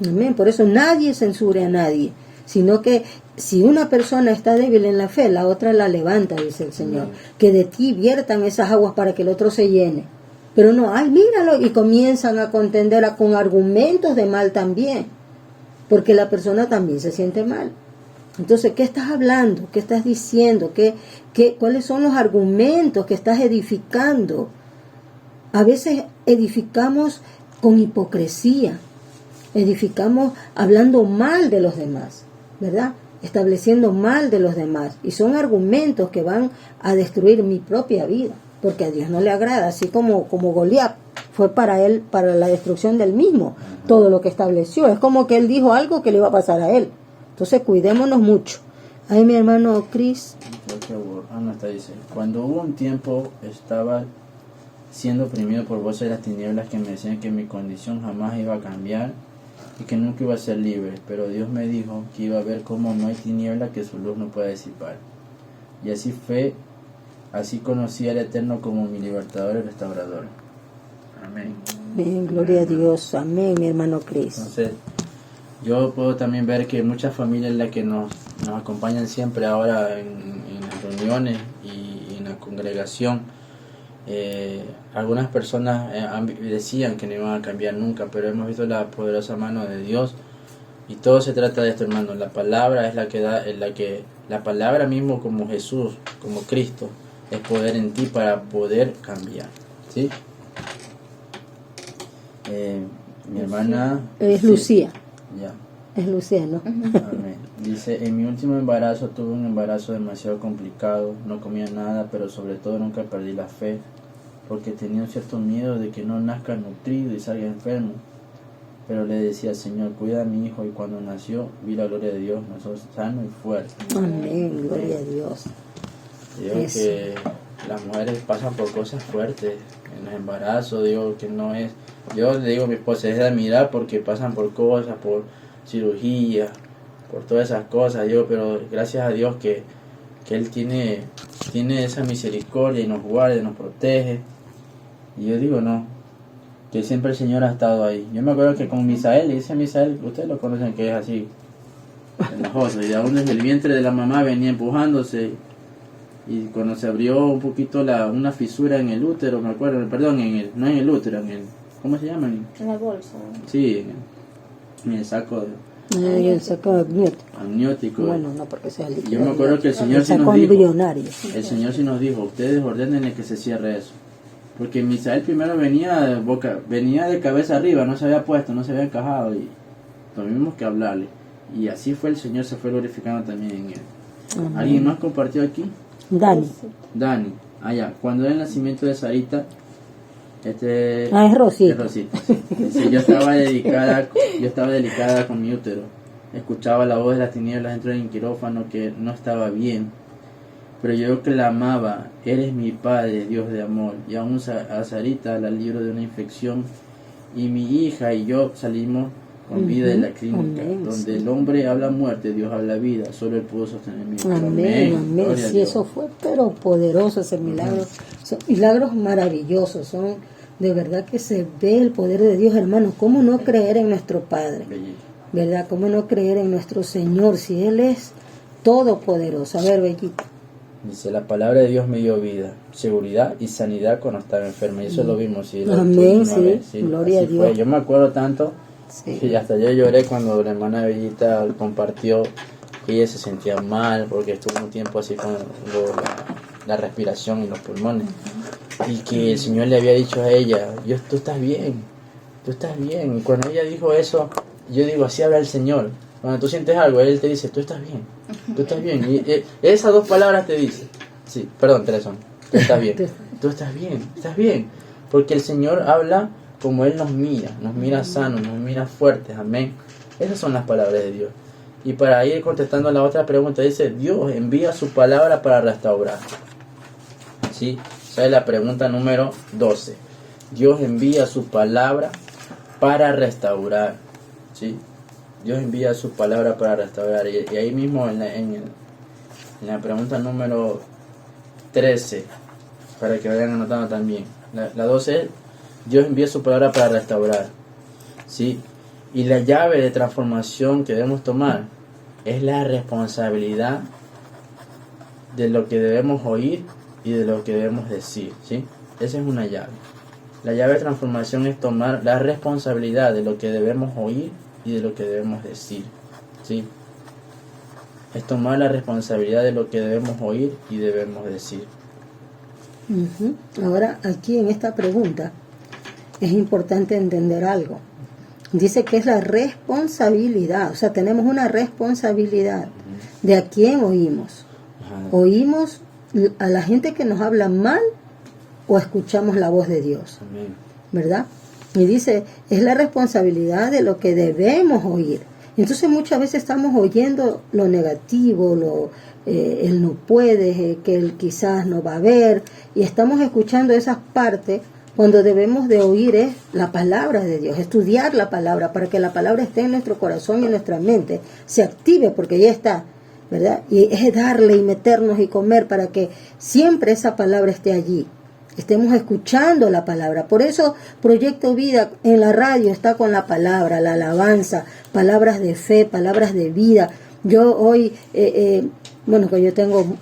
B: Amén. Por eso nadie censure a nadie, sino que si una persona está débil en la fe, la otra la levanta, dice el Señor. Que de ti viertan esas aguas para que el otro se llene. Pero no, ay, míralo, y comienzan a contender con argumentos de mal también, porque la persona también se siente mal. Entonces, ¿qué estás hablando? ¿Qué estás diciendo? ¿Cuáles son los argumentos que estás edificando? A veces edificamos con hipocresía, edificamos hablando mal de los demás, ¿verdad? Estableciendo mal de los demás, y son argumentos que van a destruir mi propia vida, porque a Dios no le agrada, así como Goliat fue para él, para la destrucción del mismo, todo lo que estableció. Es como que él dijo algo que le iba a pasar a él. Entonces cuidémonos mucho. Ahí mi hermano Chris.
A: Ana está dice, cuando hubo un tiempo estaba siendo oprimido por voces de las tinieblas que me decían que mi condición jamás iba a cambiar y que nunca iba a ser libre, pero Dios me dijo que iba a ver cómo no hay tiniebla que su luz no pueda disipar. Y así fue, así conocí al Eterno como mi libertador y restaurador. Amén.
B: Amén, gloria a Dios. Amén, mi hermano Chris.
A: Entonces, yo puedo también ver que muchas familias las que nos acompañan siempre ahora en las reuniones y en la congregación, algunas personas decían que no iban a cambiar nunca, pero hemos visto la poderosa mano de Dios, y todo se trata de esto, hermano. La palabra es la palabra mismo, como Jesús, como Cristo, es poder en ti para poder cambiar, ¿sí? Mi hermana
B: es Lucía.
A: Ya.
B: Es Lucía, ¿no?
A: Amén. Dice, en mi último embarazo tuve un embarazo demasiado complicado, no comía nada, pero sobre todo nunca perdí la fe, porque tenía un cierto miedo de que no nazca nutrido y salga enfermo. Pero le decía, Señor, cuida a mi hijo, y cuando nació vi la gloria de Dios, nació sano y fuerte.
B: Amén, gloria a Dios.
A: Digo que las mujeres pasan por cosas fuertes en los embarazos, digo que no es, yo le digo a mi esposa, es de admirar porque pasan por cosas, por cirugía, por todas esas cosas, digo, pero gracias a Dios que Él tiene esa misericordia y nos guarda y nos protege. Y yo digo, no, que siempre el Señor ha estado ahí. Yo me acuerdo que con Misael, le dice a Misael, ustedes lo conocen, que es así, enojoso, y aún desde el vientre de la mamá venía empujándose, y cuando se abrió un poquito una fisura en el útero, me acuerdo, perdón, no en el útero, ¿cómo se llama?
C: En la bolsa.
A: Sí, en el saco
B: El saco
A: amniótico.
B: Bueno, no porque sea líquido.
A: Yo me acuerdo que el Señor sí nos dijo, ustedes ordenen que se cierre eso. Porque Misael primero venía de cabeza arriba, no se había puesto, no se había encajado, y tuvimos que hablarle. Y así fue, el Señor se fue glorificando también en él.
B: Amén.
A: ¿Alguien más compartió aquí?
B: Dani.
A: Allá, cuando era el nacimiento de Sarita,
B: es Rosita.
A: Es Rosita, sí. Sí, yo estaba delicada con mi útero. Escuchaba la voz de las tinieblas dentro del quirófano que no estaba bien. Pero yo clamaba, eres mi Padre, Dios de amor. Y aún a Sarita la libro de una infección. Y mi hija y yo salimos con vida en la clínica.
B: Amén,
A: Donde
B: sí.
A: el hombre habla muerte, Dios habla vida. Solo Él pudo sostener mi vida.
B: Amén, amén.
A: Gloria a
B: Sí,
A: Dios.
B: eso fue, pero poderoso ese milagro. Son milagros maravillosos, son de verdad que se ve el poder de Dios, hermanos. ¿Cómo no creer en nuestro Padre?
A: Belleza.
B: ¿Verdad? ¿Cómo no creer en nuestro Señor si Él es todopoderoso? A ver, Bellita.
A: Dice, la palabra de Dios me dio vida, seguridad y sanidad cuando estaba enferma. Y eso lo vimos, sí. Lo
B: Amén,
A: tuvimos una vez,
B: sí. Gloria
A: así
B: a Dios.
A: fue. Yo me acuerdo tanto
B: Sí.
A: que hasta yo lloré cuando la hermana Bellita compartió que ella se sentía mal porque estuvo un tiempo así con la respiración y los pulmones. Y que el Señor le había dicho a ella, tú estás bien, tú estás bien. Y cuando ella dijo eso, yo digo, así habla el Señor. Cuando tú sientes algo, Él te dice, tú estás bien, tú estás bien. Y esas dos palabras te dice, sí, perdón, tres son, tú estás bien, tú estás bien. Porque el Señor habla como Él nos mira sanos, nos mira fuertes, amén. Esas son las palabras de Dios. Y para ir contestando la otra pregunta, dice, Dios envía su palabra para restaurar. ¿Sí? Esa es la pregunta número 12. Dios envía su palabra para restaurar. ¿Sí? Dios envía su palabra para restaurar. Y ahí mismo en la pregunta número 13, para que vayan anotando también. La 12 es, Dios envía su palabra para restaurar. ¿Sí? Y la llave de transformación que debemos tomar es la responsabilidad de lo que debemos oír y de lo que debemos decir. ¿Sí? Esa es una llave. La llave de transformación es tomar la responsabilidad de lo que debemos oír y de lo que debemos decir. ¿Sí? Es tomar la responsabilidad de lo que debemos oír y debemos decir.
B: Ujú. Ahora, aquí en esta pregunta es importante entender algo. Dice que es la responsabilidad, o sea, tenemos una responsabilidad de a quién oímos.
A: Ajá.
B: ¿Oímos a la gente que nos habla mal o escuchamos la voz de Dios?
A: Amén.
B: ¿Verdad? Y dice, es la responsabilidad de lo que debemos oír. Entonces muchas veces estamos oyendo lo negativo, él no puede, que él quizás no va a ver, y estamos escuchando esas partes cuando debemos de oír es la palabra de Dios, estudiar la palabra para que la palabra esté en nuestro corazón y en nuestra mente, se active porque ya está, ¿verdad? Y es darle y meternos y comer para que siempre esa palabra esté allí. Estemos escuchando la palabra. Por eso Proyecto Vida en la radio está con la palabra, la alabanza, palabras de fe, palabras de vida. Yo hoy, bueno, que yo tengo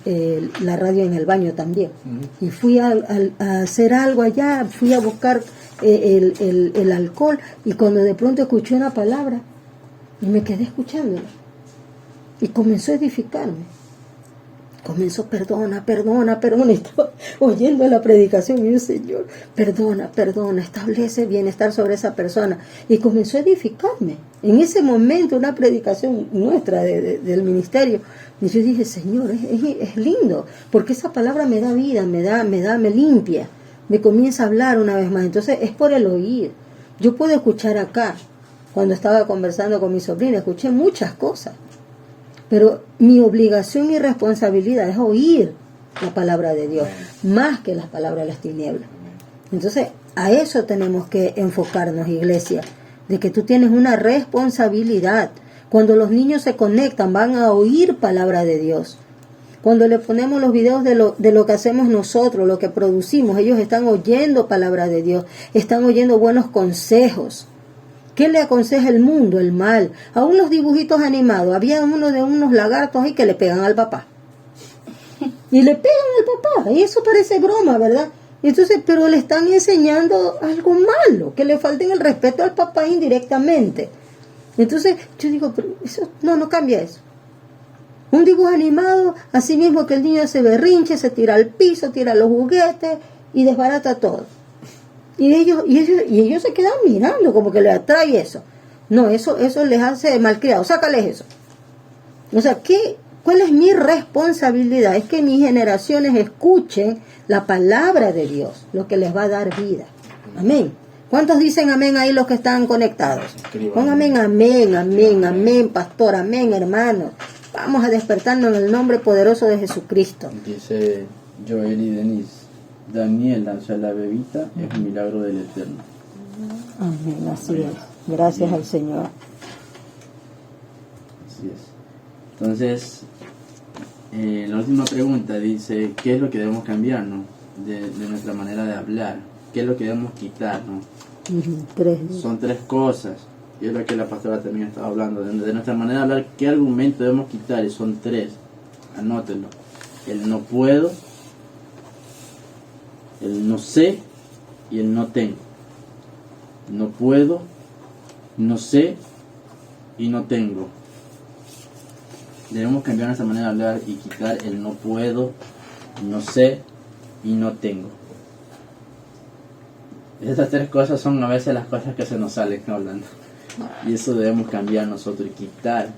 B: la radio en el baño también. Y fui a hacer algo allá, fui a buscar el alcohol y cuando de pronto escuché una palabra y me quedé escuchándola. Y comenzó a edificarme. Comenzó, perdona, y estaba oyendo la predicación y yo, Señor, perdona, establece bienestar sobre esa persona. Y comenzó a edificarme. En ese momento, una predicación nuestra del ministerio, y yo dije, Señor, es lindo, porque esa palabra me da vida, me limpia, me comienza a hablar una vez más. Entonces, es por el oír. Yo puedo escuchar acá, cuando estaba conversando con mi sobrina, escuché muchas cosas. Pero mi obligación y responsabilidad es oír la palabra de Dios, más que las palabras de las tinieblas. Entonces, a eso tenemos que enfocarnos, iglesia, de que tú tienes una responsabilidad. Cuando los niños se conectan, van a oír palabra de Dios. Cuando le ponemos los videos de lo que hacemos nosotros, lo que producimos, ellos están oyendo palabra de Dios, están oyendo buenos consejos. ¿Qué le aconseja el mundo? El mal. Aún los dibujitos animados, había uno de unos lagartos ahí que le pegan al papá. Y le pegan al papá, y eso parece broma, ¿verdad? Entonces, pero le están enseñando algo malo, que le falten el respeto al papá indirectamente. Entonces, yo digo, pero eso no cambia eso. Un dibujo animado, así mismo que el niño se berrinche, se tira al piso, tira los juguetes y desbarata todo. Y ellos se quedan mirando como que les atrae eso. No, eso les hace malcriado. Sácales eso. O sea, ¿cuál es mi responsabilidad? Es que mis generaciones escuchen la palabra de Dios, lo que les va a dar vida. Amén. ¿Cuántos dicen amén ahí los que están conectados? Pon amén, amén, pastor, amén, hermanos. Vamos a despertarnos en el nombre poderoso de Jesucristo.
A: Dice Joel y Denise. Daniela, o sea, la bebita es un milagro del Eterno.
B: Amén, así es. Gracias al Señor.
A: Así es. Entonces, la última pregunta dice, ¿qué es lo que debemos cambiar, no? de nuestra manera de hablar? ¿Qué es lo que debemos quitar, no? Son 3 cosas. Y es lo que la pastora también estaba hablando. De nuestra manera de hablar, ¿qué argumento debemos quitar? Y son 3. Anótenlo. El no puedo, el no sé y el no tengo. No puedo, no sé y no tengo. Debemos cambiar nuestra manera de hablar y quitar el no puedo, no sé y no tengo. Estas 3 cosas son a veces las cosas que se nos salen hablando. Y eso debemos cambiar nosotros y quitar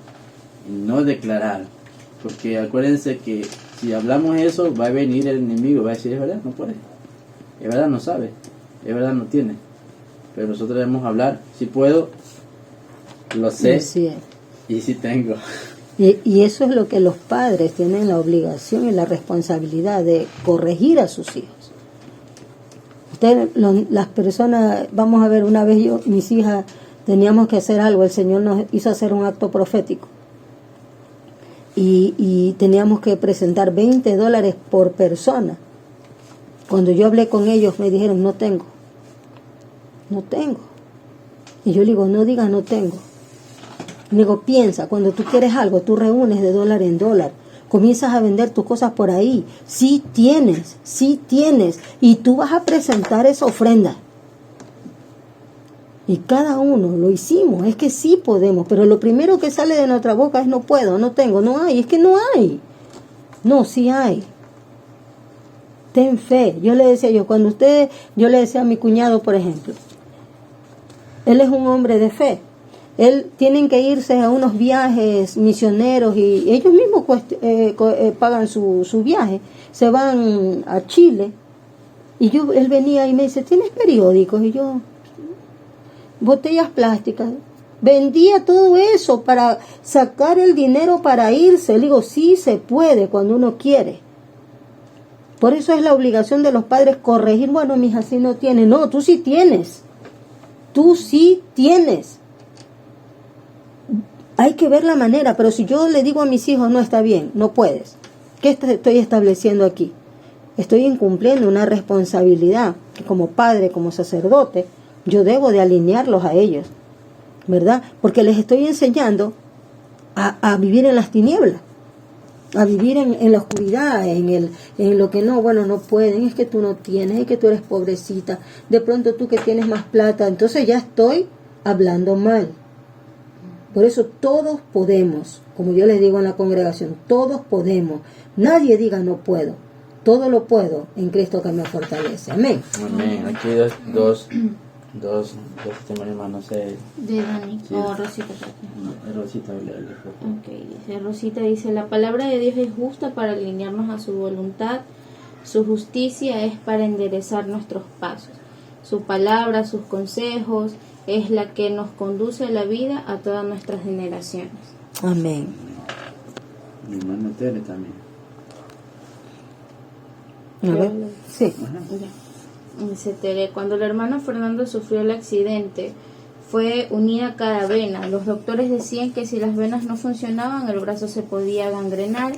A: y no declarar. Porque acuérdense que si hablamos eso, va a venir el enemigo, va a decir, es verdad, no puede. Es verdad, no sabe. Es verdad, no tiene. Pero nosotros debemos hablar, si puedo, lo sé y si tengo.
B: Y eso es lo que los padres tienen la obligación y la responsabilidad de corregir a sus hijos. Las personas, vamos a ver, una vez yo y mis hijas teníamos que hacer algo, el Señor nos hizo hacer un acto profético y teníamos que presentar $20 por persona. Cuando yo hablé con ellos me dijeron, no tengo. Y yo le digo, no digas no tengo. Le digo, piensa, cuando tú quieres algo, tú reúnes de dólar en dólar. Comienzas a vender tus cosas por ahí. Sí tienes. Y tú vas a presentar esa ofrenda. Y cada uno lo hicimos. Es que sí podemos. Pero lo primero que sale de nuestra boca es no puedo, no tengo, no hay. Es que no hay. No, sí hay. Ten fe. Yo le decía yo le decía a mi cuñado, por ejemplo. Él es un hombre de fe. Él tienen que irse a unos viajes misioneros y ellos mismos pagan su viaje. Se van a Chile y él venía y me dice, ¿tienes periódicos? Y yo, botellas plásticas. Vendía todo eso para sacar el dinero para irse. Le digo, sí se puede cuando uno quiere. Por eso es la obligación de los padres corregir. Bueno, mi hija sí no tiene. No, tú sí tienes. Tú sí tienes. Hay que ver la manera, pero si yo le digo a mis hijos, no está bien, no puedes. ¿Qué estoy estableciendo aquí? Estoy incumpliendo una responsabilidad que como padre, como sacerdote, yo debo de alinearlos a ellos, ¿verdad? Porque les estoy enseñando a vivir en las tinieblas, a vivir en la oscuridad, en lo que no pueden, es que tú no tienes, es que tú eres pobrecita, de pronto tú que tienes más plata, entonces ya estoy hablando mal. Por eso todos podemos, como yo les digo en la congregación, todos podemos. Nadie diga no puedo. Todo lo puedo en Cristo que me fortalece. Amén.
A: Amén. Aquí dos testimonios, no sé.
C: De Dani
A: Sí.
C: o Rosita.
A: Rosita,
C: Dice Rosita, la palabra de Dios es justa para alinearnos a su voluntad. Su justicia es para enderezar nuestros pasos. Su palabra, sus consejos, es la que nos conduce a la vida a todas nuestras generaciones.
B: Amén.
A: Mi hermana Tere también.
B: A ver, sí.
C: Dice Tere, cuando el hermano Fernando sufrió el accidente, fue unida cada vena. Los doctores decían que si las venas no funcionaban, el brazo se podía gangrenar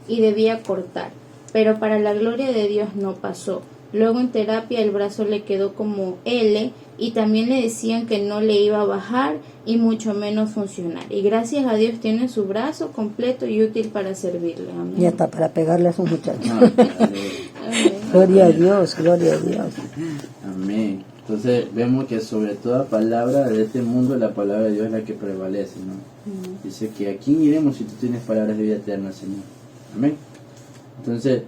C: y debía cortar. Pero para la gloria de Dios no pasó. Luego en terapia el brazo le quedó como L y también le decían que no le iba a bajar y mucho menos funcionar. Y gracias a Dios tiene su brazo completo y útil para servirle. Amén.
B: Ya está para pegarle a esos muchachos.
A: Amén.
B: Gloria a Dios, gloria a Dios.
A: Amén. Entonces vemos que sobre toda palabra de este mundo, la palabra de Dios es la que prevalece, ¿no? Dice que ¿a quién iremos si tú tienes palabras de vida eterna, Señor? Amén. Entonces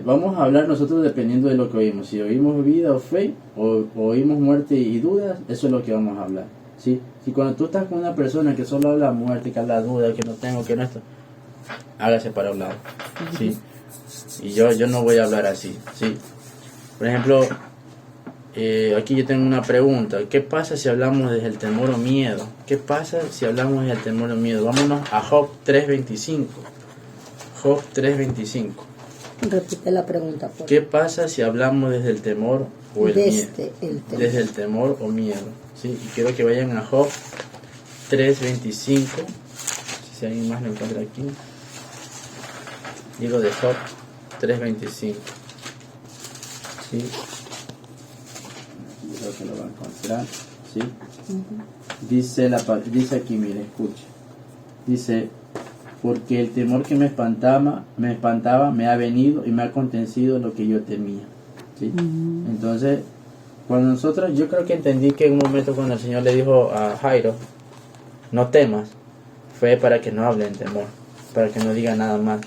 A: vamos a hablar nosotros dependiendo de lo que oímos. Si oímos vida o fe, o oímos muerte y dudas, eso es lo que vamos a hablar, ¿sí? Si cuando tú estás con una persona que solo habla muerte, que habla duda, que no tengo, que no esto, hágase para un lado, ¿sí? Y yo no voy a hablar así, ¿sí? Por ejemplo, aquí yo tengo una pregunta. ¿Qué pasa si hablamos desde el temor o miedo? ¿Qué pasa si hablamos desde el temor o miedo? Vámonos a Job 3.25. Job 3.25.
B: Repite la pregunta, por favor.
A: ¿Qué pasa si hablamos desde el temor o el miedo?
B: Desde
A: el temor o miedo, ¿sí? Y quiero que vayan a Job 3.25. Si si alguien más lo encuentra aquí. Libro de Job 3:25. ¿Sí? Yo creo que lo va a encontrar. ¿Sí? Dice aquí, mire, escuche. Dice, porque el temor que me espantaba me ha venido y me ha acontecido lo que yo temía. ¿Sí? Entonces, cuando nosotros, yo creo que entendí que en un momento cuando el Señor le dijo a Jairo, no temas, fue para que no hable en temor, para que no diga nada más.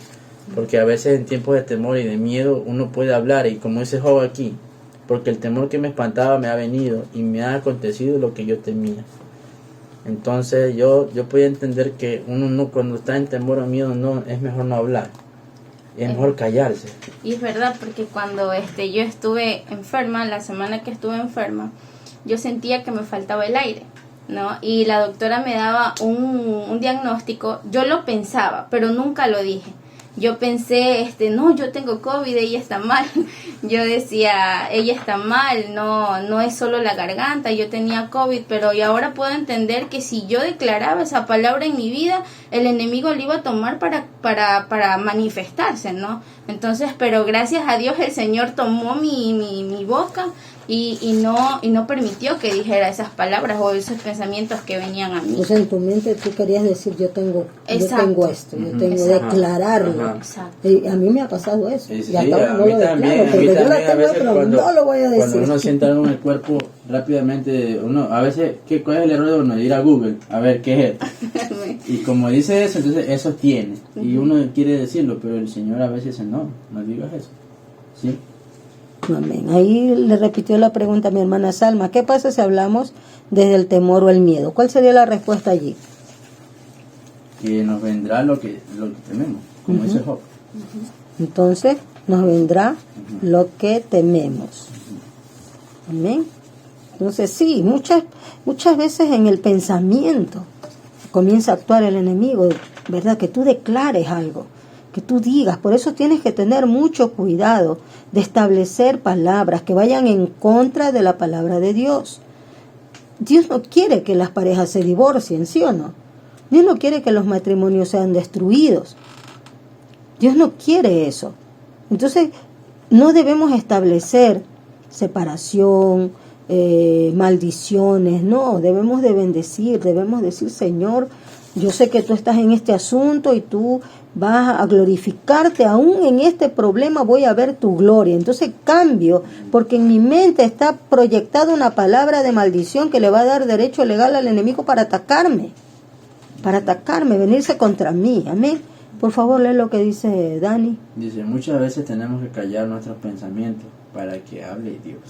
A: Porque a veces en tiempos de temor y de miedo uno puede hablar, y como dice Job aquí, porque el temor que me espantaba me ha venido y me ha acontecido lo que yo temía. Entonces yo podía entender que uno no, cuando está en temor o miedo, no, es mejor no hablar, es mejor callarse.
C: Y es verdad, porque cuando yo estuve enferma, la semana que estuve enferma, yo sentía que me faltaba el aire, ¿no? Y la doctora me daba un diagnóstico, yo lo pensaba, pero nunca lo dije. Yo pensé, no, yo tengo COVID, ella está mal. Yo decía, ella está mal, no es solo la garganta, yo tenía COVID, pero y ahora puedo entender que si yo declaraba esa palabra en mi vida, el enemigo lo iba a tomar para manifestarse, ¿no? Entonces, pero gracias a Dios el Señor tomó mi boca y no permitió que dijera esas palabras o esos pensamientos que venían a mí.
B: O sea, en tu mente tú querías decir, yo tengo esto, yo tengo declararlo.
C: Exacto.
B: Y a mí me ha pasado eso.
A: Sí,
B: y acá no lo
A: también,
B: declaro, porque yo lo tengo, pero
A: cuando,
B: no lo voy a decir.
A: Cuando uno siente algo en el cuerpo, rápidamente, a veces, ¿cuál es el error de uno? Ir a Google, a ver qué es esto. Y como dice eso, entonces eso tiene. Y uno quiere decirlo, pero el Señor a veces dice, no digas eso. ¿Sí?
B: Amén. Ahí le repitió la pregunta a mi hermana Salma, ¿qué pasa si hablamos desde el temor o el miedo? ¿Cuál sería la respuesta allí?
A: Que nos vendrá lo que tememos, como dice Job.
B: Entonces nos vendrá lo que tememos. Amén. Entonces sí, muchas veces en el pensamiento comienza a actuar el enemigo, ¿verdad? Que tú declares algo, que tú digas. Por eso tienes que tener mucho cuidado de establecer palabras que vayan en contra de la palabra de Dios. Dios no quiere que las parejas se divorcien, ¿sí o no? Dios no quiere que los matrimonios sean destruidos. Dios no quiere eso. Entonces, no debemos establecer separación, maldiciones, no, debemos de bendecir, debemos decir, Señor, yo sé que tú estás en este asunto y tú vas a glorificarte, aún en este problema voy a ver tu gloria. Entonces cambio, porque en mi mente está proyectada una palabra de maldición que le va a dar derecho legal al enemigo para atacarme, venirse contra mí. Amén. Por favor, lee lo que dice Dani.
A: Dice, muchas veces tenemos que callar nuestros pensamientos para que hable Dios.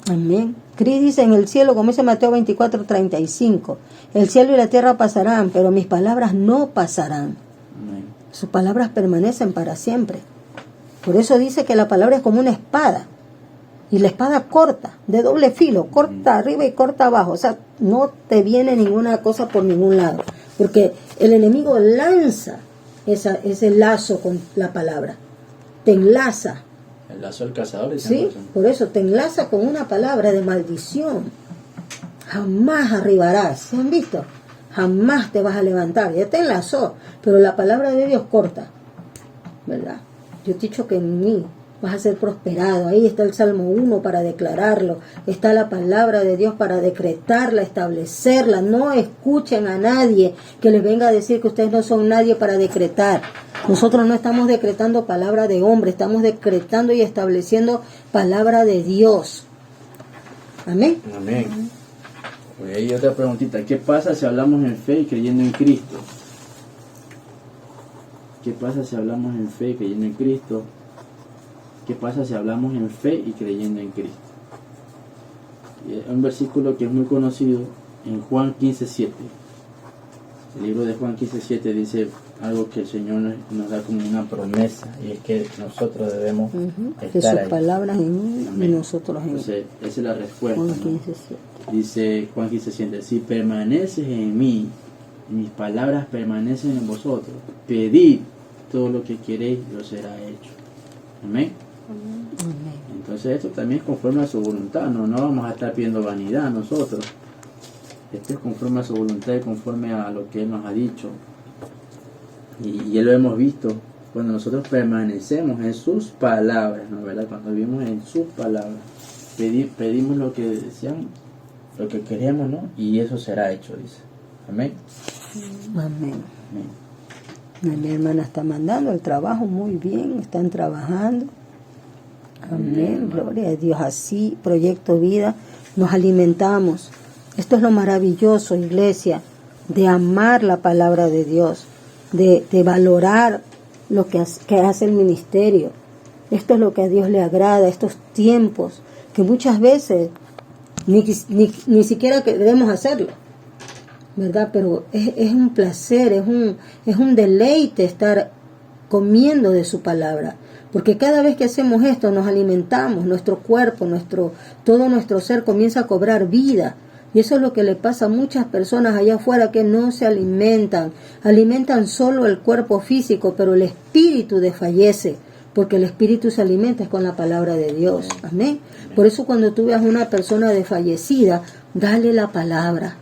B: Amén. Cris dice, en el cielo, como dice Mateo 24:35, el cielo y la tierra pasarán, pero mis palabras no pasarán.
A: Amén.
B: Sus palabras permanecen para siempre. Por eso dice que la palabra es como una espada. Y la espada corta, de doble filo, corta arriba y corta abajo. O sea, no te viene ninguna cosa por ningún lado. Porque el enemigo lanza ese lazo con la palabra. Te enlaza.
A: El lazo del cazador.
B: Sí, por eso te enlaza con una palabra de maldición. Jamás arribarás. ¿Se han visto? Jamás te vas a levantar. Ya te enlazó. Pero la palabra de Dios corta. ¿Verdad? Yo te he dicho que en mí vas a ser prosperado. Ahí está el Salmo 1 para declararlo. Está la palabra de Dios para decretarla, establecerla. No escuchen a nadie que les venga a decir que ustedes no son nadie para decretar. Nosotros no estamos decretando palabra de hombre, estamos decretando y estableciendo palabra de Dios. Amén.
A: Amén. Pues hay otra preguntita. ¿Qué pasa si hablamos en fe y creyendo en Cristo? ¿Qué pasa si hablamos en fe y creyendo en Cristo? ¿Qué pasa si hablamos en fe y creyendo en Cristo? Y es un versículo que es muy conocido en Juan 15:7. El libro de Juan 15:7 dice algo que el Señor nos da como una promesa, y es que nosotros debemos
B: que
A: estar
B: sus
A: ahí.
B: palabras en mí y
A: Amén.
B: nosotros en
A: Entonces, esa es la respuesta.
B: Juan
A: ¿no?
B: 15:7.
A: Dice Juan 15:7, si permaneces en mí y mis palabras permanecen en vosotros, pedid todo lo que queréis y os será hecho. Amén.
B: Amén.
A: Entonces esto también es conforme a su voluntad, no vamos a estar pidiendo vanidad nosotros. Esto es conforme a su voluntad y conforme a lo que Él nos ha dicho. Y ya lo hemos visto cuando nosotros permanecemos en sus palabras, ¿no? ¿Verdad? Cuando vivimos en sus palabras, pedimos lo que deseamos, lo que queremos, ¿no? Y eso será hecho, dice. Amén.
B: Amén.
A: Amén.
B: Mi hermana está mandando el trabajo muy bien, están trabajando. Amén, gloria a Dios. Así, Proyecto Vida, nos alimentamos. Esto es lo maravilloso, iglesia, de amar la palabra de Dios, de valorar lo que hace el ministerio. Esto es lo que a Dios le agrada, estos tiempos que muchas veces ni siquiera queremos hacerlo, ¿verdad? Pero es un placer, es un deleite estar comiendo de su palabra, porque cada vez que hacemos esto nos alimentamos, nuestro cuerpo, todo nuestro ser comienza a cobrar vida. Y eso es lo que le pasa a muchas personas allá afuera, que no se alimentan solo el cuerpo físico, pero el espíritu desfallece, porque el espíritu se alimenta con la palabra de Dios. Amén. Por eso cuando tú veas una persona desfallecida, dale la palabra.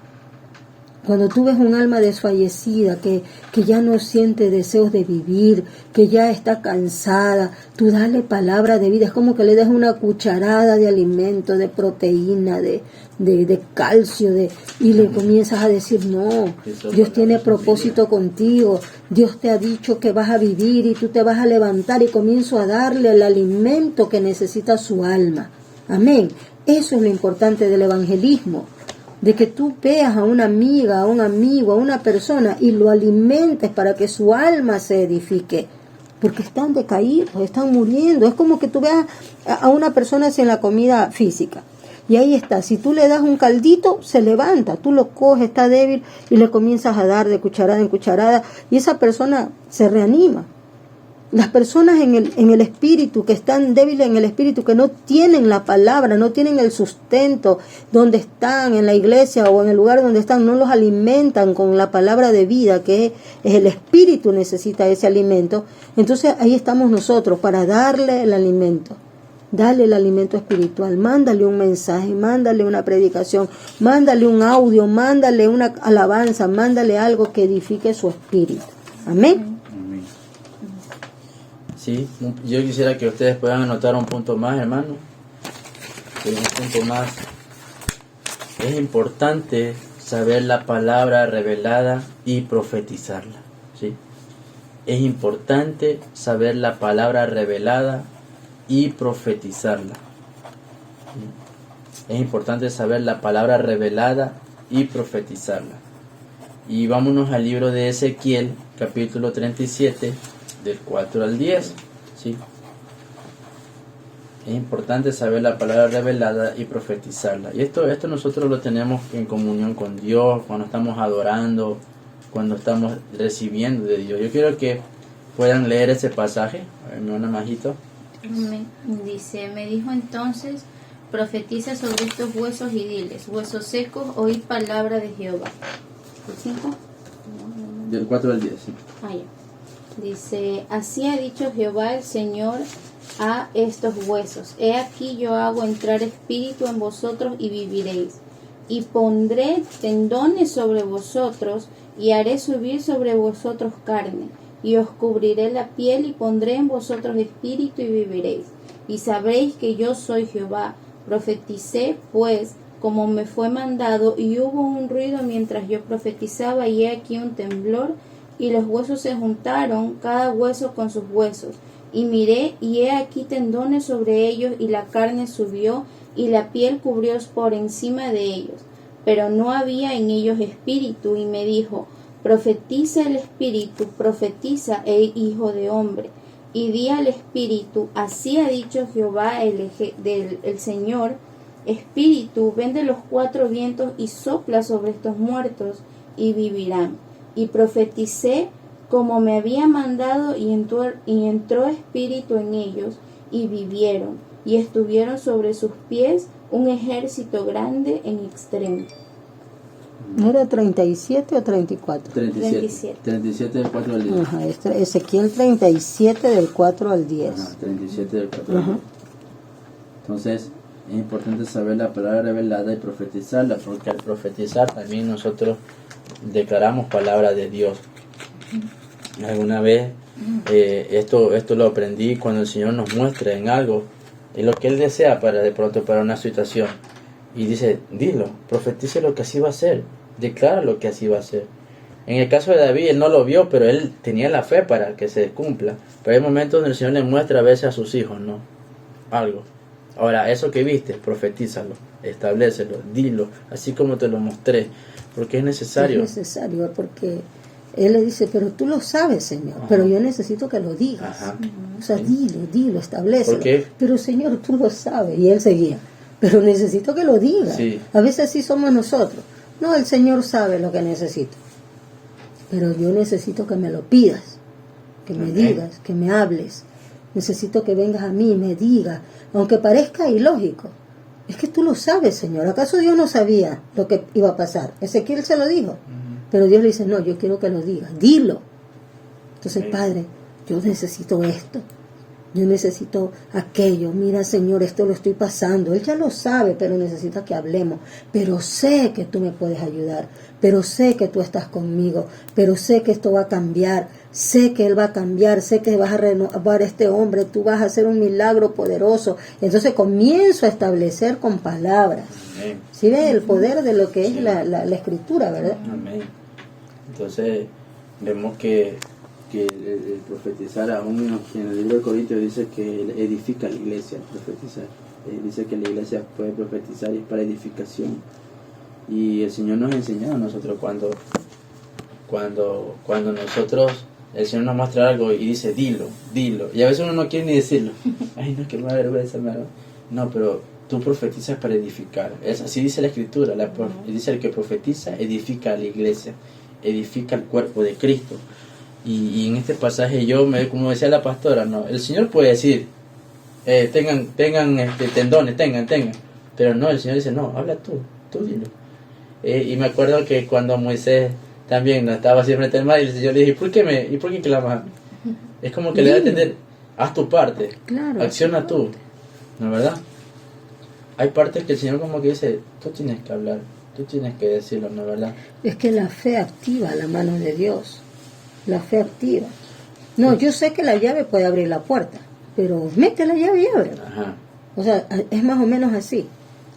B: Cuando tú ves un alma desfallecida que ya no siente deseos de vivir, que ya está cansada, tú dale palabra de vida. Es como que le des una cucharada de alimento, de proteína, de calcio, y le comienzas a decir, no, Dios tiene propósito contigo, Dios te ha dicho que vas a vivir y tú te vas a levantar, y comienzo a darle el alimento que necesita su alma. Amén. Eso es lo importante del evangelismo, de que tú veas a una amiga, a un amigo, a una persona y lo alimentes para que su alma se edifique, porque están decaídos, están muriendo. Es como que tú veas a una persona sin la comida física, y ahí está, si tú le das un caldito, se levanta, tú lo coges, está débil, y le comienzas a dar de cucharada en cucharada, y esa persona se reanima. Las personas en el espíritu, que están débiles en el espíritu, que no tienen la palabra, no tienen el sustento donde están, en la iglesia o en el lugar donde están, no los alimentan con la palabra de vida, que es el espíritu, necesita ese alimento. Entonces ahí estamos nosotros para darle el alimento. Dale el alimento espiritual, mándale un mensaje, mándale una predicación, mándale un audio, mándale una alabanza, mándale algo que edifique su espíritu. Amén.
A: Sí, yo quisiera que ustedes puedan anotar un punto más, hermano. Un punto más. Es importante saber la palabra revelada y profetizarla. ¿Sí? Es importante saber la palabra revelada y profetizarla. ¿Sí? Es importante saber la palabra revelada y profetizarla. Y vámonos al libro de Ezequiel, capítulo 37. Del 4 al 10, ¿sí? Es importante saber la palabra revelada y profetizarla. Y esto nosotros lo tenemos en comunión con Dios, cuando estamos adorando, cuando estamos recibiendo de Dios. Yo quiero que puedan leer ese pasaje. A ver, mi hermana Majito.
C: Dice, me dijo entonces, profetiza sobre estos huesos y diles, huesos secos, oíd palabra de Jehová. ¿El 5?
A: Del 4 al 10, sí.
C: Ah, ya. Dice, así ha dicho Jehová el Señor a estos huesos. He aquí yo hago entrar espíritu en vosotros y viviréis. Y pondré tendones sobre vosotros y haré subir sobre vosotros carne. Y os cubriré la piel y pondré en vosotros espíritu y viviréis. Y sabréis que yo soy Jehová. Profeticé pues como me fue mandado, y hubo un ruido mientras yo profetizaba, y he aquí un temblor, y los huesos se juntaron, cada hueso con sus huesos. Y miré, y he aquí tendones sobre ellos, y la carne subió, y la piel cubrió por encima de ellos. Pero no había en ellos espíritu, y me dijo, profetiza el espíritu, profetiza, hijo de hombre. Y di al espíritu, así ha dicho Jehová el Señor, espíritu, ven de los 4 vientos y sopla sobre estos muertos, y vivirán. Y profeticé como me había mandado, y entró espíritu en ellos, y vivieron, y estuvieron sobre sus pies un ejército grande en extremo.
B: ¿Era 37 o 34?
A: 37. 37 del 4 al 10.
B: Ajá, Ezequiel 37 del 4 al 10.
A: Ajá, 37 del 4 al 10. Entonces, es importante saber la palabra revelada y profetizarla, porque al profetizar también nosotros declaramos palabra de Dios. Alguna vez esto lo aprendí cuando el Señor nos muestra en algo, en lo que Él desea de pronto para una situación. Y dice, dilo, profetice lo que así va a ser, declara lo que así va a ser. En el caso de David, él no lo vio, pero él tenía la fe para que se cumpla. Pero hay momentos donde el Señor le muestra a veces a sus hijos, ¿no? Algo. Ahora, eso que viste, profetízalo, establécelo, dilo, así como te lo mostré, porque es necesario.
B: Es necesario, porque Él le dice, pero tú lo sabes, Señor, pero yo necesito que lo digas. O sea, dilo, establécelo. Pero, Señor, tú lo sabes. Y Él seguía, pero necesito que lo digas.
A: Sí.
B: A veces así somos nosotros. No, el Señor sabe lo que necesito, pero yo necesito que me lo pidas, que me digas, que me hables. Necesito que vengas a mí y me digas, aunque parezca ilógico. Es que tú lo sabes, Señor. ¿Acaso Dios no sabía lo que iba a pasar? Ezequiel se lo dijo. Pero Dios le dice, no, yo quiero que lo digas. Dilo. Entonces, Padre, yo necesito esto. Yo necesito aquello. Mira, Señor, esto lo estoy pasando. Él ya lo sabe, pero necesita que hablemos. Pero sé que tú me puedes ayudar. Pero sé que tú estás conmigo. Pero sé que esto va a cambiar. Sé que Él va a cambiar. Sé que vas a renovar a este hombre. Tú vas a hacer un milagro poderoso. Entonces comienzo a establecer con palabras.
A: Amén.
B: ¿Sí ves el poder de lo que es la escritura, verdad?
A: Amén. Entonces vemos que el profetizar, aún en el libro de Corintios dice que él edifica la iglesia, profetizar. Dice que la iglesia puede profetizar y es para edificación. Y el Señor nos enseña a nosotros cuando nosotros, el Señor nos muestra algo y dice, dilo. Y a veces uno no quiere ni decirlo. Ay, no, que me da vergüenza, no, pero tú profetizas para edificar. Así dice la Escritura. Dice, el que profetiza edifica a la iglesia, edifica el cuerpo de Cristo. Y en este pasaje como decía la pastora, no, el Señor puede decir, tengan tendones, tengan, pero no, el Señor dice, no, habla tú dilo. Y me acuerdo que cuando Moisés también no estaba así frente al mar, y el Señor le dijo, ¿y por qué clamas? Es como que le da a entender, haz tu parte,
B: claro,
A: acciona tú, ¿no es verdad? Hay partes que el Señor como que dice, tú tienes que hablar, tú tienes que decirlo, ¿no es verdad?
B: Es que la fe activa la mano de Dios. La fe activa. No, yo sé que la llave puede abrir la puerta, pero mete la llave y abre.
A: Ajá.
B: O sea, es más o menos así.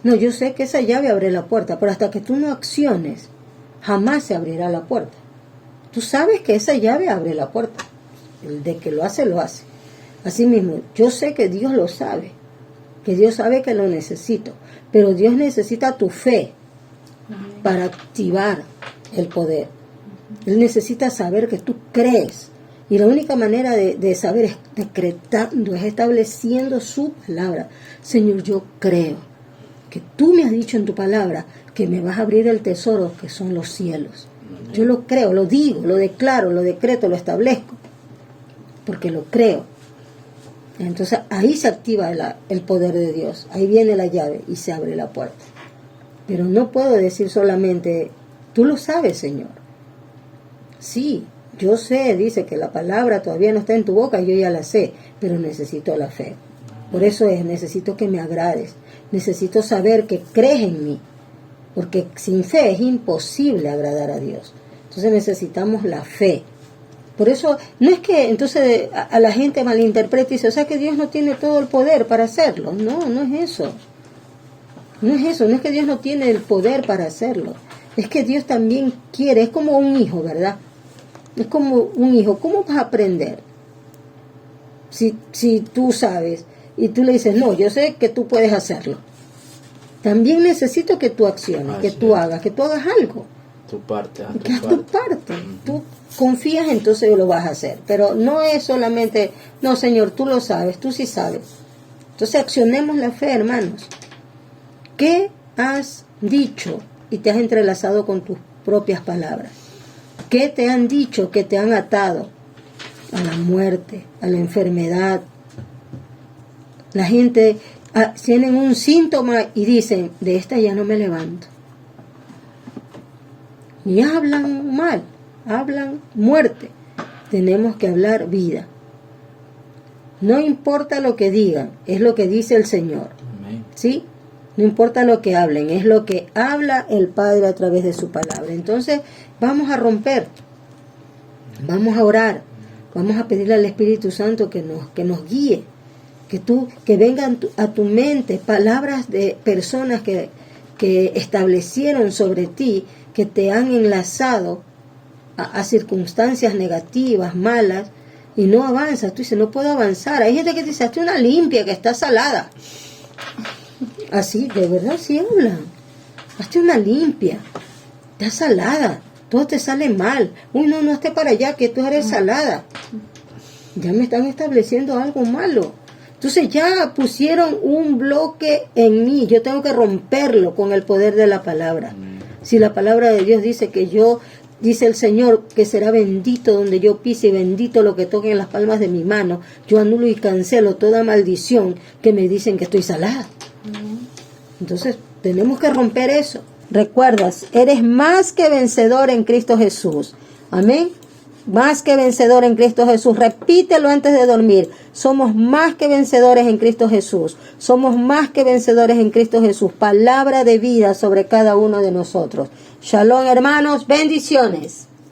B: No, yo sé que esa llave abre la puerta, pero hasta que tú no acciones, jamás se abrirá la puerta. Tú sabes que esa llave abre la puerta. El de que lo hace, lo hace. Así mismo, yo sé que Dios lo sabe, que Dios sabe que lo necesito, pero Dios necesita tu fe para activar el poder. Él necesita saber que tú crees. Y la única manera de saber es decretando, es estableciendo su palabra. Señor, yo creo que tú me has dicho en tu palabra que me vas a abrir el tesoro que son los cielos. Yo lo creo, lo digo, lo declaro, lo decreto, lo establezco, porque lo creo. Entonces ahí se activa el poder de Dios. Ahí viene la llave y se abre la puerta. Pero no puedo decir solamente, tú lo sabes, Señor. Sí, yo sé, dice que la palabra todavía no está en tu boca, yo ya la sé, pero necesito la fe. Por eso necesito que me agrades, necesito saber que crees en mí, porque sin fe es imposible agradar a Dios. Entonces necesitamos la fe. Por eso, no es que entonces a la gente malinterprete y dice, o sea que Dios no tiene todo el poder para hacerlo. No, no es eso. No es eso, no es que Dios no tiene el poder para hacerlo. Es que Dios también quiere, es como un hijo, ¿verdad? Es como un hijo. ¿Cómo vas a aprender? Si tú sabes y tú le dices, no, yo sé que tú puedes hacerlo. También necesito que tú acciones, que tú hagas algo.
A: Tu parte.
B: Que haz tu parte. Tú confías, entonces lo vas a hacer. Pero no es solamente, no, Señor, tú lo sabes, tú sí sabes. Entonces accionemos la fe, hermanos. ¿Qué has dicho y te has entrelazado con tus propias palabras? ¿Qué te han dicho que te han atado a la muerte, a la enfermedad? La gente tienen un síntoma y dicen, de esta ya no me levanto. Y hablan mal, hablan muerte. Tenemos que hablar vida. No importa lo que digan, es lo que dice el Señor. ¿Sí? No importa lo que hablen, es lo que habla el Padre a través de su palabra. Entonces, vamos a romper, vamos a orar, Vamos a pedirle al Espíritu Santo que nos guíe, que vengan a tu mente palabras de personas que establecieron sobre ti, que te han enlazado a circunstancias negativas, malas, y no avanzas. Tú dices, no puedo avanzar. Hay gente que dice, hazte una limpia, que está salada. Así, de verdad, sí hablan. Hazte una limpia, está salada, todo te sale mal. Uy, no esté para allá, que tú eres salada. Ya me están estableciendo algo malo. Entonces ya pusieron un bloque en mí, yo tengo que romperlo con el poder de la palabra. Si la palabra de Dios dice que dice el Señor que será bendito donde yo pise y bendito lo que toque en las palmas de mi mano, yo anulo y cancelo toda maldición que me dicen que estoy salada. Entonces tenemos que romper eso. Recuerdas, eres más que vencedor en Cristo Jesús. Amén. Más que vencedor en Cristo Jesús. Repítelo antes de dormir. Somos más que vencedores en Cristo Jesús. Somos más que vencedores en Cristo Jesús. Palabra de vida sobre cada uno de nosotros. Shalom, hermanos. Bendiciones.